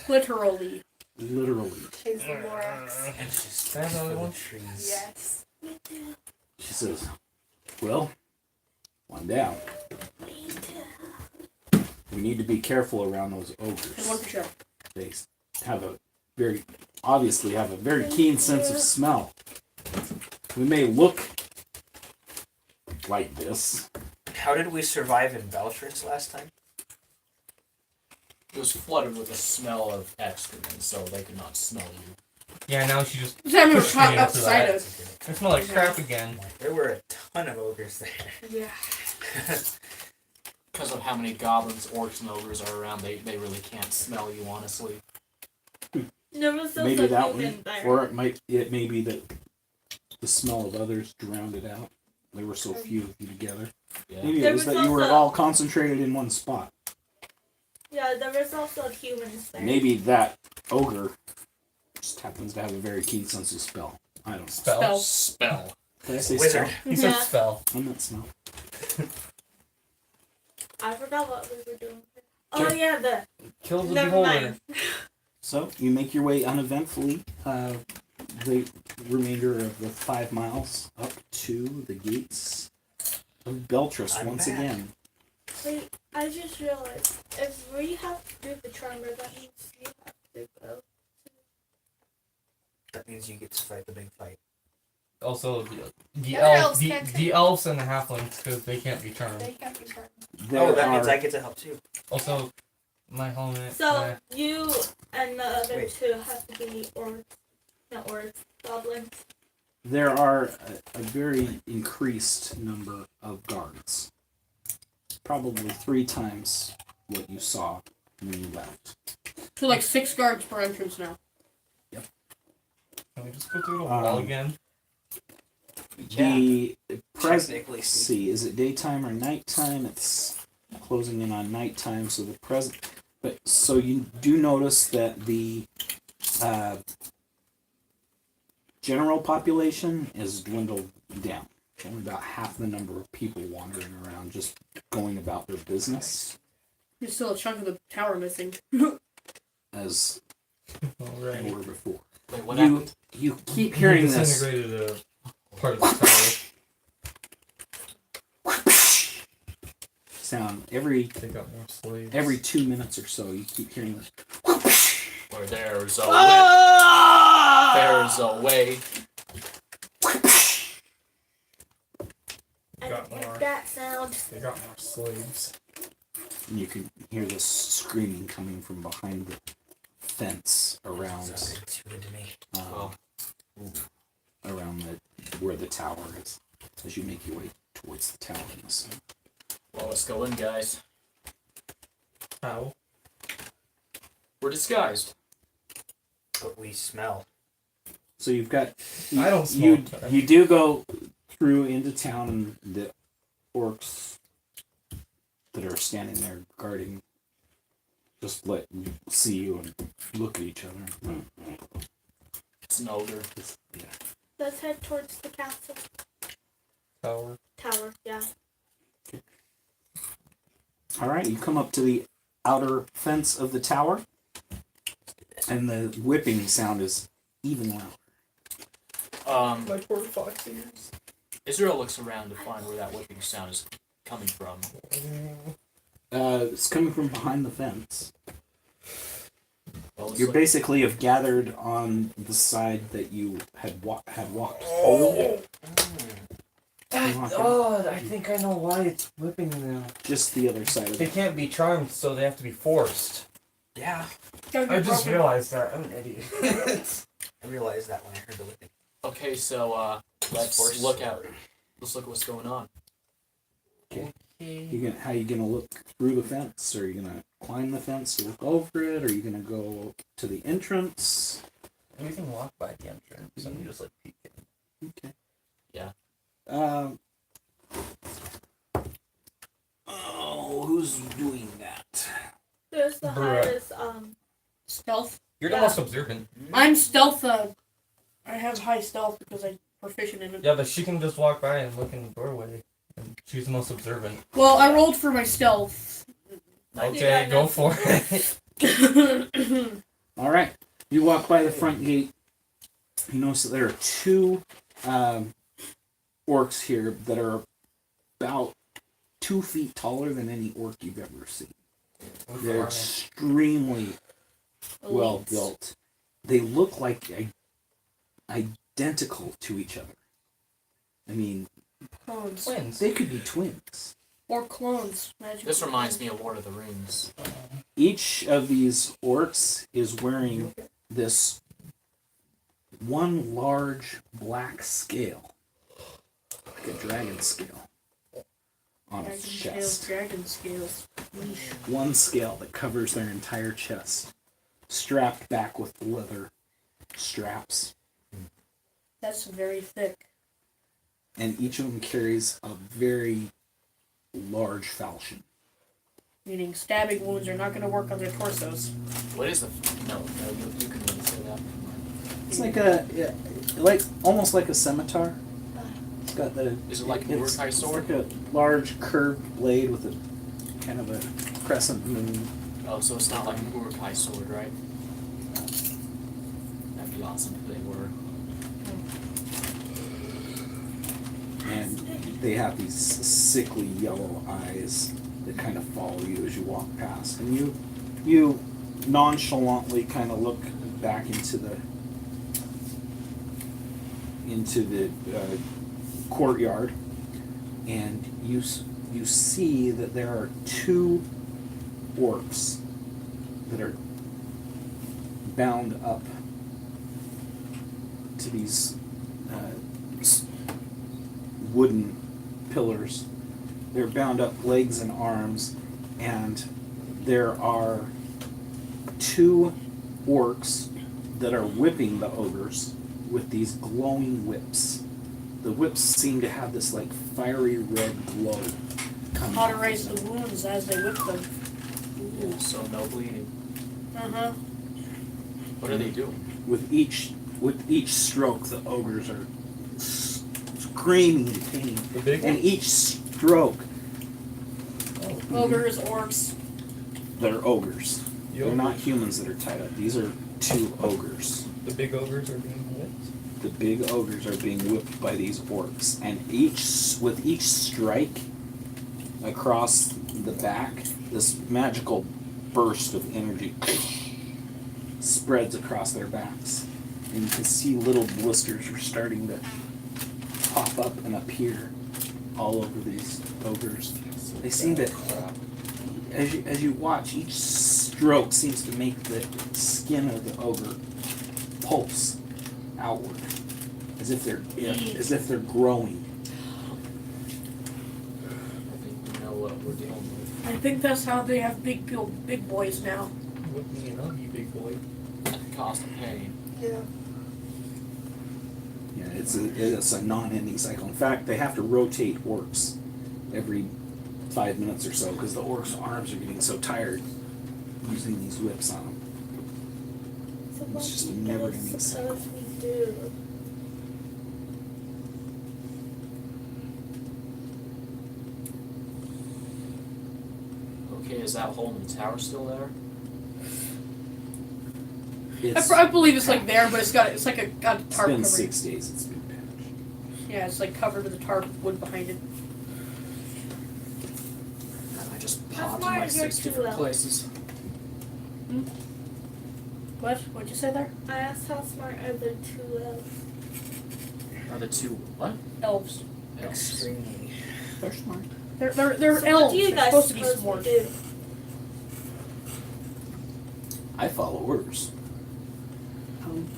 Literally. literally. Chase the Lorax. And just Can I have another one? trees. Yes. She says, "Well, one down. We need to be careful around those And one ogres. for sure. They have a obviously have a very keen sense of smell. We may look like this." How did we survive in Beltris last time? It was flooded with the smell of excrement, so they could not smell you. Yeah, now she just This time we were pushed caught me into outside that. us. I smell like crap again. There were a ton of ogres there. Yeah. Because of how many goblins, orcs, and ogres are around, they really can't smell you, honestly. There was still Maybe some that human one, there. or it may be that the smell of others drowned it out. There were so few of you together. Yeah. Maybe There it was was that you were also- all concentrated in one spot. Yeah, there was also humans there. Maybe that ogre just happens to have a very keen sense of smell. I don't know. Spell. Spell. Did I say Wizard. smell? He said Yeah. spell. I meant smell. I forgot what we were doing. Oh yeah, the Kill the never beholder. mind. So you make your way uneventfully the remainder of the 5 miles up to the gates of Beltris I'm once back. again. Wait, I just realized if we have to do the charmer, that means you have to go. That means you get to fight the big fight. Also, the Other elves can't the elves and the halflings, because they can't be charmed. They can't be charmed. There That means are- I get to help too. Also, my helmet. So you and the other Wait. two have to be orcs, not orcs, goblins. There are a very increased number of guards. Probably 3 times what you saw when you left. So like 6 guards per entrance now. Can we just go through the wall Um, again? The present. Technically Let's see, is it daytime or nighttime? It's closing in on nighttime, so the present. But so you do notice that the general population is dwindled down. Only about half the number of people wandering around, just going about their business. There's still a chunk of the tower missing. as they Alright. were before. Wait, what You happened? you keep hearing this Disintegrated a part of the tower. sound every They got more slaves. 2 minutes or so. You keep hearing this. Where there's a Ah! there's a way. I Got don't like more. that sound. They got more slaves. And you can hear this screaming coming from behind the fence around Suited to me. uh, around where the tower is. As you make your way towards the tower in the sun. Well, let's go in, guys. How? We're disguised. But we smell. So you've got I don't smell that. you do go through into town, and the orcs that are standing there guarding just let you see you and look at each other. It's an ogre. Yeah. Let's head towards the castle Tower. tower. Yeah. All right, you come up to the outer fence of the tower, and the whipping sound is even louder. My poor fox ears. Israel looks around to find where that whipping sound is coming from. It's coming from behind the fence. Well, let's You look- basically have gathered on the side that you had walked. I think I know why it's whipping now. Just the other side of They it. can't be charmed, so they have to be forced. Yeah. I just realized that. I'm an idiot. I realized that when I heard the whipping. Okay, so let's Force. look at what's going on. How you gonna look through the fence? Are you gonna climb the fence to look over it? Are you gonna go to the entrance? We can walk by the entrance and just like peek in. Okay. Yeah. Oh, who's doing that? There's the Bruh. highest Stealth. You're the Yeah. most observant. I'm stealth. I have high stealth because I'm proficient in it. Yeah, but she can just walk by and look in the doorway. And she's the most observant. Well, I rolled for my stealth. Okay, go for it. All right. You walk by the front gate. You notice that there are two orcs here that are about 2 feet taller than any orc you've ever seen. They're extremely well Elites. built. They look like identical to each other. I mean, Clones. Twins. they could be twins. Or clones. Magical This reminds clones. me of Lord of the Rings. Each of these orcs is wearing this one large black scale, like a dragon scale, on Dragon its scales, chest. dragon scales. One scale that covers their entire chest, strapped back with leather straps. That's very thick. And each of them carries a very large falchion. Meaning stabbing wounds are not going to work on their torsos. What is the? No, you can really say that. It's like almost like a scimitar. It's got the. Is it like an Urukai sword? It's like a large curved blade with a kind of a crescent moon. Oh, so it's not like an Urukai sword, right? That'd be awesome if they were. And they have these sickly yellow eyes that kind of follow you as you walk past. And you nonchalantly kind of look back into the courtyard, and you see that there are two orcs that are bound up to these wooden pillars. They're bound up legs and arms, and there are two orcs that are whipping the ogres with these glowing whips. The whips seem to have this like fiery red glow coming out of Cauterize them. the wounds as they whip them. Yeah, so no bleeding. Uh-huh. What are they doing? With each stroke, the ogres are screaming in pain, The big and one? each stroke Ogres, orcs. They're ogres. The They're not ogres- humans that are tied up. These are 2 ogres. The big ogres are being whipped. The big ogres are being whipped by these orcs, and with each strike across the back, this magical burst of energy spreads across their backs, and you can see little blisters are starting to pop up and appear all over these ogres. They seem to, as you watch, each stroke seems to make the skin of the ogre pulse outward, as if they're growing. I think we know what we're dealing with. I think that's how they have big boys now. Whip me and hug you, big boy. Cost of pain. Yeah. Yeah, it's a non-ending cycle. In fact, they have to rotate orcs every 5 minutes or so because the orcs' arms are getting so tired using these whips on them. So It's what just do a you never-ending guys cycle. suppose we do? Okay, is that hole in the tower still there? I believe it's like there, but it's got a It's tarp been covering. 6 days. It's been patched. Yeah, it's like covered with a tarp wood behind it. And I just How popped in smart like is your 6 different two-elf? places. What'd you say there? I asked how smart are the 2 elves? Are the 2 what? Elves. Elves. Extremely. They're smart. They're So elves. what do you They're guys supposed to be suppose we smart. do? I follow orders.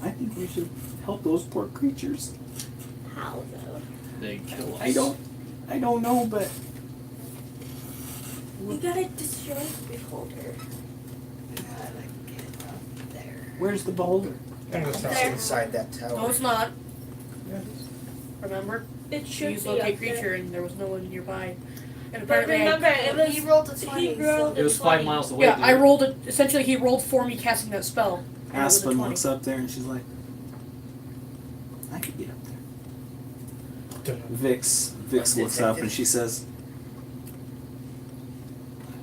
I think we should help those poor creatures. How though? They kill us. I don't know, but We gotta destroy the beholder. where's the beholder? It's There. inside that tower. No, it's not. Remember? It She should used be locate up there. creature, and there was no one nearby. And But apparently, remember, it was He rolled a 20. he rolled It was a 5 20. miles away. yeah, dude. I rolled it. Essentially, he rolled for me casting that spell. and it was a Aspen 20. looks up there and she's like, I could get up there. Vix looks up and she says,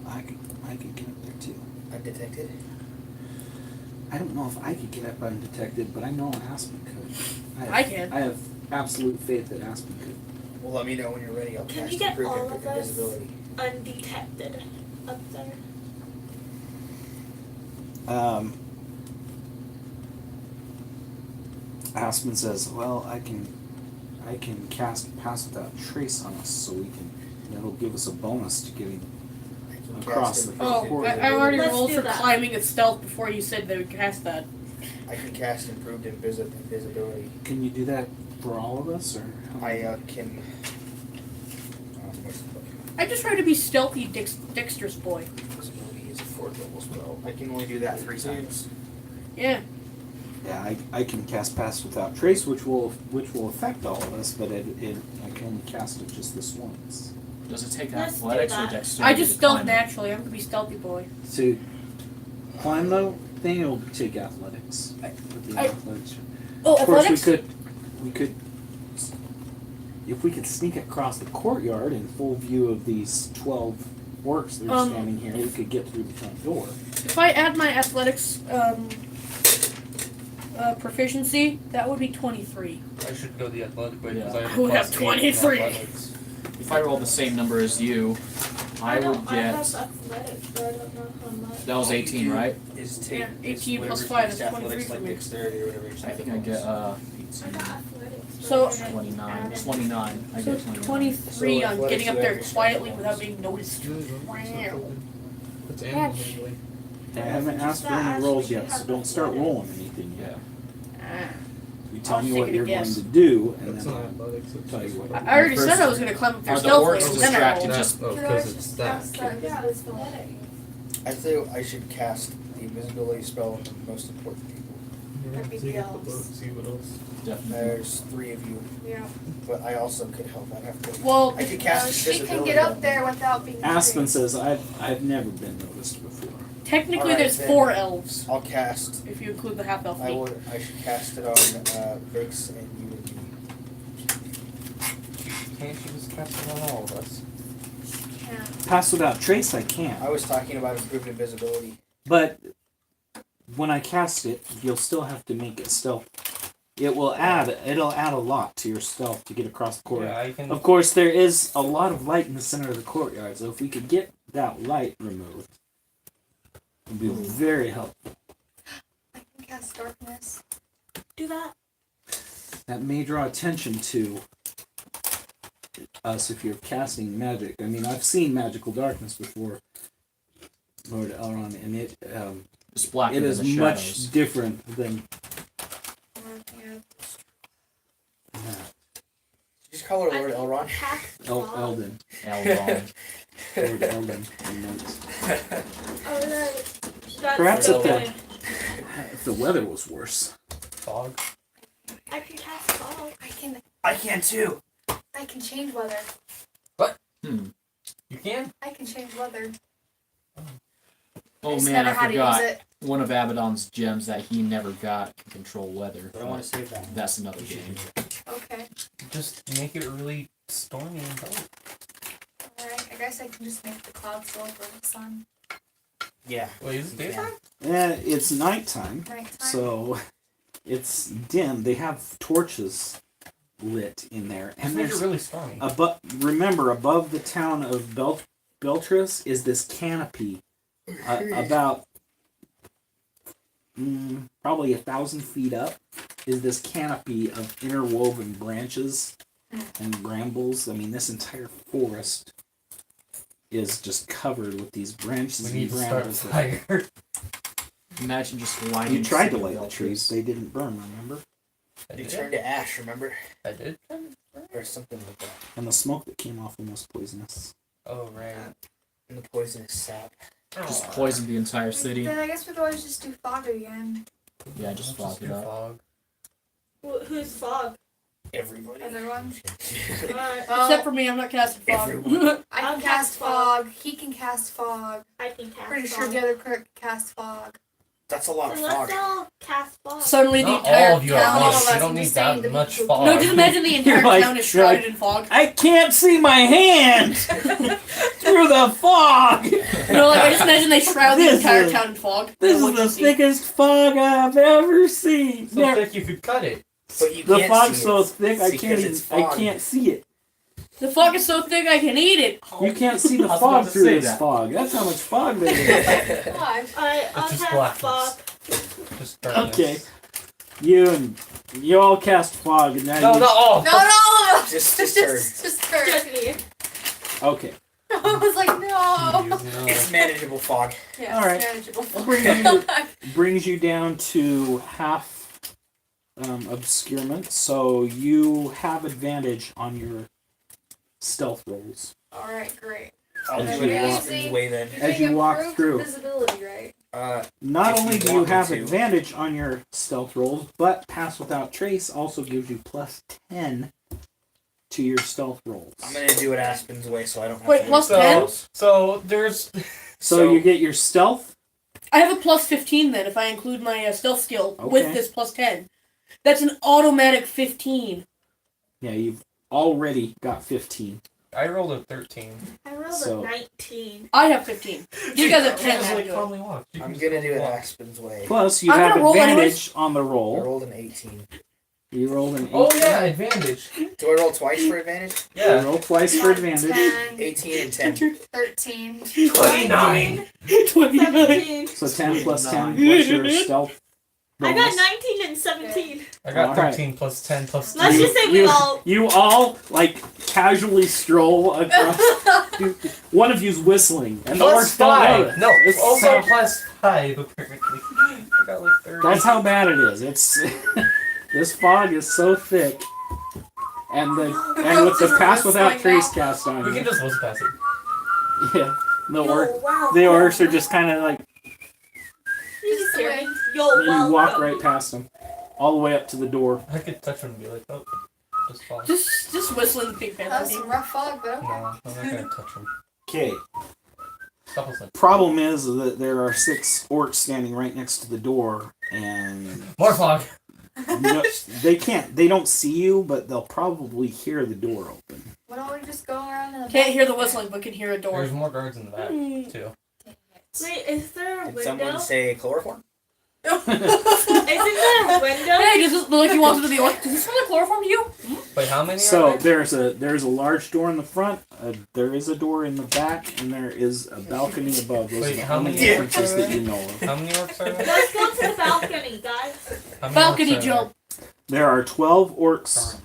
I could get up there too. Undetected. I don't know if I could get up undetected, but I know Aspen could. I can. I have absolute faith that Aspen could. Well, let me know when you're ready. I'll Can cast you get Improve all of us? Invisibility. Undetected up there. Aspen says, well, I can cast Pass Without Trace on us, so we can, that'll give us a bonus to getting I can across cast the Oh, corridor. I already Let's rolled do for that. climbing at stealth before you said they would cast that. I can cast Improved Invisibility. Can you do that for all of us, or? how- I can. What's the book? I just try to be stealthy, dexterous boy. Invisibility is a 4th level spell. I can only do that 3 times. Yeah. Yeah, I can cast Pass Without Trace, which will affect all of us, but I can only cast it just this once. Does it take Let's do athletics or that. dexterity? I just to stealth climb? naturally. I'm gonna be stealthy boy. To climb the thing, it'll take athletics. With the I- athletics. Oh, Of course, athletics. we could, if we could sneak across the courtyard in full view of these 12 orcs that are standing here, we could get through the front door. If I add my athletics proficiency, that would be 23. I should go the athletic way because Yeah. I have I would have a +8 in 23. athletics. If I roll the same number as you, I would I get. have athletics, but I don't know how much. That was 18, right? Is take Yeah, 18 is plus whatever's 5 next is to 23 athletics, for like me. dexterity or whatever. I think I get 18. I got athletics. but So- I didn't 29. add it. 29. I So get 29. 23 So on athletics, getting up you there have quietly your without bonus. being noticed. Wow. It's animal handling. I haven't asked for any rolls yet, so don't start rolling anything yet. Yeah. You tell I'll me take what a you're guess. going to do, and That's then not I'll athletics. It's tell you just- what. I already First- said I was gonna climb up there Are the stealthily, orcs and then I distracted? rolled. Just Oh, because it's that. Yeah, it's athletic. I think I should cast the invisibility spell on the most important people. That'd be So you get the elves. book, see what else. Definitely. There's 3 of you, Yeah. but I also could help. I'd have to. Well, I could cast She can invisibility get up on there them. without being Aspen seen. says, I've never been noticed before. technically Alright, there's then. 4 elves, I'll cast. if you include the half elf I me. would. I should cast it on Vix and you and me. Can't you just cast it on all of us? can't. Pass without trace, I can. I was talking about improved invisibility. But when I cast it, you'll still have to make it stealth. It'll add a lot to your stealth to get across the courtyard. Yeah, I can. Of course, there is a lot of light in the center of the courtyard, so if we could get that light removed, it would be very helpful. I can cast darkness. Do that. That may draw attention to us if you're casting magic. I mean, I've seen magical darkness before, Lord Elrond, and It's blacker it than is the much shadows. different than Yeah. that. Just call her Lord I can Elrond. cast Eldon. Elrond. Lord Eldon. I meant. Alright. Perhaps so if the- good. If the weather was worse. Fog. I can cast fog. I can too. I can change weather. You can? I can change weather. I Oh just man, never I had to use forgot. it. One of Abaddon's gems that he never got can control weather. But I want to save that one. That's another game. Okay. Just make it really stormy and dark. Alright. I guess I can just make the clouds go over the sun. Yeah. Wait, is it daytime? It's nighttime, Nighttime. so it's dim. They have torches lit in there, Just and make it there's really stormy. remember, above the town of Beltris is this canopy, about probably 1,000 feet up. Is this canopy of interwoven branches and brambles? I mean, this entire forest is just covered with these branches We need and to start a brambles. fire. Imagine just lighting. You tried to city light the bells. trees; they didn't burn. Remember? I They did. turned to ash, remember? I did. Or something like that. And the smoke that came off them was poisonous. Oh right. And the poisonous sap. Just poison the entire city. Then I guess we could always just do fog again. Yeah, just fog it up. Fog. Who's fog? Everybody. Everyone. Alright. Except for me, I'm not casting fog. Everyone. I I'll can cast cast fog. fog. He can cast fog. I can cast Pretty fog. sure the other clerk can cast fog. That's a lot of So fog. let's all cast fog. Suddenly the Not entire all of you town. at all of once. us You don't are need just saying that to much people- fog. No, just imagine the entire You're like- town is you're like- shrouded in fog. I can't see my hand through the fog. No, like I just imagine they shroud the This entire is- town in fog. This What is you the see. thickest fog I've ever seen. So Never- thick you could cut it. But you The can't fog's see so it. thick I Because can't it's even, I fog. can't see it. The fog is so thick I can eat it. You can't see the I was fog about to through say this that. fog. That's how much fog there is. Fog. I'll just cast blackness. fog. Just darkness. Okay. You all cast fog and now No, you, not all. No, all of us. Just just her. Just me. Okay. I was like, no. Jeez, It's manageable fog. Yes, All right. manageable. Brings you down to half obscurement, so you have advantage on your stealth rolls. All right, great. I'll As do you it walk- Aspen's way then. You're As doing you walk improved through. Visibility, right? Not If only you do you want me have to. advantage on your stealth rolls, but pass without trace also gives you plus 10 to your stealth rolls. I'm gonna do it Aspen's way so I don't have Wait, to plus use 10? those. So there's. So you get your stealth. I have a plus 15 then if I include my stealth skill with Okay. this plus 10. That's an automatic 15. Yeah, you've already got 15. I rolled a 13. I rolled So- a 19. I have 15. You guys have 10. Just How to like do it. calmly walk. You I'm can gonna just do it calmly walk. Aspen's way. Plus, you I'm have gonna roll advantage anyways. on the I roll. rolled an 18. You rolled an 18. Oh yeah, advantage. Do I roll twice for advantage? You Yeah. roll twice for advantage. 10, 18 and 10. 13. 29. 17. So 10 plus 10 plus your stealth I bonus. got 19 and 17. I got Alright. 13 plus 10 plus 2. Let's just say we all. You all, like, casually stroll across. One of you's whistling, and the Plus orcs don't know 5. it. No, it's also so- plus 5 apparently. I got like 30. That's how bad it is. It's this fog is so thick, and with the pass without trace cast on We can you, just whisk past it. yeah, Wow. the orcs are just kind of like You just Just scared me. Yo, you wow. walk right past them, all the way up to the door. I could touch him and be like, oh, just fall. Just whistling the Pink That Panther was some theme. rough fog, but okay. No, I'm not gonna touch him. Okay. Stop us like Problem is that there are 6 orcs standing right next to the door, and more fog. they don't see you, but they'll probably hear the door open. Why don't we just go around in the Can't back hear the there. whistling, but can hear a door. There's more guards in the back Mm. too. Wait, is there a Did window? someone say chloroform? Isn't there a window? Hey, does this look like you walked into the orc? Does this smell like chloroform to you? Wait, how many So are there? there's a large door in the front. There is a door in the back, and there is a balcony above. Those Wait, are the how only many entrances are that there? you know of. How many orcs are there? Let's go to the balcony, guys. How many Balcony orcs are there? jump. There are 12 orcs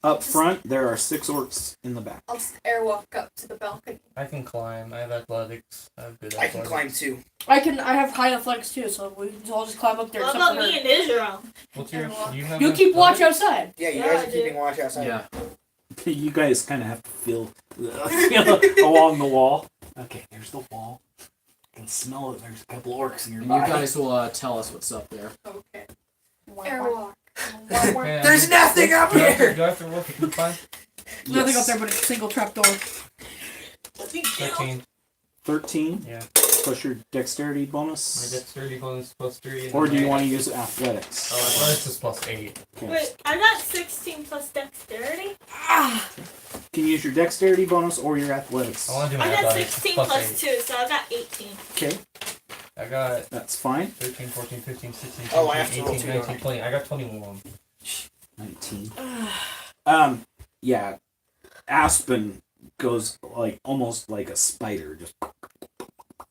up front. There are 6 orcs in the back. I'll just airwalk up to the balcony. I can climb. I have athletics. I have good I can athletics. climb too. I have high athletics too, so we can all just climb up there. What except about for me her. and Israel? What's your? You, have You keep watch athletics? outside. Yeah, you Yeah, guys I are do. keeping watch outside. Yeah. You guys kind of have to feel along the wall. Okay, there's the wall. I can smell it. There's a couple orcs And you nearby. guys will tell us what's up there. Okay. Airwalk. Yeah, There's nothing up do I have to- here! Do I have to roll for climb? Nothing Yes. up there but a single trap door. 13. 13 Yeah. plus your dexterity My bonus. dexterity bonus plus 3. and Or do you my- want to use athletics? Oh, athletics is plus 8. Okay. Wait, I got 16 plus dexterity. Ah, Can you use your dexterity bonus or your athletics. I want to do my I got athletics. 16 plus plus 8. 2, so I got 18. Okay, I got that's fine. 13, 14, 15, 16, 17, Oh, I have to roll 18, two, 19, don't I? 20. I got 21. 19. Yeah. Aspen goes like almost like a spider, just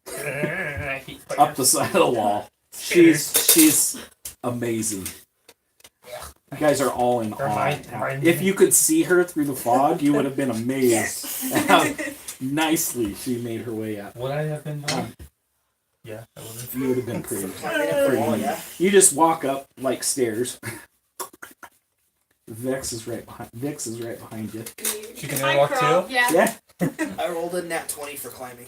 I hate up the side of the wall. She's amazing. You guys are all in awe. If you could see her through the fog, you would have been amazed at how nicely she made her way out. Would I have been done? Yeah, I would have. You would have been pretty. Climbing up the wall, yeah? You just walk up like stairs. Vix is right behind you. She can I walk crawl. too? Yeah. Yeah, I rolled a nat 20 for climbing.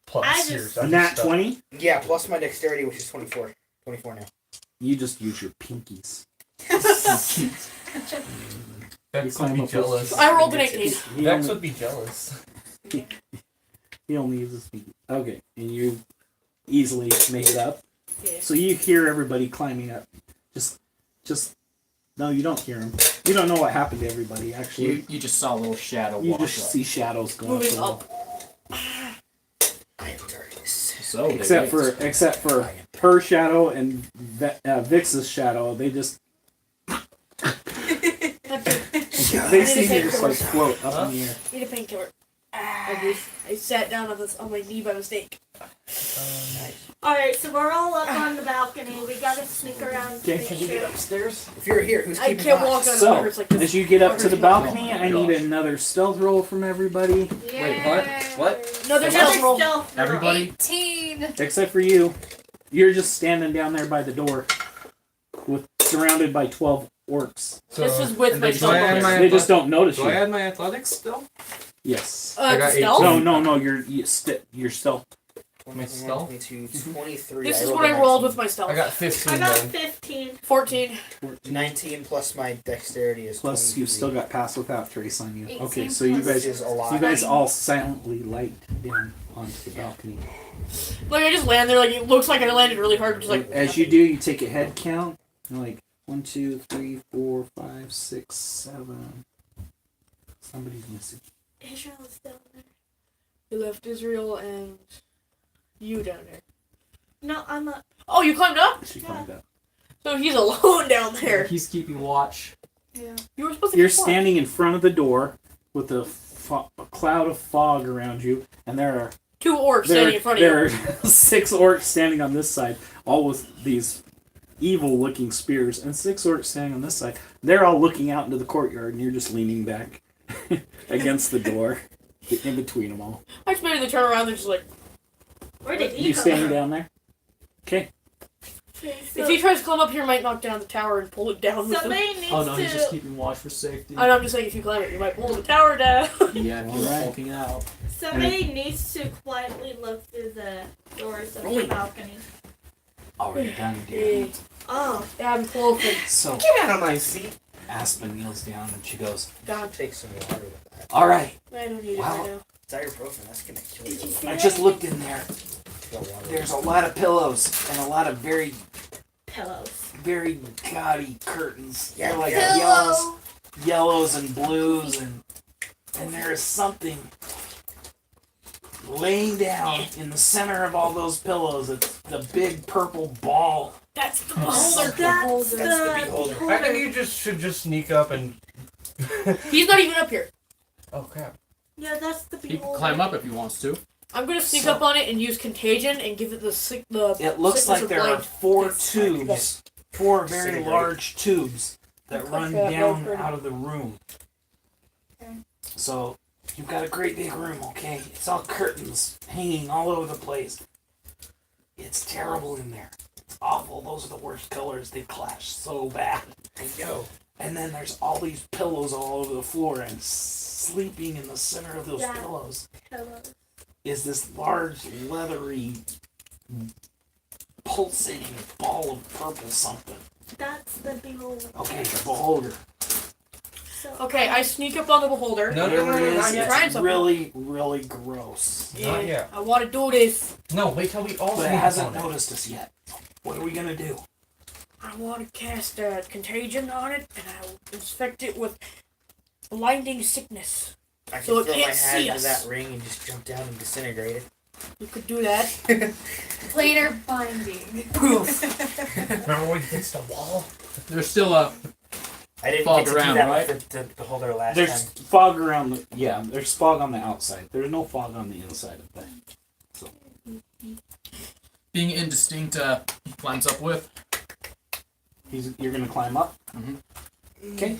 Plus, I just- yours. a nat 20. Yeah, plus my dexterity, which is 24. 24 now. You just use your pinkies. Vex You would climb be up jealous. with- I rolled an 18. He Vex only, would be jealous. he only uses pinkies. Okay, and you easily make it up. Yeah. So you hear everybody climbing up. Just. No, you don't hear them. You don't know what happened to everybody. Actually, You just saw a little shadow you walk just up. see shadows going Moving up. up. I am darkness. So they Except wait. for her shadow and Vix's shadow, they just they seem to just like float up in the air. Need a painkiller. I sat down on my knee by mistake. Alright, so we're all up on the balcony. We gotta sneak around. to Okay, make can you get sure- upstairs? If you're here, who's I keeping can't watch? walk on So, it. It's like this. as you get up to the Oh balcony, my I need God. another stealth roll from everybody, Wait, what? What? Another Another stealth roll. stealth roll. Everybody? 18. except for you. You're just standing down there by the door, surrounded by 12 orcs. So, This is with and my they stealth don't- bonus. my They just don't notice Do you. I add my athletics still? Yes. I got Stealth? No. You're stealth. My stealth? 22, 23. This is rolled what a I rolled 19. with my stealth. I got 15 I got then. 15. 14. 19 plus my dexterity is Plus, 23. you've still got pass without trace on you. 18 Okay, so you plus- guys, Which is a lot. you guys all silently light down onto the balcony. Like I just land there, like it looks like I landed really hard, just like As you do, you take a head count. You're like 1, 2, 3, 4, 5, 6, 7. Somebody's missing. Israel is down there. You left Israel and you down there. No, I'm up. Oh, you climbed up? She climbed up. So he's alone down there. He's keeping watch. Yeah. You were supposed to You're keep watch. standing in front of the door with a cloud of fog around you, and there are 2 orcs standing in front of there you. are 6 orcs standing on this side, all with these evil-looking spears, and 6 orcs standing on this side. They're all looking out into the courtyard, and you're just leaning back against the door, in between them all. I just made the turn around and just like, Where did he You come standing from? down there? Okay. Okay, if he tries to climb up here, he might knock down the tower and pull it down with him. somebody needs Oh no, to. he's just keeping watch for safety. I know, I'm just saying if you climb it, you might pull the tower down. Yeah, if you're Alright. hulking out. Somebody needs to quietly look through the doors of the Rolling. balcony. Already done, dear. Oh, Yeah, I'm close. So, Get out of my seat. Aspen kneels down, and she goes, God, Take some water with that. all right, I don't need Wow. it right now. It's ibuprofen. That's gonna kill did you you. see I that? just looked in there. Kill water. There's a lot of pillows and a lot of very, Pillows. very gaudy curtains. Yeah, They're like yeah. yellows and blues, and they're there is something laying down in the center of all those pillows. It's the big purple ball. That's the Oh, beholder. that's the beholder. I think you just should just sneak up and. He's not even up here. Oh crap! Yeah, that's the He can beholder. climb up if he wants to. I'm gonna sneak up on it and use contagion and give it the It looks sickness like of there are blind. 4 It's tubes, 4 very Disintegrate. large tubes that Looks run like that, down right? out of the room. Okay. So you've got a great big room, okay? It's all curtains hanging all over the place. It's terrible in there. It's awful. Those are the worst colors. They clash so bad. I know. And then there's all these pillows all over the floor, and sleeping in the center of those Yeah. pillows Hello. is this large, leathery, pulsating ball of purple something. That's the beholder. Okay, the beholder. So Okay, I sneak up on the beholder. No, Whatever it not is, yet. Trying it's something. really, really gross. Not yet. I want to do this. No, wait till we all But it sneak hasn't on it. noticed us yet. What are we gonna do? I want to cast contagion on it, and I will infect it with blinding sickness. I can So it throw my can't hat see into us. that ring and just jump down and disintegrate it. You could do that. Planar binding. Remember when you fixed the wall? There's still a. I didn't Fog get to do around, that right? with the beholder last There's time. fog around the there's fog on the outside. There's no fog on the inside of that. Being indistinct, he climbs up with. You're gonna climb up? Mhm. Okay.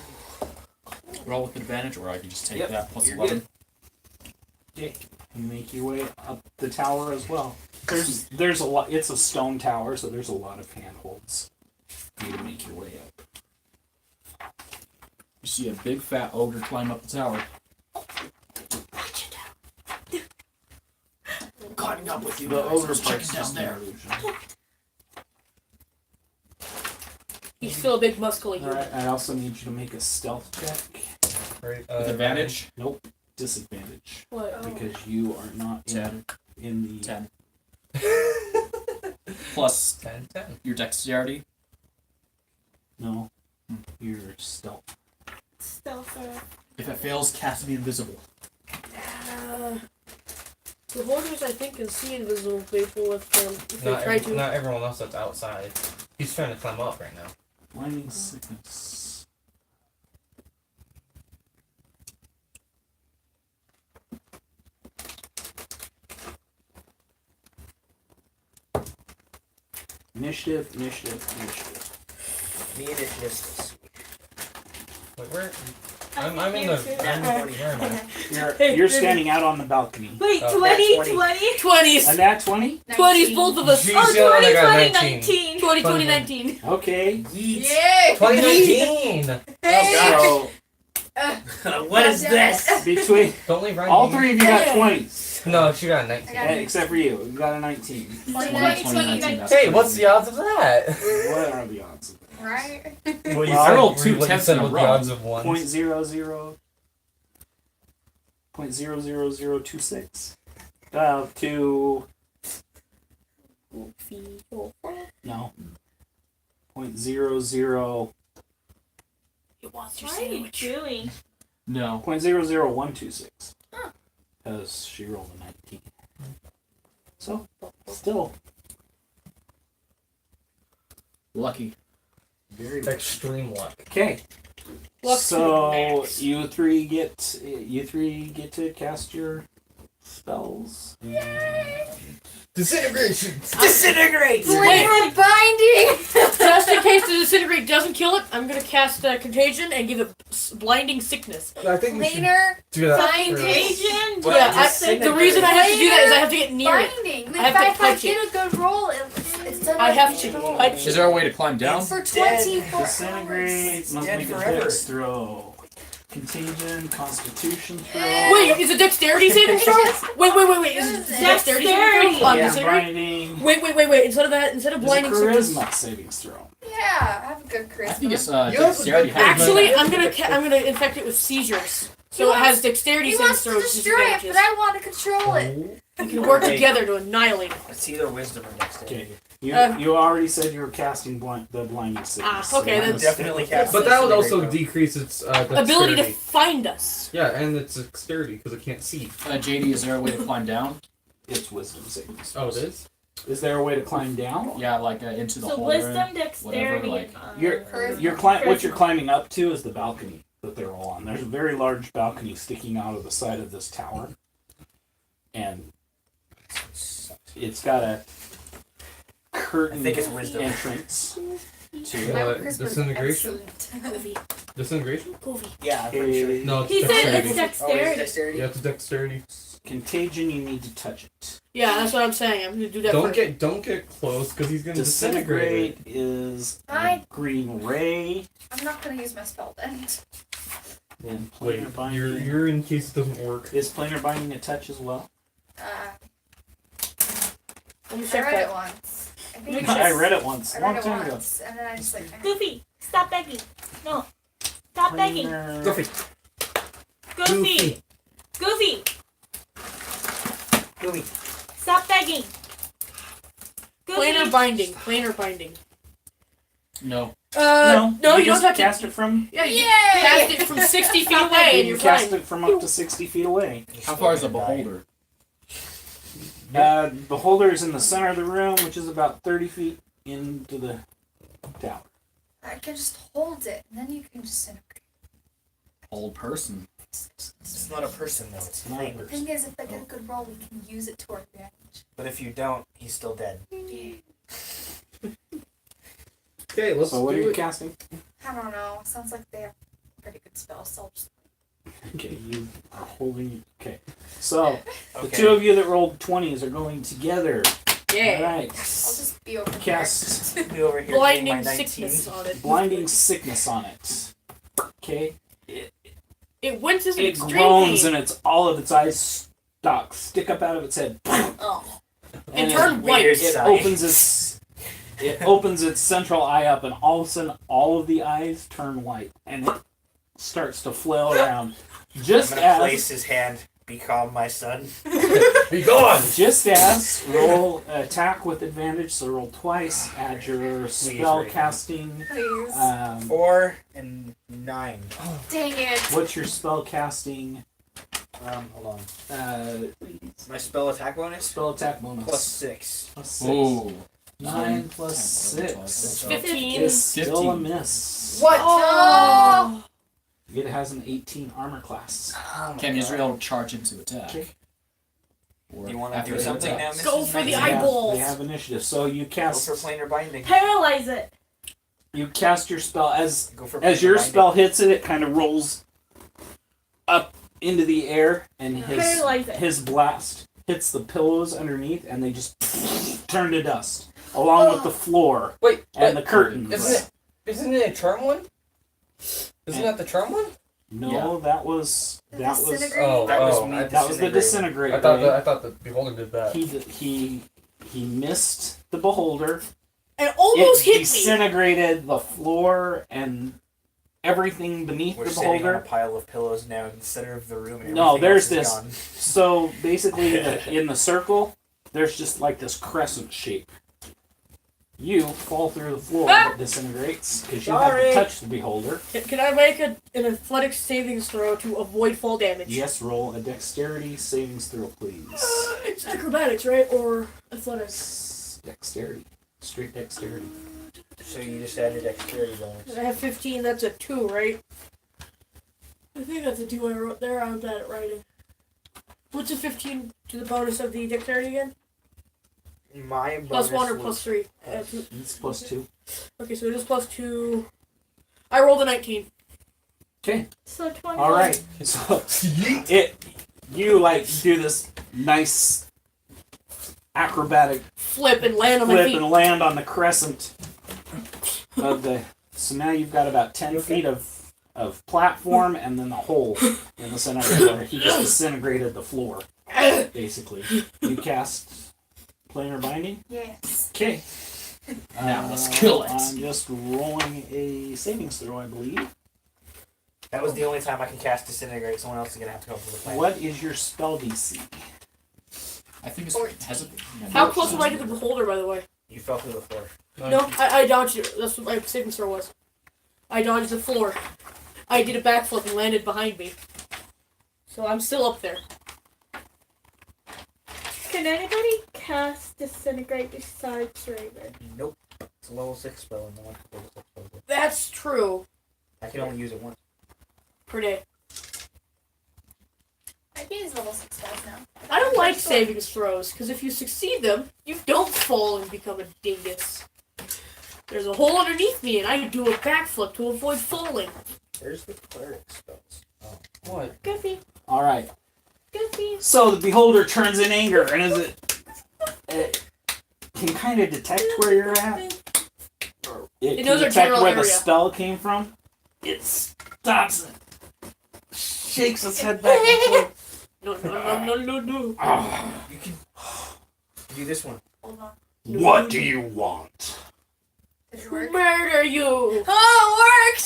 Roll with advantage, or I can just take Yep, that plus you're 11. Okay. You make your way up the tower as well. There's a lot. It's a stone tower, so there's a lot of handholds for you to make your way up. You see a big fat ogre climb up the tower. Climbing up with you. The ogre There's part's chicken just down an there. illusion. He's still a big muscly All dude. right. I also need you to make a stealth check. Right, With advantage, Nope. Disadvantage What? because you are not 10. in the 10. Plus 10, 10. your dexterity. no. Your stealth. stealth. If it fails, cast me invisible. The holders, I think, can see invisible people if they Not, try to. not everyone else that's outside. He's trying to climb up right now. Blinding sickness. Initiative. The initiative. Wait, where? I'm in the. Too. I'm Nat where am I? You're standing out on the balcony. Wait, Oh, 20, 20. 20? 20s! A nat 20? 20s, both of us! Jeez, Oh, yo, and I 20, got 20, 19. 19. 2019. Okay. Yeet. Yay! 2019! So What is this? between Don't leave right all three of you got 20s. No, she got a 19. I got Except for you. You got a 19. 2019, that's Hey, pretty what's good. the odds of that? What are the odds of that? Right? Well, you I said- rolled two what you 10s said in a with the row. odds of one. 0.00 0.00026 to no 0.00 It wants your What are you sandwich. doing? No. 0.00126 because she rolled a 19. So still Lucky. very Extreme luck. okay. Luck to the So max. you three get to cast your spells. Disintegration! Disintegrate! Planar binding! Just in case the disintegrate doesn't kill it, I'm gonna cast contagion and give it blinding sickness. I think we should Planar do that binding. first. Asian? What? The reason I have to do that is I have to get near it. Binding. I have to If I touch get a good roll, it's done. I have with to control. touch Is there a way to climb down? For Dead. 24 Disintegrate. hours. Must Dead make a forever. dex throw. Contagion. Constitution throw. Wait, is it dexterity saving throw? Wait. Is it dexterity saving throw? Yeah. Disintegrate? Blinding. Wait. Instead of It's a blinding sickness. charisma savings throw. Yeah, I have a good charisma. I think it's You have a dexterity. good- Actually, I'm gonna infect it with seizures. So it has dexterity He saving wants to throws. destroy it, disadvantages. but I want to control it. We can work together to annihilate it. It's either wisdom or dexterity. Okay. You already said you were casting the blinding sickness. okay, that then was- Definitely cast. But that would also disintegrate, decrease its dexterity. ability to find us. Yeah, and its dexterity because it can't see. JD, is there a way to climb down? It's wisdom saving. Oh, it is? Is there a way to climb down? Yeah, like into the So hole. wisdom, dexterity, like- and What you're climbing up to is the balcony that they're all on. There's a very large balcony sticking out of the side of this tower, and it's got a curtain I think it's wisdom. entrance to My Uh, charisma is disintegration? excellent. Disintegration? Yeah, I'm pretty sure. No, it's He said dexterity. it's Oh, it's dexterity. dexterity? Yeah, it's dexterity. contagion. You need to touch it. Yeah, that's what I'm saying. I'm gonna do that first. Don't get close because he's gonna disintegrate. Disintegrate is a I- green ray. I'm not gonna use my spell then. And Wait, planar binding. you're in case it doesn't work. Is planar binding a touch as well? Let me I check read it that. once. I think I read it once, I a long read it time ago. once, and then I just like. Goofy, stop begging. No. Stop begging. Planar- Goofy. Goofy. Goofy. Gooey. Stop begging. Planar Goofy. binding. Planar binding. No. No, you don't just have cast to. it from. Yeah, you cast it from 60 feet away and You you're cast fine. it from up to 60 feet away. How far is the beholder? Beholder is in the center of the room, which is about 30 feet into the tower. I can just hold it, and then you can disintegrate. Old person. It's not a person though, it's a Not a thing. The thing is, if I get a good roll, we can use it to our advantage. But if you don't, he's still dead. Okay, let's So what are do you it. casting? I don't know. Sounds like they have pretty good spells, so I'll just. Okay, you are holding. Okay, so the Okay. two of you that rolled 20s are going together. Yeah. All right. I'll just be over Cast Me over here getting my Blinding 19. sickness on it. blinding sickness on it. Okay, It winces in it extreme groans pain. and it's all of its eyes stick up out of its head. Oh. And And turn white. weird. it opens its central eye up, and all of a sudden all of the eyes turn white, and it starts to flail around. Just I'm gonna as place his hand. Become my son. Be gone! Just as roll attack with advantage, so roll twice. Add your spell Ray. casting. Please. 4 and 9. Dang it. What's your spell casting? Hold on. Please. My spell attack bonus? Spell attack bonus. Plus 6. Plus 6. Ooh. 9 plus 10, 11, 6 12, 15. is still a 15. miss. What? Oh. It has an 18 armor class. Can Israel charge into attack? Okay. Or You want to after do it something now, attacks? Mrs. Go for the They 19? have- eyeballs. They have initiative, so you Go cast. for planar binding. Paralyze it. You cast your spell as Go for as planar your binding. spell hits it. It kind of rolls up into the air, and Paralyze it. his blast hits the pillows underneath, and they just turn to dust, along with the floor Wait, and the but curtains. isn't it a charm one? Isn't And- that the charm one? No, that was The that was disintegrate? Oh, That was oh, me. I- that was the Disintegrate. disintegrate. I thought the beholder did that. He missed the beholder. And almost It hit me. disintegrated the floor and everything beneath We're the sitting on a beholder. pile of pillows now in the center of the room. And No, everything there's else is this. So basically, in the circle, there's just like this crescent shape. You fall through the floor that disintegrates because you have to Sorry. touch the beholder. Can I make an athletics savings throw to avoid fall damage? Yes, roll a dexterity savings throw, please. It's acrobatics, right? Or athletics? Dexterity. Straight dexterity. gone. So you just added dexterity bonus. I have 15, that's a 2, right? I think that's a 2 I wrote there. I'm bad at writing. What's a 15 to the bonus of the dexterity again? My bonus Plus 1 or was- plus 3? It's plus 2. Okay, so it is plus 2. I rolled a 19. Okay. So 21. All right. So you like do this nice acrobatic Flip and land on my flip feet. and land on the crescent of the. So now you've got about 10 feet of platform and then the hole in the center of where he just disintegrated the floor. Basically, you cast planar binding. Yes. Okay. Now let's kill it. I'm just rolling a savings throw, I believe. That was the only time I can cast disintegrate. Someone else is gonna have to come up with a plan. What is your spell DC? I think it's 14. has it. How close am I to the beholder, by the way? You fell through the floor. No, I dodged it. That's what my saving throw was. I dodged the floor. I did a backflip and landed behind me. So I'm still up there. Can anybody cast Disintegrate besides Raven? Nope. It's a level 6 spell and no one can level 6 spell. That's true. I can only use it once. Per day. I can use level 6 spells now. I don't like saving throws, because if you succeed them, you don't fall and become a dingus. There's a hole underneath me, and I do a backflip to avoid falling. Where's the cleric spells? Oh. What? Goofy. All right. Goofy. So the beholder turns in anger, and as it can kind of detect where you're at, or it can knows our detect general where the area. spell came from. It stops and shakes its head back and forth. No. You can do this one. Hold on. What do you want? Did it work? Murder you! Oh,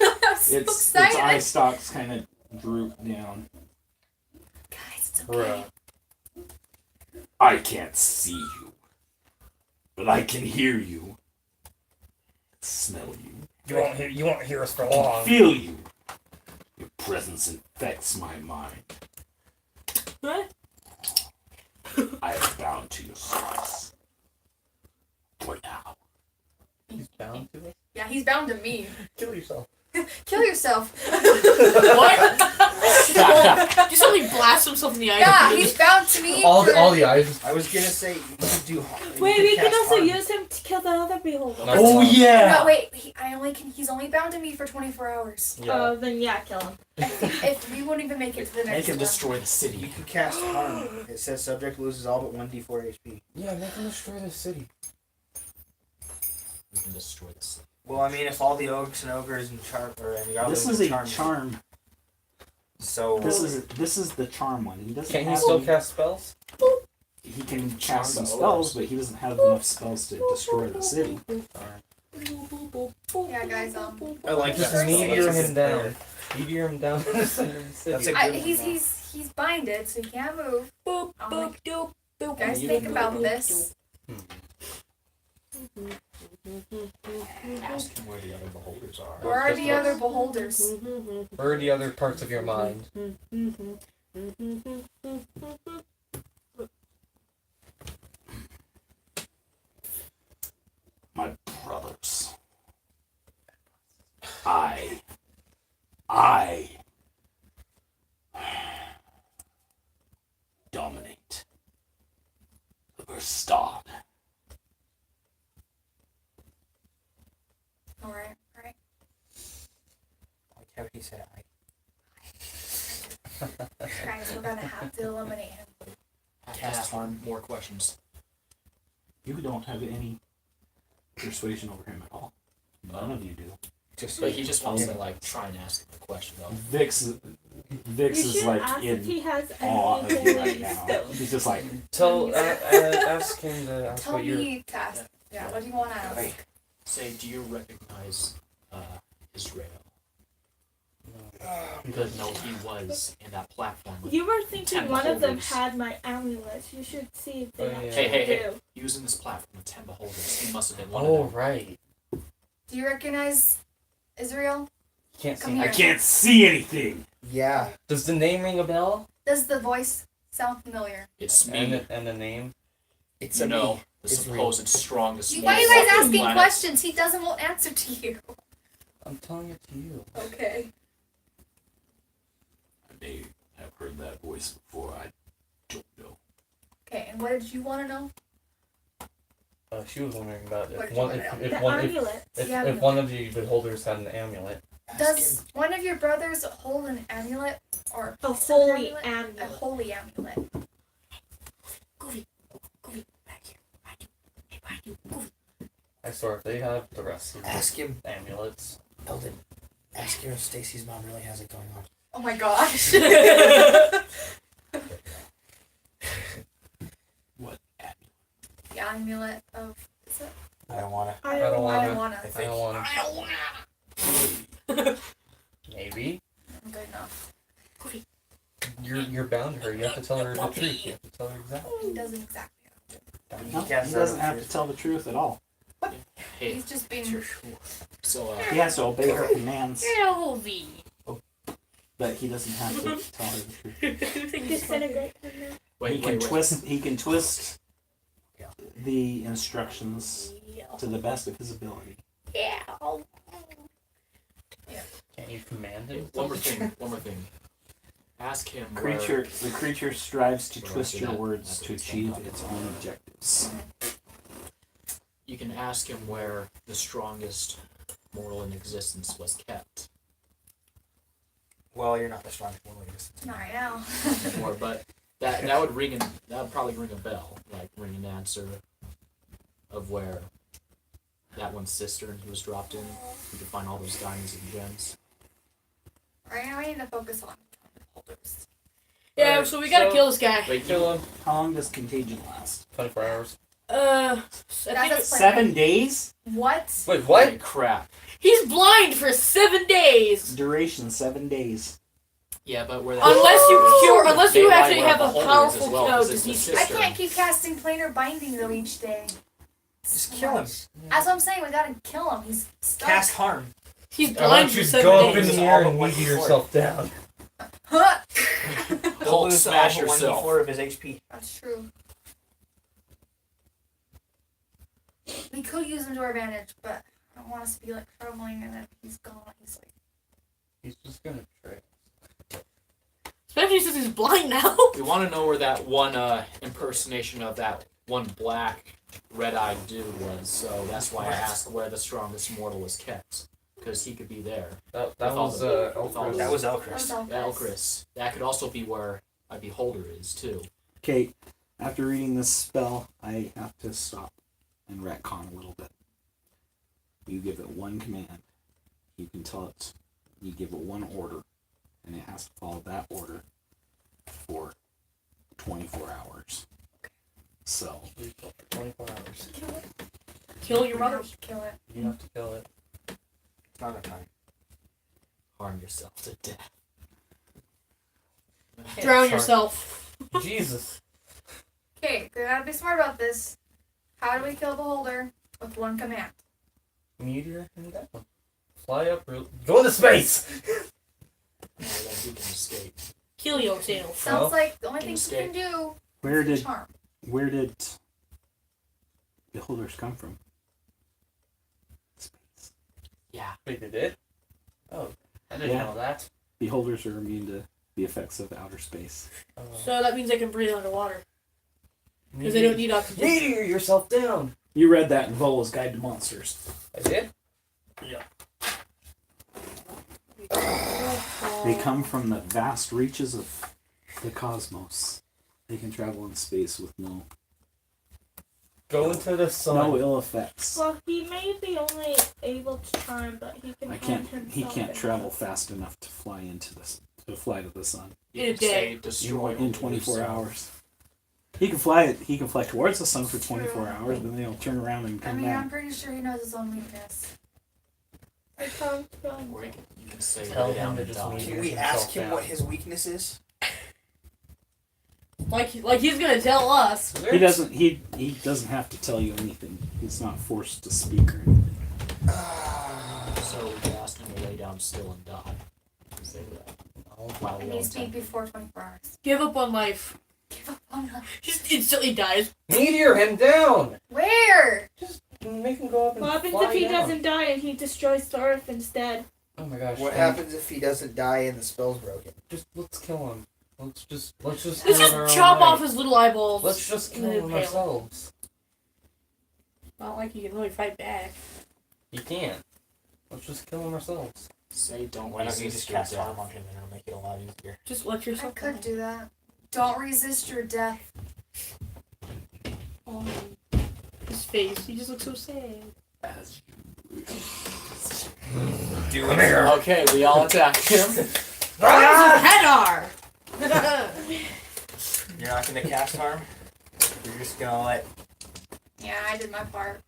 it worked! I'm so Its excited. eye stalks kind of droop down. Guys, it's okay. Bruh. I can't see you, but I can hear you. Smell you. You won't hear us for I can long. feel you. Your presence infects my mind. What? I am bound to your service. For now. He's bound to us. Yeah, he's bound to me. Kill yourself. Kill yourself. What? Just suddenly blast himself in the eye. Yeah, he's bound to me. All for- the eyes. I was gonna say you could do harm. Wait, we can also use him to kill the other beholder. Oh No, wait. He's only bound to me for 24 hours. Yeah. Then yeah, kill him. If we won't even make it to the Make next him one. destroy the You city. can cast harm. It says subject loses all but 1d4 HP. Yeah, make him destroy the city. We can destroy the city. Well, I mean, if all the orcs and ogres and This is a charm. So This is the charm one. He doesn't Can he have still any- cast spells? He can cast some the spells, but he doesn't have enough spells to destroy the city. Yeah, guys. I like Just that. meteor him down. Meteor him down to the center of the city. That's a good one. He's binded, so he can't move. Boop, I'm boop, like, doop, boop. guys, think about this. Ask him where the other beholders are. Where are the other beholders? Where are the other parts of your mind? my brothers. I dominate the Verstad. Alright. Like how he said I. Guys, we're gonna have to eliminate him. Have to ask him more questions. You don't have any persuasion over him at all. None of you do. But he just wants to like try and ask him a question though. Vix You is should like ask if in he has awe any of you right holy now. stones. He's just like, Ask him to ask Tell what you're. me to ask. Yeah, what do you want to ask? Say, do you recognize Israel? Because no, he was in that platform. With You were thinking 10 one of them beholders. had my amulet. You should see if they Oh, yeah. actually Hey. do. Using this platform with 10 beholders, he must have been one Oh, of them. right. Do you recognize Israel? You can't Come see. I here. can't see anything. Yeah. Does the name ring a bell? Does the voice sound familiar? It's me. And the name? It's You a know, me. the It's supposed strongest. Why are you guys fucking asking planet. questions? He won't answer to you. I'm telling it to you. Okay. I may have heard that voice before. I don't know. Okay, and what did you want to know? She was wondering about What if did one, you if, want if, The one, amulet. if one of the beholders had an amulet. Does one of your brothers hold an amulet or A piece of an holy A amulet. holy amulet. I swear, if they have the rest of Ask him, the amulets. Eldon. Ask him if Stacy's mom really has it going on. Oh my gosh. What amulet? The amulet of. Is it? I don't wanna. I don't don't wanna. I don't wanna. I I think. don't want to. Maybe. I'm good enough. You're bound to her. You have to tell her the truth. You have to tell her exactly. He doesn't exactly have to. No, he doesn't have to tell the truth at all. Hey, He's just being. so He has to obey her commands, Sylvie. but he doesn't have to tell her the truth. Disintegrate. wait. He can twist the instructions to the best of his ability. Yeah. Can't you command him? One more thing. Ask him The creature strives to Well, twist see, your that- words that's to what it's achieve talking its about. own objectives. You can ask him where the strongest mortal in existence was kept. Well, you're not the strongest one with this. Not right now. But that would probably ring a bell, like ring an answer of where that one cistern he was dropped in. You could find all those diamonds and gems. Right now, we need to focus on holders. Yeah, so we gotta So- kill this guy. Wait, Kill him. How long does contagion last? 24 hours. I think That's it's, 7 days? What? Wait, what? Holy crap. he's blind for 7 days. Duration 7 days. Yeah, but where that Unless you They lie actually where have the a holder is powerful as well, 'cause it's disease. the I cistern. can't keep casting planar binding though each day. Just kill him. That's what I'm saying. We gotta kill him. He's stuck. Cast harm. He's Why blind don't for you 7 go up in days. the air and meteor yourself down? Huh? He'll Hulk lose smash all but yourself. 1d4 of his HP. That's true. We could use him to our advantage, but I don't want us to be like troubling and then he's gone. He's like, He's just gonna trip. Especially since he's blind now. We want to know where that one impersonation of that one black red-eyed dude was, so that's why I asked where the strongest mortal was kept, because he could be there. That With all was the- with all Elfris. That was that Elchris. was all Elchris. That could also be where a beholder is too. Okay, after reading this spell, I have to stop and retcon a little bit. You give it one command. You can tell it, you give it one order, and it has to follow that order for 24 hours. So, 24 hours. Kill your mother. Kill it. You have to kill it. It's not enough time. Harm yourself to death. Drown Sorry. yourself. Jesus. Okay, we gotta be smart about this. How do we kill the holder with one command? Meteor and that one. Fly up real. Go into space! No, that you can escape. Kill yourself. Sounds Well, like the only thing you can do where is did charm. beholders come from? Space. Yeah. Wait, they did? Oh, I didn't Yeah. know that. Beholders are immune to the effects of outer space. So that means they can breathe underwater. Because they don't need oxygen. Meteor yourself down! You read that in Vola's Guide to Monsters. I did? They come from the vast reaches of the cosmos. They can travel in space with no Go into the sun. ill effects. Well, he may be only able to charm, but he can He can't travel fast enough to fly to the sun You In a can say day. destroy in 24 yourself. hours. He can fly towards the sun for 24 hours, but then he'll turn around and I come mean, I'm back. pretty sure he knows his own weakness. I can't run. Or you can say Tell lay him down to and just die. leave. Can we ask him what his weakness is? Like he's gonna tell us. He doesn't have to tell you anything. He's not forced to speak or anything. So we can ask him to lay down still and die. Say that. While we And all he speak attempt. before 24 hours. Give up on life. Give up on life. Just instantly dies. Meteor him down! Where? Make him go up and What happens fly if he down. doesn't die and he destroys the earth instead? Oh my gosh. What happens if he doesn't die and the spell's broken? Let's kill him. Let's just Let's do it our just own chop way. off his little eyeballs. Let's just and kill then him impale ourselves. Not like he can really fight back. You can't. Let's just kill him ourselves. Say don't Why don't you resist just your cast death. harm on him and it'll make it a lot easier? Just let I yourself could die. do that. Don't resist your death. Oh, his face. He just looks so sad. Do it. Okay, we all attack him. Hadar! You're not gonna cast harm? You're just gonna let. Yeah, I did my part.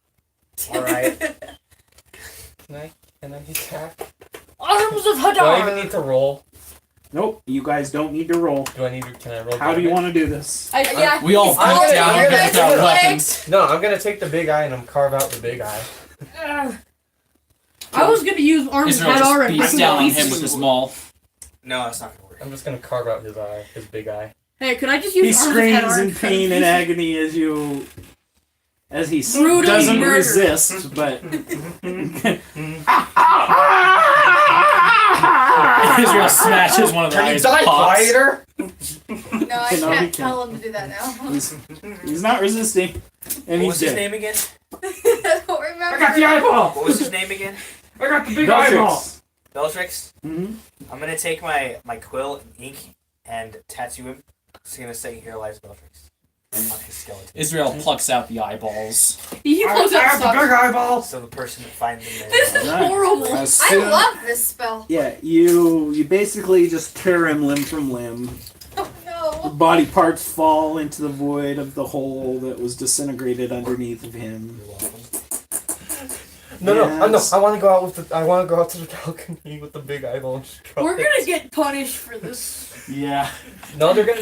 Alright. Can I attack? Arms of Do I even Hadar! need to roll? Nope, you guys don't need to roll. Do I need to? Can I roll? How do you damage? want to do this? Yeah. We all he's back holding down your and guys' pick our legs. weapons. No, I'm gonna take the big eye and I'm carve out the big eye. I was gonna use arms Israel head just and beats rip down on him to him pieces. with his maul. No, that's not gonna work. I'm just gonna carve out his eye, his big eye. Hey, could I just He use arms head screams in pain and agony as he Brutally doesn't murdered. resist, but Israel smashes one of the Can you eyes. die pops. quieter? No, I No, he can't can't. tell him to do that now. he's not resisting, and What he's was his dead. name again? I don't remember. I got the eyeball. What was his name again? I got the big eyeball. Bellatrix. Bellatrix. Mhm. I'm gonna take my quill and ink and tattoo him. It's gonna say "Here lies Bellatrix" on his skeleton. Israel plucks out the eyeballs. He I close got the up big eyeball. So the person that finds him This there. is Alright. horrible. As I soon- love this spell. Yeah, you basically just tear him limb from limb. Oh no. Body parts fall into the void of the hole that was disintegrated underneath of him. You're welcome. No, Yes. I want to go out with the. I want to go out to the balcony with the big eyeball and just drop We're it. gonna get punished for this. Yeah. No, they're gonna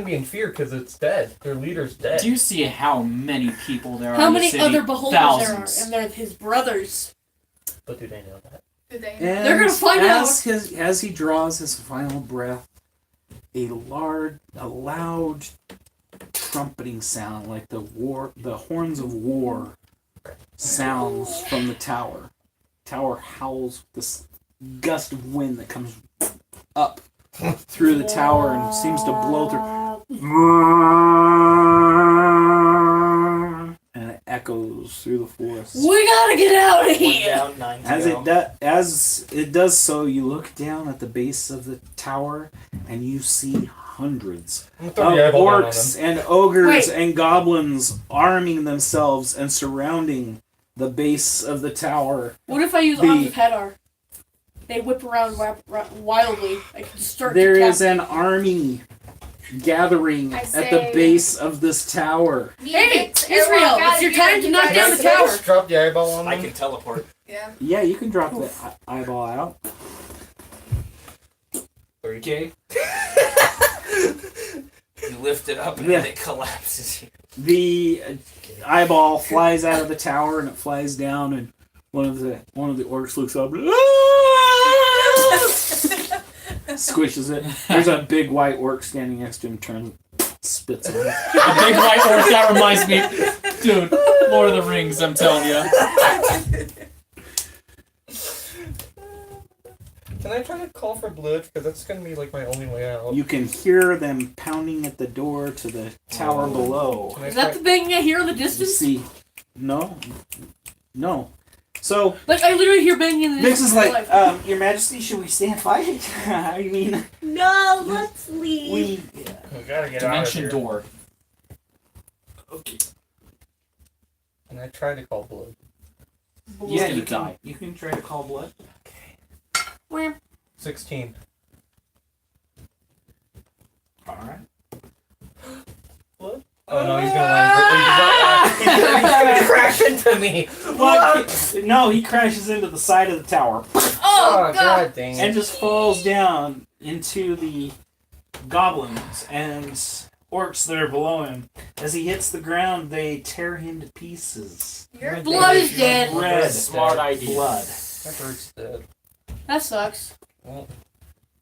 be in fear because it's dead. Their leader's dead. Do you see how many people there are How in the many city? other beholders Thousands. there are? And they're his brothers. But do they know that? Did they? And They're gonna find as he draws his final breath, a loud trumpeting sound like the horns of war sounds from the tower. Tower howls with this gust of wind that comes up through the tower and seems to blow through, and it echoes through the forest. We gotta get out of One here. down, 9 to As go. it does so, you look down at the base of the tower, and you see hundreds I'm of gonna throw the eyeball down on orcs them. and ogres Wait. and goblins arming themselves and surrounding the base of the tower. What if I use The- arms of Hedar? They whip around wildly. I can start There to is an army gathering I at the say- base of this tower. Hey, It's Israel, it's your time to knock down the tower. Just drop the eyeball on I them. can teleport. Yeah. Yeah, you can drop the eyeball out. Okay. You lift it up and Yeah. then it collapses. The eyeball flies out of the tower and it flies down, and one of the orcs looks up, squishes it. There's a big white orc standing next to him, turns, spits on it. A big white orc, that reminds me. Dude, Lord of the Rings, I'm telling you. Can I try to call for blood? Because that's gonna be like my only way out. You can hear them pounding at the door to the tower below. Can I Is that try- the bang I hear in the You distance? see, no. So Like, I literally hear banging in the Vix distance. is in real like, life. Your Majesty, should we stand fight? I mean, No, let's leave. we. We gotta get Dimension out of here. door. Okay. And I tried to call blood. He's Yeah, gonna you can, die. you can try to call blood. Wham. 16. All right. Oh no, he's gonna land. He's gonna crash into me. What? No, he crashes into the side of the tower Oh, God. god dang and it. just falls down into the goblins and orcs that are below him. As he hits the ground, they tear him to pieces. You're Blood is dead. Red Smart idea. blood. That bird's dead. That sucks. Well,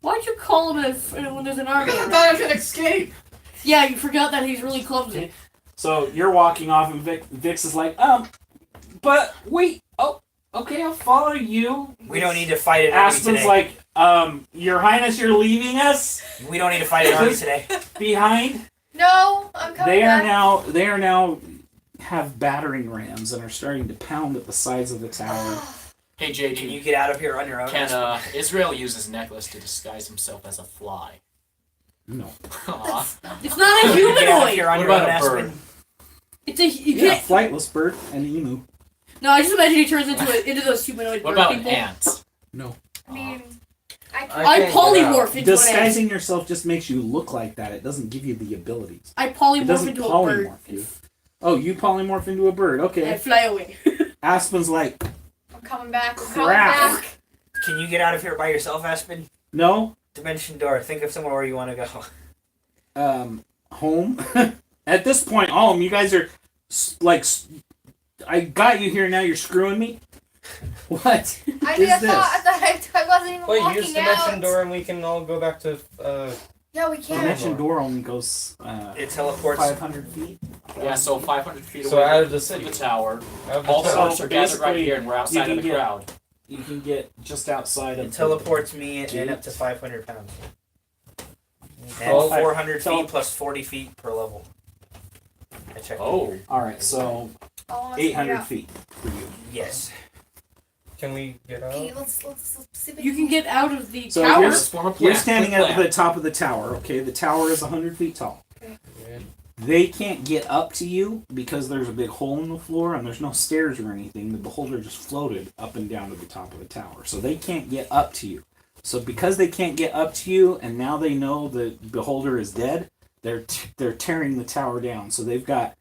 Why'd you call him when there's an army? I around? thought I could escape. Yeah, you forgot that he's really clumsy. So you're walking off, and Vix is like, but wait. Oh, okay, I'll follow you. We don't need to fight an army Aspen's today. like, Your Highness, you're leaving us We don't need to fight an army today. behind. No, I'm coming They back. are now have battering rams and are starting to pound at the sides of the tower. Hey, Can JD. you get out of here on your own? Can Israel use his necklace to disguise himself as a fly? No. Aw. It's not a Can you get out of humanoid. here on What your own, about a bird? Aspen? It's a. You Yeah, can't. flightless bird and emu. No, I just imagine he turns into those humanoid What bird about an people. ant? No. I mean, I can't get polymorph out. into an ant. Disguising yourself just makes you look like that. It doesn't give you the abilities. I It polymorph doesn't into a bird. polymorph you. Oh, you polymorph into a bird. And Okay. fly away. I'm Aspen's like, coming back. I'm coming crap. back. Can you get out of here by yourself, Aspen? No, Dimension door. Think of somewhere where you want to go. Home. At this point, you guys are I got you here. Now you're screwing me. What I is thought this? I wasn't even Wait, walking use dimension out. door and we can all go back to. Yeah, we can. Dimension door only goes It teleports. 500 feet. Yeah, so 500 feet So away out of the from city. the tower. Out of the All So tower. sorts are gathered right basically, here, and we're outside you of the can get- crowd. You can get just outside of It teleports me and up to Gate. 500 pounds. And Well, 400 tele- feet plus 40 feet per level. I checked. Oh. All right, so How long is it 800 out? feet for you. Yes. Can we get out? Okay, let's see if we You can get out of the So tower. Let's form a plan. You're standing Quick at plan. the top of the tower. Okay, the tower is 100 feet tall. Yeah. They can't get up to you because there's a big hole in the floor and there's no stairs or anything. The beholder just floated up and down to the top of the tower. So they can't get up to you. So because they can't get up to you and now they know the beholder is dead, they're tearing the tower down. So they've got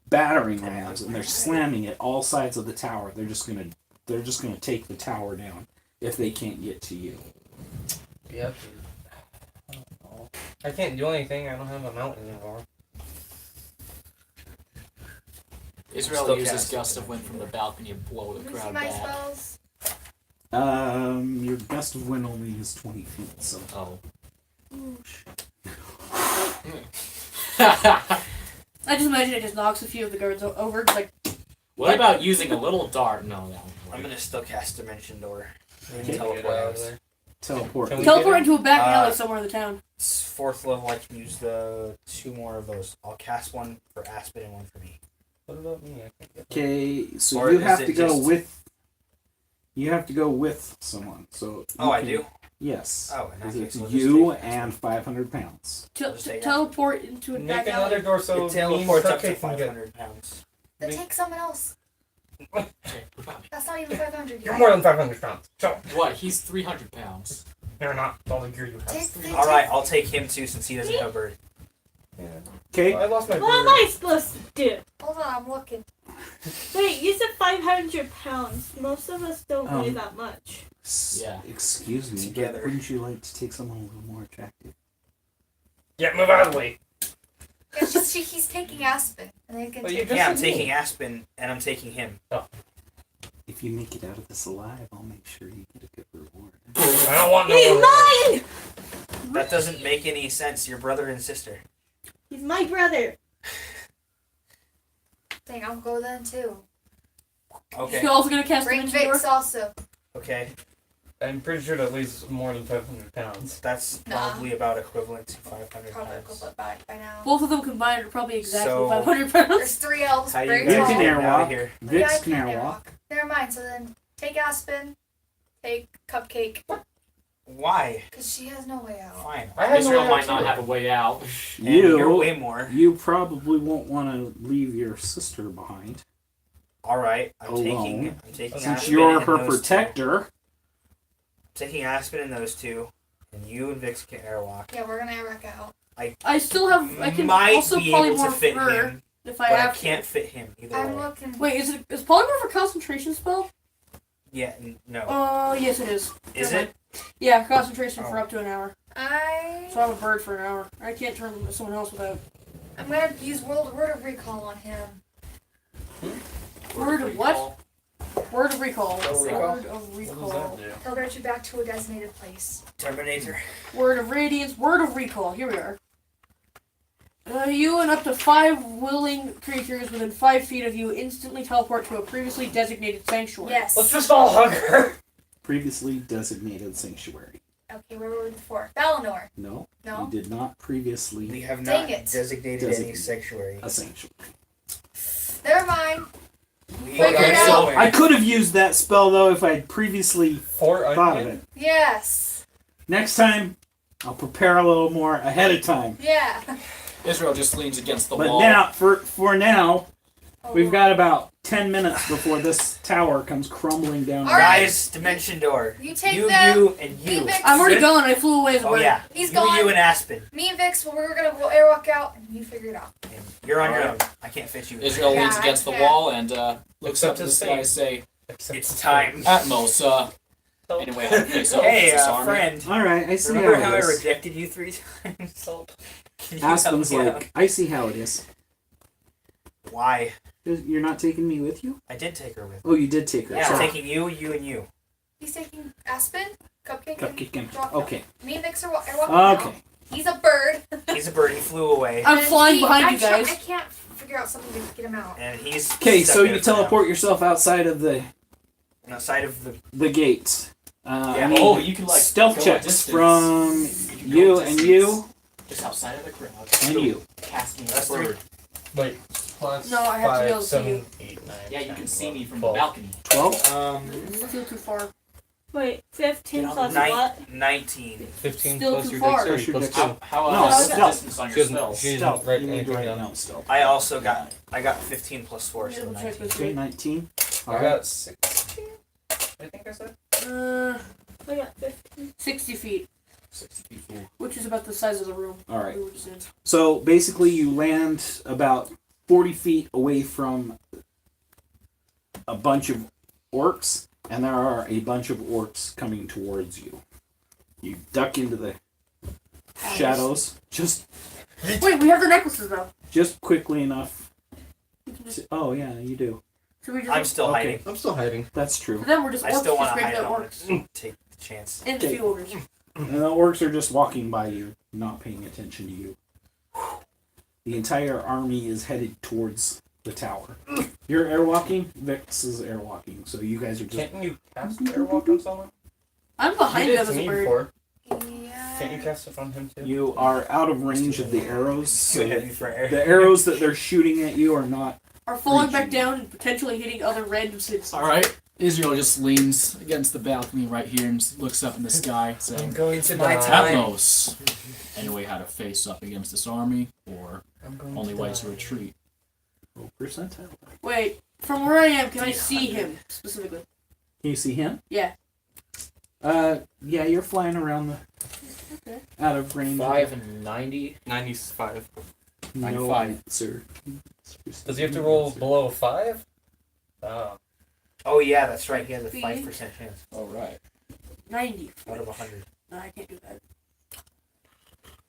battering rams and they're slamming at all sides of the tower. They're just gonna take the tower down if they can't get to you. Yep. I don't know. I can't do anything. I don't have a mount anymore. Israel Still uses cast. gust of wind from the balcony and blow the Let me see crowd my back. spells. Your gust of wind only is 20 feet, so. Oh. I just imagine it just knocks a few of the guards over. Like, What about using a little dart? No, that I'm gonna still cast Dimension door. And Okay. teleport Get out out. of there. Teleport. Can we teleport get into a back Uh, alley somewhere in the town. It's 4th level. I can use the 2 more of those. I'll cast one for Aspen and one for me. What about me? I can't get out. Okay, so Or you is have it to go just- with. You have to go with someone. So. Oh, you I can- do? Yes. Oh, in that It's case, we'll just you take that. and 500 pounds. just take that. Teleport into a Make back another alley. door so It me and teleports up to Cupcake can get. 500 pounds. Then Me- take someone else. Okay, what about me? That's not even 500. You're more than 500 pounds. So What? He's 300 pounds. you're not. All the gear you have. Take Alright, I'll take him too since he doesn't have a bird. Yeah. Okay. I lost my What am bird. I supposed to do? Hold on, I'm looking. Wait, you said 500 pounds. Most of us don't weigh that much. Yeah. Excuse me. but Together. Wouldn't you like to take someone a little more attractive? Yeah, move out of the way. It's just he's taking Aspen, and they can Well, you take. just Yeah, I'm said me. taking Aspen and I'm taking him. If you make it out of this alive, I'll make sure you get a good reward. I don't want no He's more. mine! That doesn't make any sense. You're brother and sister. He's my brother. Dang, I'll go then too. Okay. You're also gonna cast Bring Dimension Door. Vix also. Okay. I'm pretty sure that weighs more than 500 pounds. That's Nah. probably about equivalent to 500 Probably pounds. equivalent by now. Both of them combined are probably exactly So- 500 pounds. There's 3 elves, How you very guys You tall. can getting out airwalk. of here? Yeah, I Vix can can airwalk. Never mind. So then take Aspen, take Cupcake, Why? because she has no way out. Fine. I had no Israel way might out not too. have a way out. And you're way You, more. you probably won't want to leave your sister behind. Alright, I'm Alone. taking Since Aspen you're and her those protector. Taking Aspen and those two. And you and Vix can airwalk. Yeah, we're gonna airwalk out. I still have. I can might also be able to polymorph fit her him, if but I I have can't fit him either I'm way. looking. Wait, is polymorph a concentration spell? Yeah, no. Oh, yes, it is. Is never it? Yeah, concentration for Oh. up to an hour. So I'm I'm a bird for an hour. I can't turn into someone else without. gonna use word of recall on him. Word of what? Word of recall. Word of recall? Word of What recall. does that do? He'll get you back to a designated place. Terminator. Word of radiance. Word of recall. Here we are. You and up to 5 willing creatures within 5 feet of you instantly teleport to a previously designated sanctuary. Yes. Let's just all hug her. Previously designated sanctuary. Okay, where were we before? Valinor. No, No. you did not We previously have Dang not it. designated any Designated. sanctuary. a sanctuary. Never mind. We Figure are it out. going. I could have used that spell though if I'd previously For thought of onion? it. Yes. Next time, I'll prepare a little more ahead of time. Yeah. Israel just leans against the But wall. now, for now, Oh, we've got about 10 minutes before this tower comes crumbling down. All right. Guys, Dimension Door. You take you, them. you, and you. Me, Vix. I'm already gone. I flew away as a Oh bird. yeah. He's you, gone. You and Aspen. Me and Vix, we'll airwalk out, and you figure it out. And you're on your Alright. own. I can't fit you. Israel Yeah, leans I against the can't. wall and looks Except up to to the say- sky and say, It's time. Atmos, Anyway, how to face off Hey, against this army. friend. All right, I see Remember how how I it is. rejected you 3 times? So, can you Aspen's help me out? like, I see how it is. Why? You're not taking me with you? I did take her with. Oh, you did take her. Yeah, I'm Sorry. taking you, and you. He's taking Aspen, Cupcake, Cupcake and Drop. okay. Me and Vix are walking now. Okay. He's a bird. He's a bird. He flew away, I'm And flying behind you I guys. can't figure out something to get him out. and he's Okay, stuck so in you it for now. teleport yourself outside of the outside of the. gates. Yeah. I mean, Oh, you can like stealth go a checks distance. from You can go you a and distance you just outside of the crowd. and you. Casting a That's bird. Wait, plus No, I have to 5, go see 7, you. 8, 9, Yeah, you 10, can see me 11, from 12. the balcony. 12? It's still too far. Wait, 15 Get on plus the what? 19. 15 Still plus too your far. dexterity Plus your plus 2. How No, what's the stealth. distance on She your doesn't- spells? she- Stealth. write You need to anything write down. down stealth. I also got. I got 15 plus 4, Yeah, so we'll check 19. this Okay, week. 19. I Alright. got 16. I think I said. I got 15. 60 feet, 60 feet full. which is about the size of the room. Alright. we were just in. So basically, you land about 40 feet away from a bunch of orcs, and there are a bunch of orcs coming towards you. You duck into the shadows just Wait, we have the necklaces though. quickly enough. We can just, Oh yeah, you do. should we just I'm still Okay. hiding. I'm still hiding. That's for true. them we're just I orcs still want just to hide. regular I want orcs. to take the chance. And the Okay. few ogres. And the orcs are just walking by you, not paying attention to you. The entire army is headed towards the tower. You're airwalking. Vix is airwalking, so you guys are just. Can't you cast airwalk on someone? I'm You behind did them it as to a me bird. before. Yeah. Can't you cast it on him too? You are out of range of the arrows. So So heavy for air. the arrows that they're shooting at you are not. Are falling back Reaching. down and potentially hitting other random citizens. Alright. Israel just leans against the balcony right here and looks up in the sky, I'm saying, going It's to my die. time. Atmos. Anyway, how to face up against this army, or I'm going only to ways die. to retreat. Roll percentile. Wait, from where I am, can I see him specifically? Can you see him? Yeah. Yeah, you're flying around the. Okay. Out of range. 5 and 90. 95. No 95. answer. Does he have to roll below 5? Oh yeah, that's right. He has a Speed. 5% chance Alright. 90. out of 100. No, I can't do that.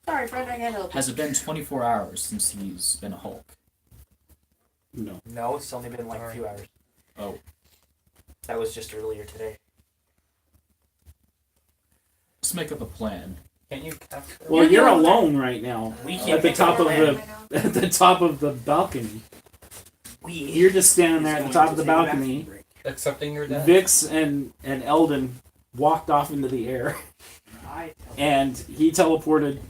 Sorry, friend, I can't help. Has it been 24 hours since he's been a Hulk? No. No, it's only been like a few hours. Oh. That was just earlier today. Let's make up a plan. Can't you cast airwalk? Well, you're alone right now. We At can't the make top a of plan. the at the top of the balcony. We. You're just standing there at the top of the balcony. Accepting your death? Vix and Eldon walked off into the air, and he teleported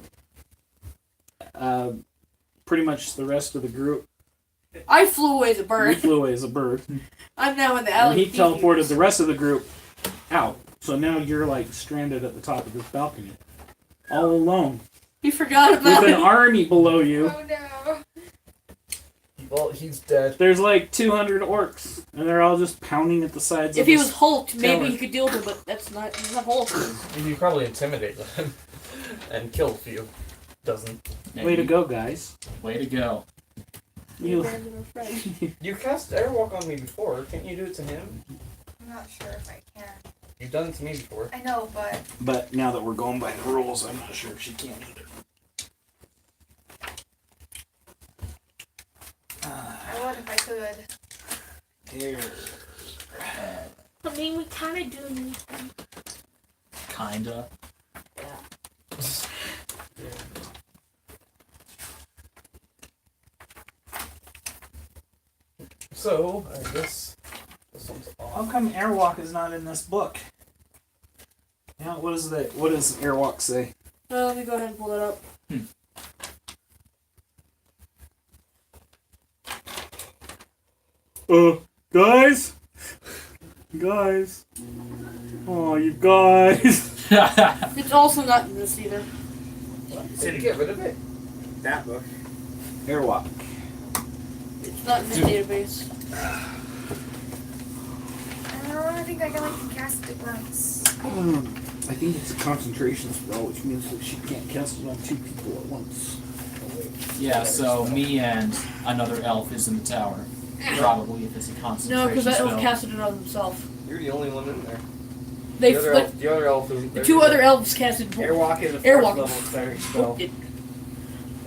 pretty much the rest of the group. I flew away as a He bird. flew away as a bird, I'm now in the and alley. he teleported the rest of the group out. So now you're like stranded at the top of this balcony, all alone, He forgot with about an it. army below you. Oh no. Well, he's dead. There's like 200 orcs, and they're all just pounding at the sides If of he this was Hulk, maybe tower. he could deal with it, but that's not. He's not Hulk. You probably intimidate them and kill a few. Doesn't. Way to go, guys. Way to go. You, You cast airwalk on me before. Can't you do it to him? I'm not sure if I can. You've done it to me before. I know, but but now that we're going by the rules, I'm not sure if she can either. I would if I could. Here. I mean, we kind of do need them. Kinda. So, I guess this one's How off. come Airwalk is not in this book? Yeah, what does Airwalk say? Let me go ahead and pull that up. Guys? Guys? Oh, you guys. It's also not in this either. Did you get rid of it? That book. Airwalk. It's not in the database. I think I can only cast it once. I think it's a concentration spell, which means that she can't cast it on 2 people at once. Yeah, so me and another elf is in the tower. Probably if it's a concentration No, because that spell. elf casted it on himself. You're the only one in there. They the other flip. elf, the other elf is The two other elves casted. Airwalk is a fourth Airwalk. level cleric spell.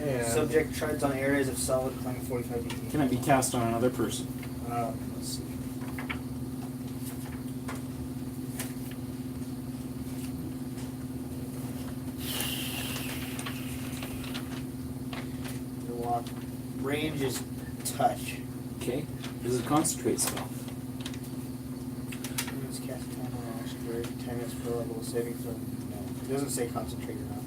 And Subject treads on areas of solid climb 45 feet. Can it be cast on another person? Let's see. Airwalk. Range is touch. Okay. This is a concentrate spell. It's cast 10 hours for 10 minutes per level saving throw. No, it doesn't say concentrate or not.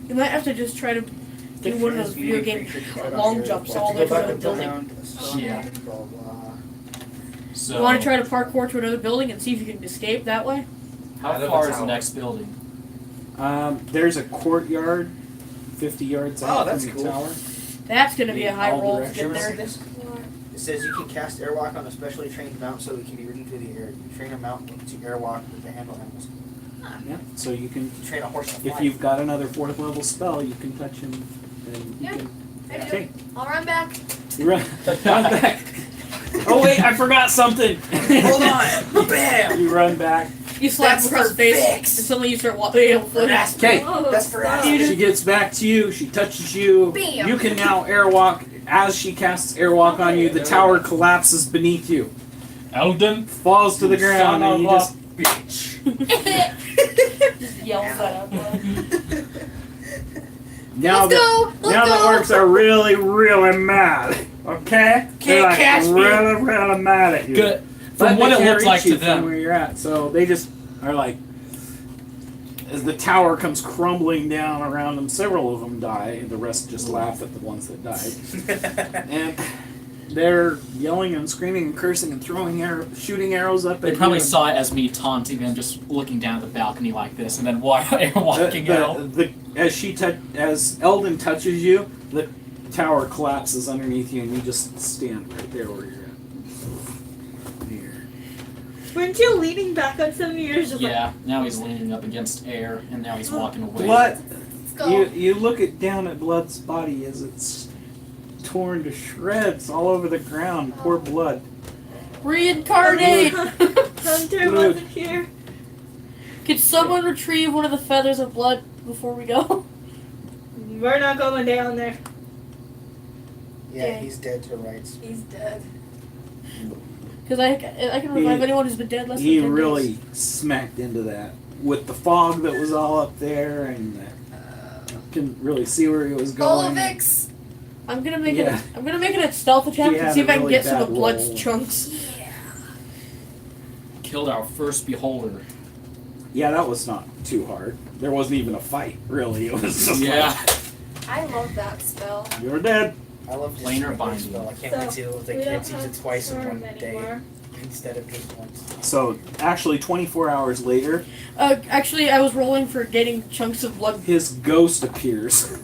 You might have to just try to do one of those video game long jumps all the way to another building. Yeah. Blah, blah. So You want to try to parkour to another building and see if you can escape that way? how I know far the is the tower. next building? There's a courtyard 50 yards out that's from the cool. tower. That's gonna be a high All roll to directions. get there. this? It says you can cast Airwalk on a specially trained mount so it can be ridden through the air. You train a mount to Airwalk with the handle animals. Yeah. So you can, You train a horse to fly. if you've got another 4th level spell, you can touch him and you Yeah. can. I do. Okay. I'll run back. You run back. Oh wait, I forgot something. Hold on! Bam! You run back. You slap That's him across for the face, fix. and suddenly you start walking. Okay. Oh, That's for stop. She gets back to you. She touches you. Bam. You can now airwalk. As she casts airwalk on you, the tower collapses beneath you, Eldon, falls to the ground, and you just. Just yells that out loud. Now Let's go! Let's now go! the orcs are really, really mad. Okay? They're like catch me. really, really mad at you. good. But From what they it can't looks reach like you to from them, where you're at, so they just are like, as the tower comes crumbling down around them, several of them die, and the rest just laugh at the ones that died. And they're yelling and screaming and cursing and throwing shooting arrows up they at probably you. saw it as me taunting them, just looking down at the balcony like this, and then walking out. As Eldon touches you, the tower collapses underneath you, and you just stand right there where you're at. Here. Weren't you leaning back on some of yours? Yeah, now he's leaning up against air, and now he's walking away. Blood. Let's go. You look down at Blood's body as it's torn to shreds all over the ground. Poor Blood. Reincarnate! Hunter wasn't here. Could someone retrieve one of the feathers of blood before we go? We're not going down there. Yeah, Okay. he's dead to rights. He's dead. Because I can revive anyone who's been dead less than He 10 really days. smacked into that with the fog that was all up there, and couldn't really see where he was going. Bolivix! I'm gonna make Yeah. it. I'm gonna make it a stealth attempt He and had see if a I can really get some bad of Blood's roll. chunks. Yeah. Killed our first beholder. Yeah, that was not too hard. There wasn't even a fight, really. It was just Yeah. I love that spell. like, you're dead. I love this Planar super binding. spell. I can't wait So, till we the don't kids use have it twice in storm one day anymore. instead of just once. So, actually, 24 hours later, Actually, I was rolling for getting chunks of blood. his ghost appears.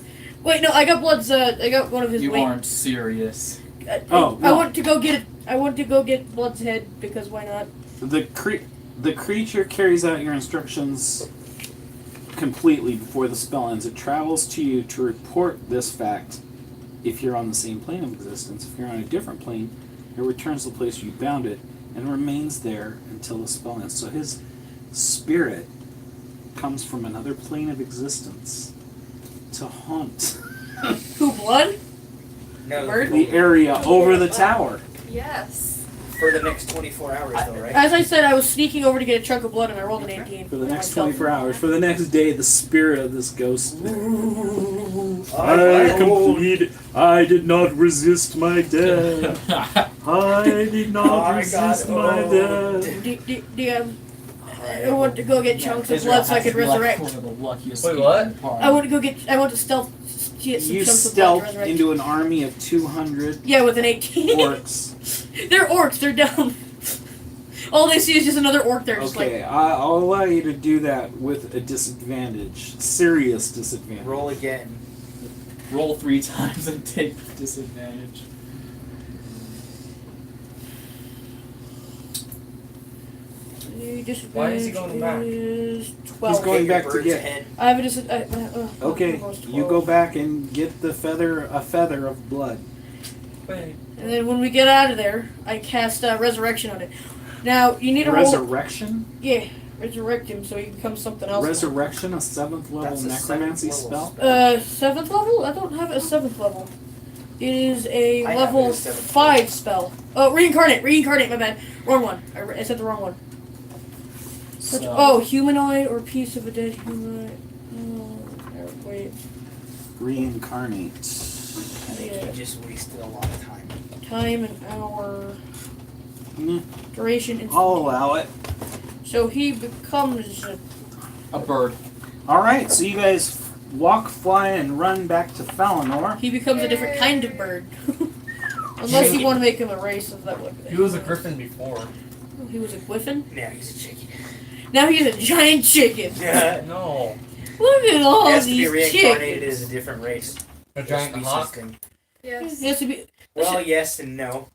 Wait, no, I got Blood's. I got one of his. You wings. aren't serious. Oh, I no. want to go get it. I want to go get Blood's head because why not? The creature carries out your instructions completely before the spell ends. It travels to you to report this fact if you're on the same plane of existence. If you're on a different plane, it returns to the place you bound it and remains there until the spell ends. So his spirit comes from another plane of existence to haunt Who Blood? No, Bird? the area over the tower. Yes. for the next 24 hours, though, right? As I said, I was sneaking over to get a chunk of blood and I rolled an 18. For the next Myself. 24 hours. For the next day, the spirit of this ghost. I did not resist my death. I did not resist my death. I want to go get chunks of blood so I could resurrect. One of the luckiest Wait, people what? in the party. I want to go get. I want to stealth get some You chunks of blood to stealth resurrect. into an army of 200 Yeah, with an 18. orcs. They're orcs. They're dumb. All they see is just another orc there, just Okay, like. I'll allow you to do that with a disadvantage. Serious disadvantage. Roll again. Roll 3 times and take the disadvantage. Why is he going back? Is 12. He's going Take your back to bird's get- head. I have a disadvantage. Okay, you go back and get a feather of blood. Wait. And then when we get out of there, I cast resurrection on it. Now you need to roll. Resurrection? Yeah, resurrect him so he becomes something else. Resurrection, a 7th level That's a necromancy 7th level spell? 7th level? I don't have it a 7th level. It is a I have level it as 7th 5 spell. Oh, reincarnate, my bad. Wrong one. I said the wrong one. So, Humanoid or piece of a dead humanoid. Wait. Reincarnate. Yeah. You just wasted a lot of time. Time an hour. Mm, Duration. I'll allow it. So he becomes A bird. Alright, so you guys walk, fly, and run back to Falinor. He becomes a different kind of bird. Unless you want to make him a race of that one. He was a griffin before. He was a griffin. Now he's a chicken. Now he's a giant chicken. Yeah. No. Look at all He has to be these reincarnated chickens. as a different race. A giant Species hawk. thing. Yes. He has to be. Well, yes and no.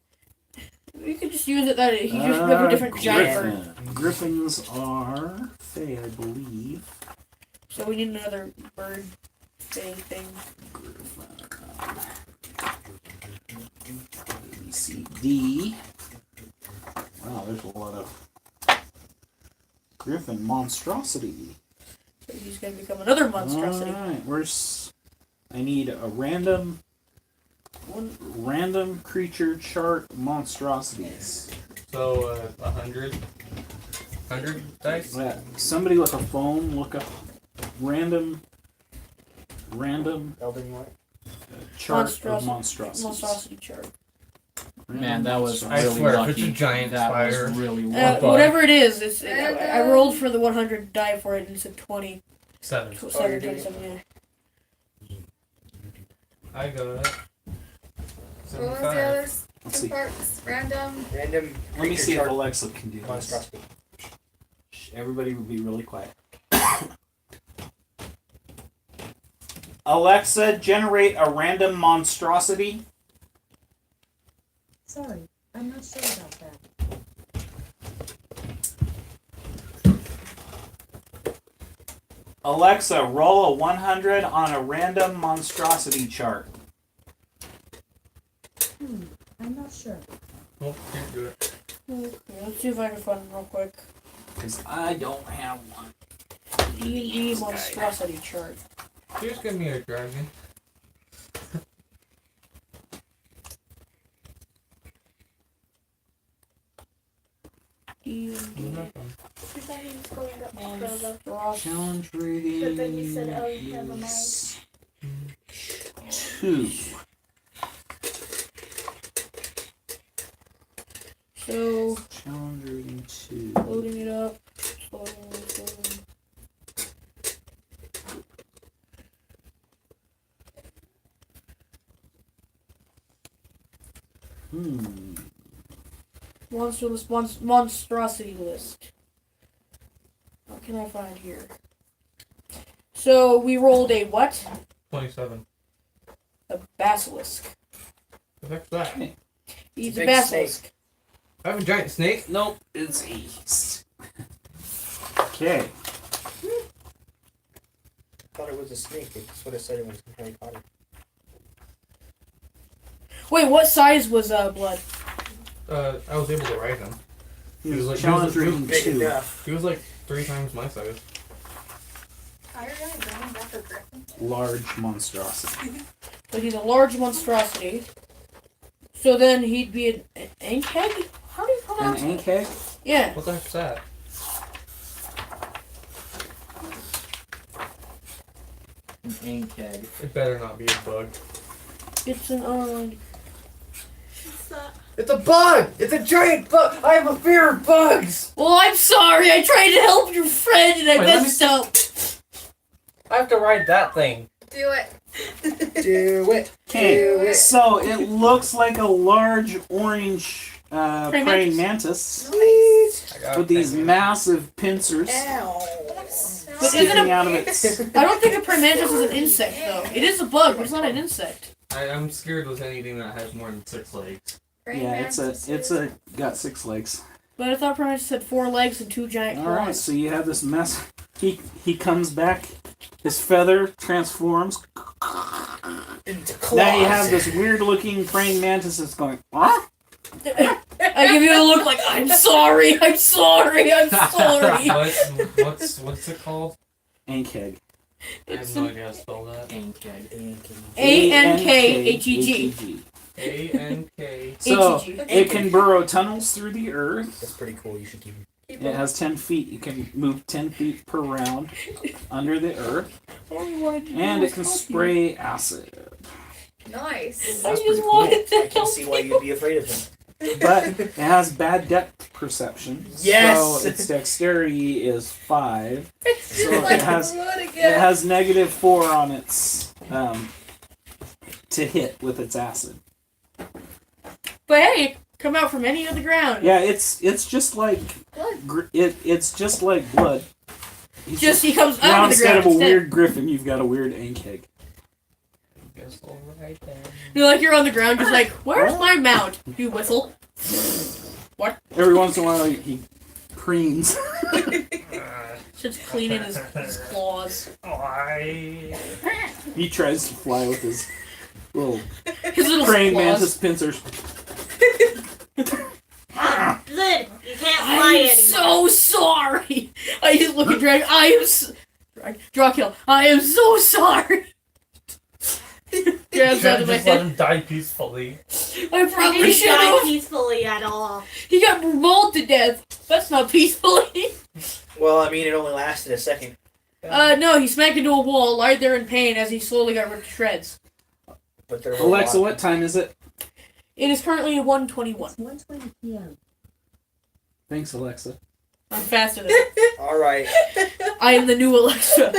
You could just use it that he just become a different giant bird. Griffins are Fae, I believe. So we need another bird thing. ABCD. Wow, there's a lot of Griffin monstrosity. So he's gonna become another monstrosity. Alright, I need a random creature chart monstrosities. So 100 dice. Somebody with a phone look up random Elden, you want it? chart of monstrosities. Monstrosity chart. Man, that was I really swear, if lucky. it's a giant that spider. was really lucky. Whatever it is, I rolled for the 100 die for it and it's a 20. 7. 27, yeah. I got it. What was the other Let's two see. parts? Random. Random. let me see if chart Alexa can do this. monstrosity. Shh, everybody would be really quiet. Alexa, generate a random monstrosity. Sorry, I'm not sure about that. Alexa, roll a 100 on a random monstrosity chart. I'm not sure. Nope, can't do it. Okay, let's see if I can find it real quick. Because I don't have one. D&D monstrosity chart. Just give me a dragon. D&D I thought he was going up further. monstrosity. Challenge rating But then you said, oh, never mind. is 2. So, Challenge rating 2. loading it up. Loading. Monstrosity list. What can I find here? So we rolled a what? 27. A basilisk. What the heck's that? He's a a big basilisk. I have a giant snake. Nope, it's east. Okay. Thought it was a snake. That's what I said it was in Harry Potter. Wait, what size was blood? I was able to ride him. He was like- challenge he was- rating Big 2. enough. He was like 3 times my size. Are you really bringing back a griffin? Large monstrosity. But he's a large monstrosity. So then he'd be an ankhead? How do you An pronounce it? ankhead? Yeah. What the heck's that? An ankhead. It better not be a bug. It's an It's a bug! It's a giant bug! I have a fear of bugs! Well, I'm sorry. I tried to help your friend and I Wait, let me messed up. I have to ride that thing. Do it. Do it. Okay, so it looks like a large orange praying mantis Nice. with these massive pincers But sticking isn't out of its. I don't think a praying mantis is an insect, though. It is a bug, but it's not an insect. I'm scared with anything that has more than 6 legs. Yeah, it's got 6 legs. But I thought praying mantis had 4 legs and 2 giant All right, claws. so you have this mess. He comes back. His feather transforms. Into Now you claws. have this weird-looking praying mantis that's going. Huh? I give you a look like I'm sorry. I'm sorry. I'm sorry. What's it called? Ankeg. I have no idea how to spell that. Ankeg. Ankegg. A-N-K. So HEG. it can burrow tunnels through the earth. That's pretty cool. You should keep. It has 10 feet. You can move 10 feet per round under the earth. And it can spray acid. Nice. I That's just pretty cool. wanted to I can help see why you'd be afraid of him. But it has bad depth perception. Yes! So its dexterity is 5. It's So just like it has- wood It again. has -4 on its to hit with its acid. But hey, come out from any other ground. Yeah, it's just like it's just like blood. He's Just he comes now out of the instead ground. of a weird griffin, you've got a weird ankeg. Guess all right then. You're like you're on the ground, just like, where's my mount? You whistle. Every once in a while, he preens. Just cleaning his claws. He tries to fly with his little His little praying claws. mantis pincers. Good. You can't fly I'm anymore. so sorry. I just look at Drag. I am. Draw kill. I am so sorry. Grabs out of my Just let head. him die peacefully. I probably Didn't should die have. peacefully at all. He got mauled to death. That's not peacefully. Well, I mean, it only lasted a second. No, he smacked into a wall, lied there in pain as he slowly got ripped to shreds. But there were Alexa, a lot- what time is it? It is currently 1:21. It's 1:20 p.m. Thanks, Alexa. I'm faster than All right. I am the new Alexa.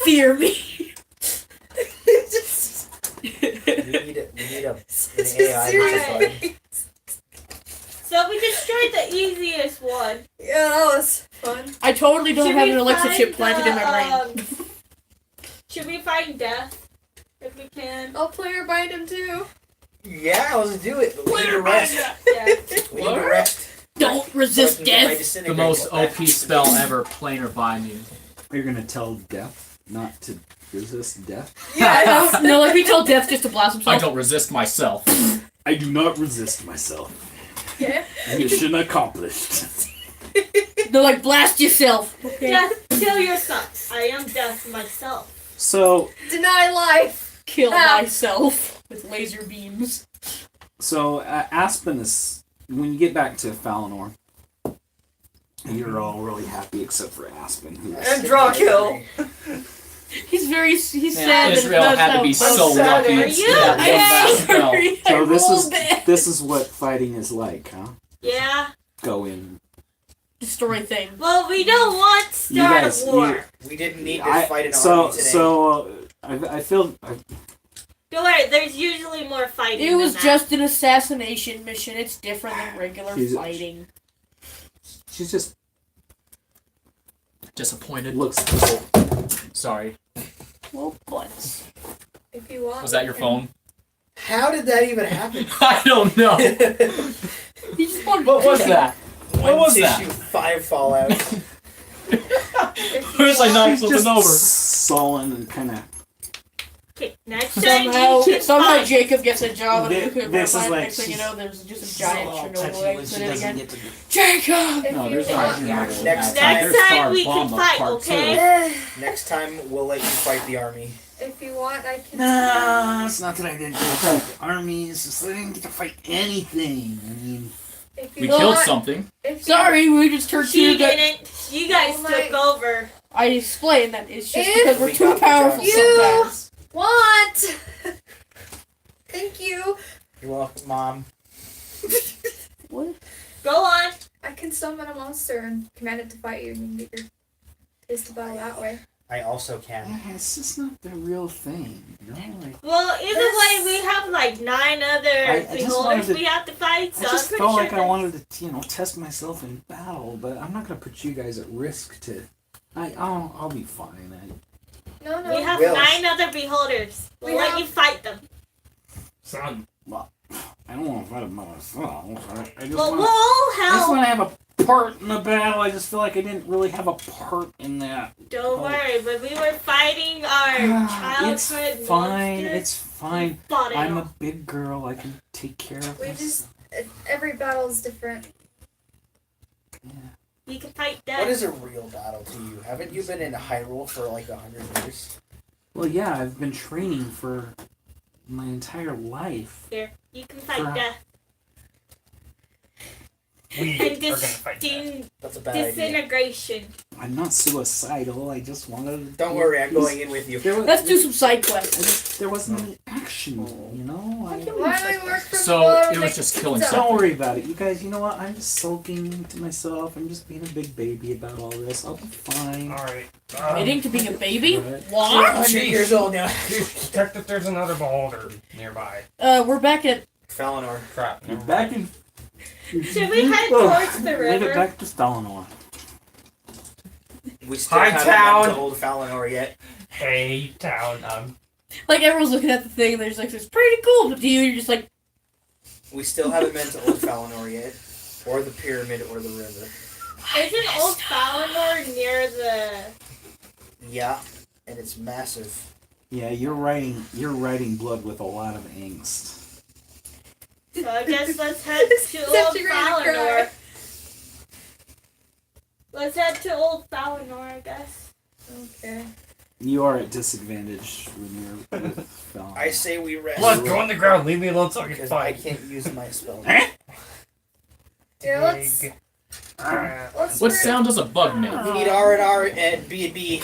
Fear me. We need an AI. Seriously. So we destroyed the easiest one. Yeah, that was fun. I totally don't Should have we an Alexa find chip planted in my brain. Should we find death? If we can. I'll player bind him too. Yeah, let's do it. But we need to rest. Yeah. We need to rest. Don't resist death. The most OP spell ever, planar by me. You're gonna tell death not to resist death? Yeah, No, like we tell death just to blast himself. I don't resist myself. I do not resist myself. yeah. Mission accomplished. They're like, blast yourself. Okay. Death, kill yourself. I am death myself. So, Deny life. Kill Ah. myself with laser beams. Aspen is, when you get back to Falinor, you're all really happy except for Aspen, who's And draw kill. He's Man, sad. Israel that had to be I'm so sad. lucky. Are to see you? that one last spell. sorry. So I rolled bad. this is what fighting is like, huh? Yeah. Go in. Destroy things. Well, we don't want to You start guys, a war. We didn't need to fight an so army today. so I feel Don't worry, there's usually more fighting. It was than just an assassination mission. It's different than regular She's- fighting. she's just Disappointed. looks. Sorry. Well, butts. If you want. Was that your phone? How did that even happen? I don't know. He just wanted What to was kill that? What was that? Tissue, 5 fallouts. Where's I knocked She's something just over? sullen and kind of. Okay, next time Somehow, you can somehow fight. Jacob gets a job at a Thi- nuclear this power is plant. like Next thing you she's know, there's just a giant so Chernobyl touchy when she accident doesn't again. get to. Jacob! If No, you there's want. not. Next Next time we can fight, Part okay? Next time, we'll let you fight the army. If you want, I can. No, it's not that I didn't get to fight the army. It's just that I didn't get to fight anything. I mean, If you We want, killed something. If you, Sorry, we just turned She two. That didn't. You guys Oh my- took over. I explained that it's just If because we're we too got the powerful job sometimes. want. Thank you. You're welcome, Mom. What? Go on. I can summon a monster and command it to fight you, and you can get your taste of battle that way. I also can. it's just not the real thing. You know, like Well, either way, we have like 9 other I just beholders wanted to- we have to fight. So I just I'm felt pretty like sure I wanted to, test myself in battle, but I'm not gonna put you guys at risk to. I'll be fine. No, no. we have Will. 9 other beholders. We'll We let have- you fight them. Son. I don't want to fight by myself. I just Well, want. we'll all I just help. want to have a part in the battle. I just feel like I didn't really have a part in that. Don't worry, but we were fighting our It's childhood fine. monsters. It's fine. Fought it I'm all. a big girl. I can take care of We this. just Every battle is different. You can fight death. What is a real battle to you? Haven't you been in Hyrule for like 100 years? Well, yeah, I've been training for my entire life. Here, you can fight For- death. We And are gonna fight that. That's a bad idea. disintegration. I'm not suicidal. I just wanted. Don't worry, I'm going in with you. Let's do some side quests. There wasn't any action, you know. Why do I work for So Blood it was just killing So- stuff. Don't worry about it, you guys. You know what? I'm just sulking to myself. I'm just being a big baby about all this. I'll be fine. Alright. Admitting to being a baby? Right. I'm What? 100 years old now. Detect that there's another beholder nearby. We're back at. Felinor. Crap. You're never back mind. in. Should we head Oh, towards the Leave it river? back to Stalinor. We still Hi, haven't town. met to old Felinor yet. Hey, town. Like, everyone's looking at the thing and there's like, it's pretty cool, but to you, you're just like, We still haven't met to old Felinor yet. Or the pyramid or the river. Isn't Old Falinor near the... Yeah. And it's massive. Yeah, you're writing blood with a lot of angst. So I guess let's head to Old Actually ready to Falinor. cry. Let's head to Old Falinor, I guess. Okay. You are at disadvantage when you're with Felon. I say we rest. Blood, go on the ground. Leave me alone so I can Because I fight. can't use my spell. Yeah, let's What run- sound does a bug make? We need R&R and B&B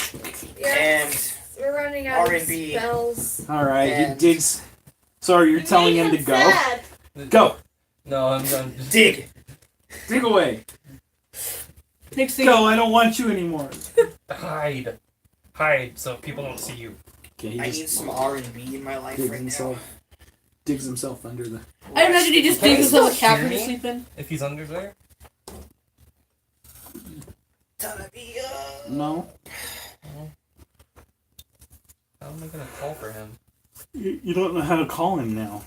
Yeah, and we're running out of R&B. spells. All right, he And- digs. So you're telling him to go? Sad. Go, No, I'm done. dig. dig away. next thing. Go. I don't want you anymore. Hide. Hide so people don't see you. Okay, he I just need some R&B in my life digs right himself. Digs himself under the. I imagine he just Can digs you himself a still cavern hear to me? sleep in. If he's under there? No, How am I gonna call for him? you don't know how to call him now.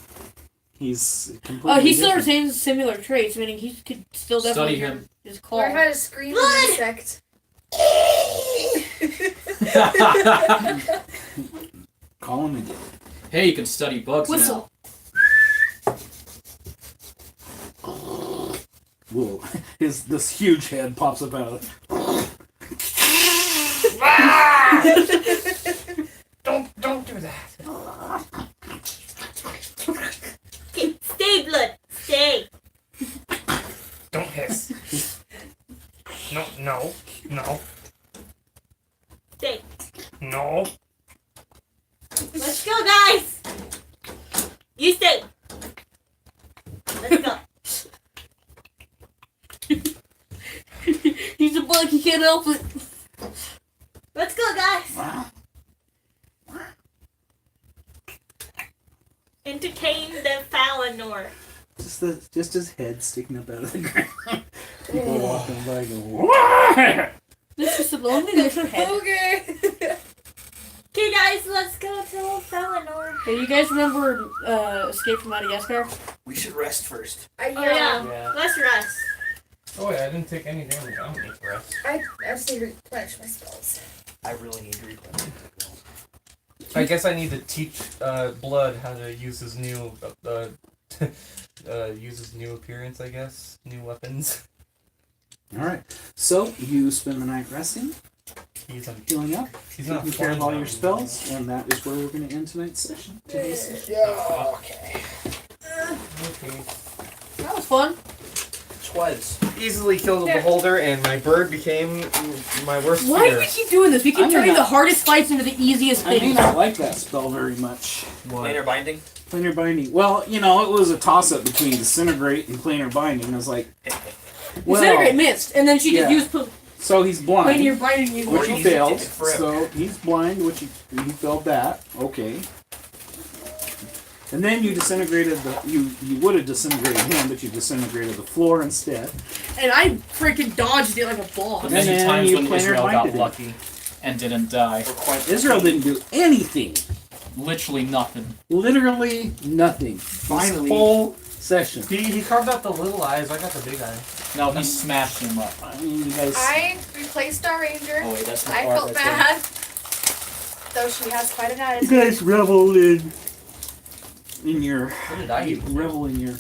He's completely. Oh, he still different. retains similar traits, meaning he could still definitely Study hear him. his call. Learn how to scream an insect. Call him again. Hey, you can study bugs Whistle. Whoa! This huge head pops up out of it. Don't do that. Okay, stay, Blood. Stay. Don't hiss. No. Stay. No. Let's go, guys. You stay. Let's go. He's a bug, he can't help it. Let's go, guys. Entertain the Falinor. Just his head sticking up out of the ground. People walking by go. This is the lonely little head. Okay. Okay, guys, let's go to Old Falinor. Hey, you guys remember Escape from Madagascar? We should rest first. Oh, yeah. Yeah. Let's rest. Oh wait, I didn't take any damage. I don't need rest. I just need to replenish my spells. I really need to replenish. I guess I need to teach Blood how to use his new use his new appearance. I guess new weapons. All right. So you spend the night resting, He's healing up, he's not taking care of flying all now. your spells, and that is where we're going to end tonight's session. Today's session. Yeah, okay. Okay. That was fun. Twas. Easily killed the beholder, and my bird became my worst Why do fear. we keep doing this? We keep I turning mean, the hardest fights into the easiest I may things. not like that spell very much. Planar binding. Planar binding. Well, you know, it was a toss-up between disintegrate and planar binding. I was like, well, Disintegrate missed, and then she yeah. just used so he's blind. planar binding you. Which Or he he's failed. addicted forever. So he's blind, which he failed that. Okay. And then you disintegrated you would have disintegrated him, but you disintegrated the floor instead. And I freaking dodged it like a boss. And Many then times you when planar Israel got binded it. lucky and didn't die. Israel didn't do anything. Literally nothing. Literally nothing. Finally. This whole session. He carved out the little eyes. I got the big eyes. No, he smashed him up. I mean, you guys. I replaced our ranger. Oh wait, that's not I art felt right there. bad. Though she has quite an You attitude. guys revel in your. What did I You eat? revel in your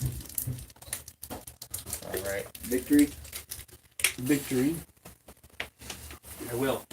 Victory. Victory. I will.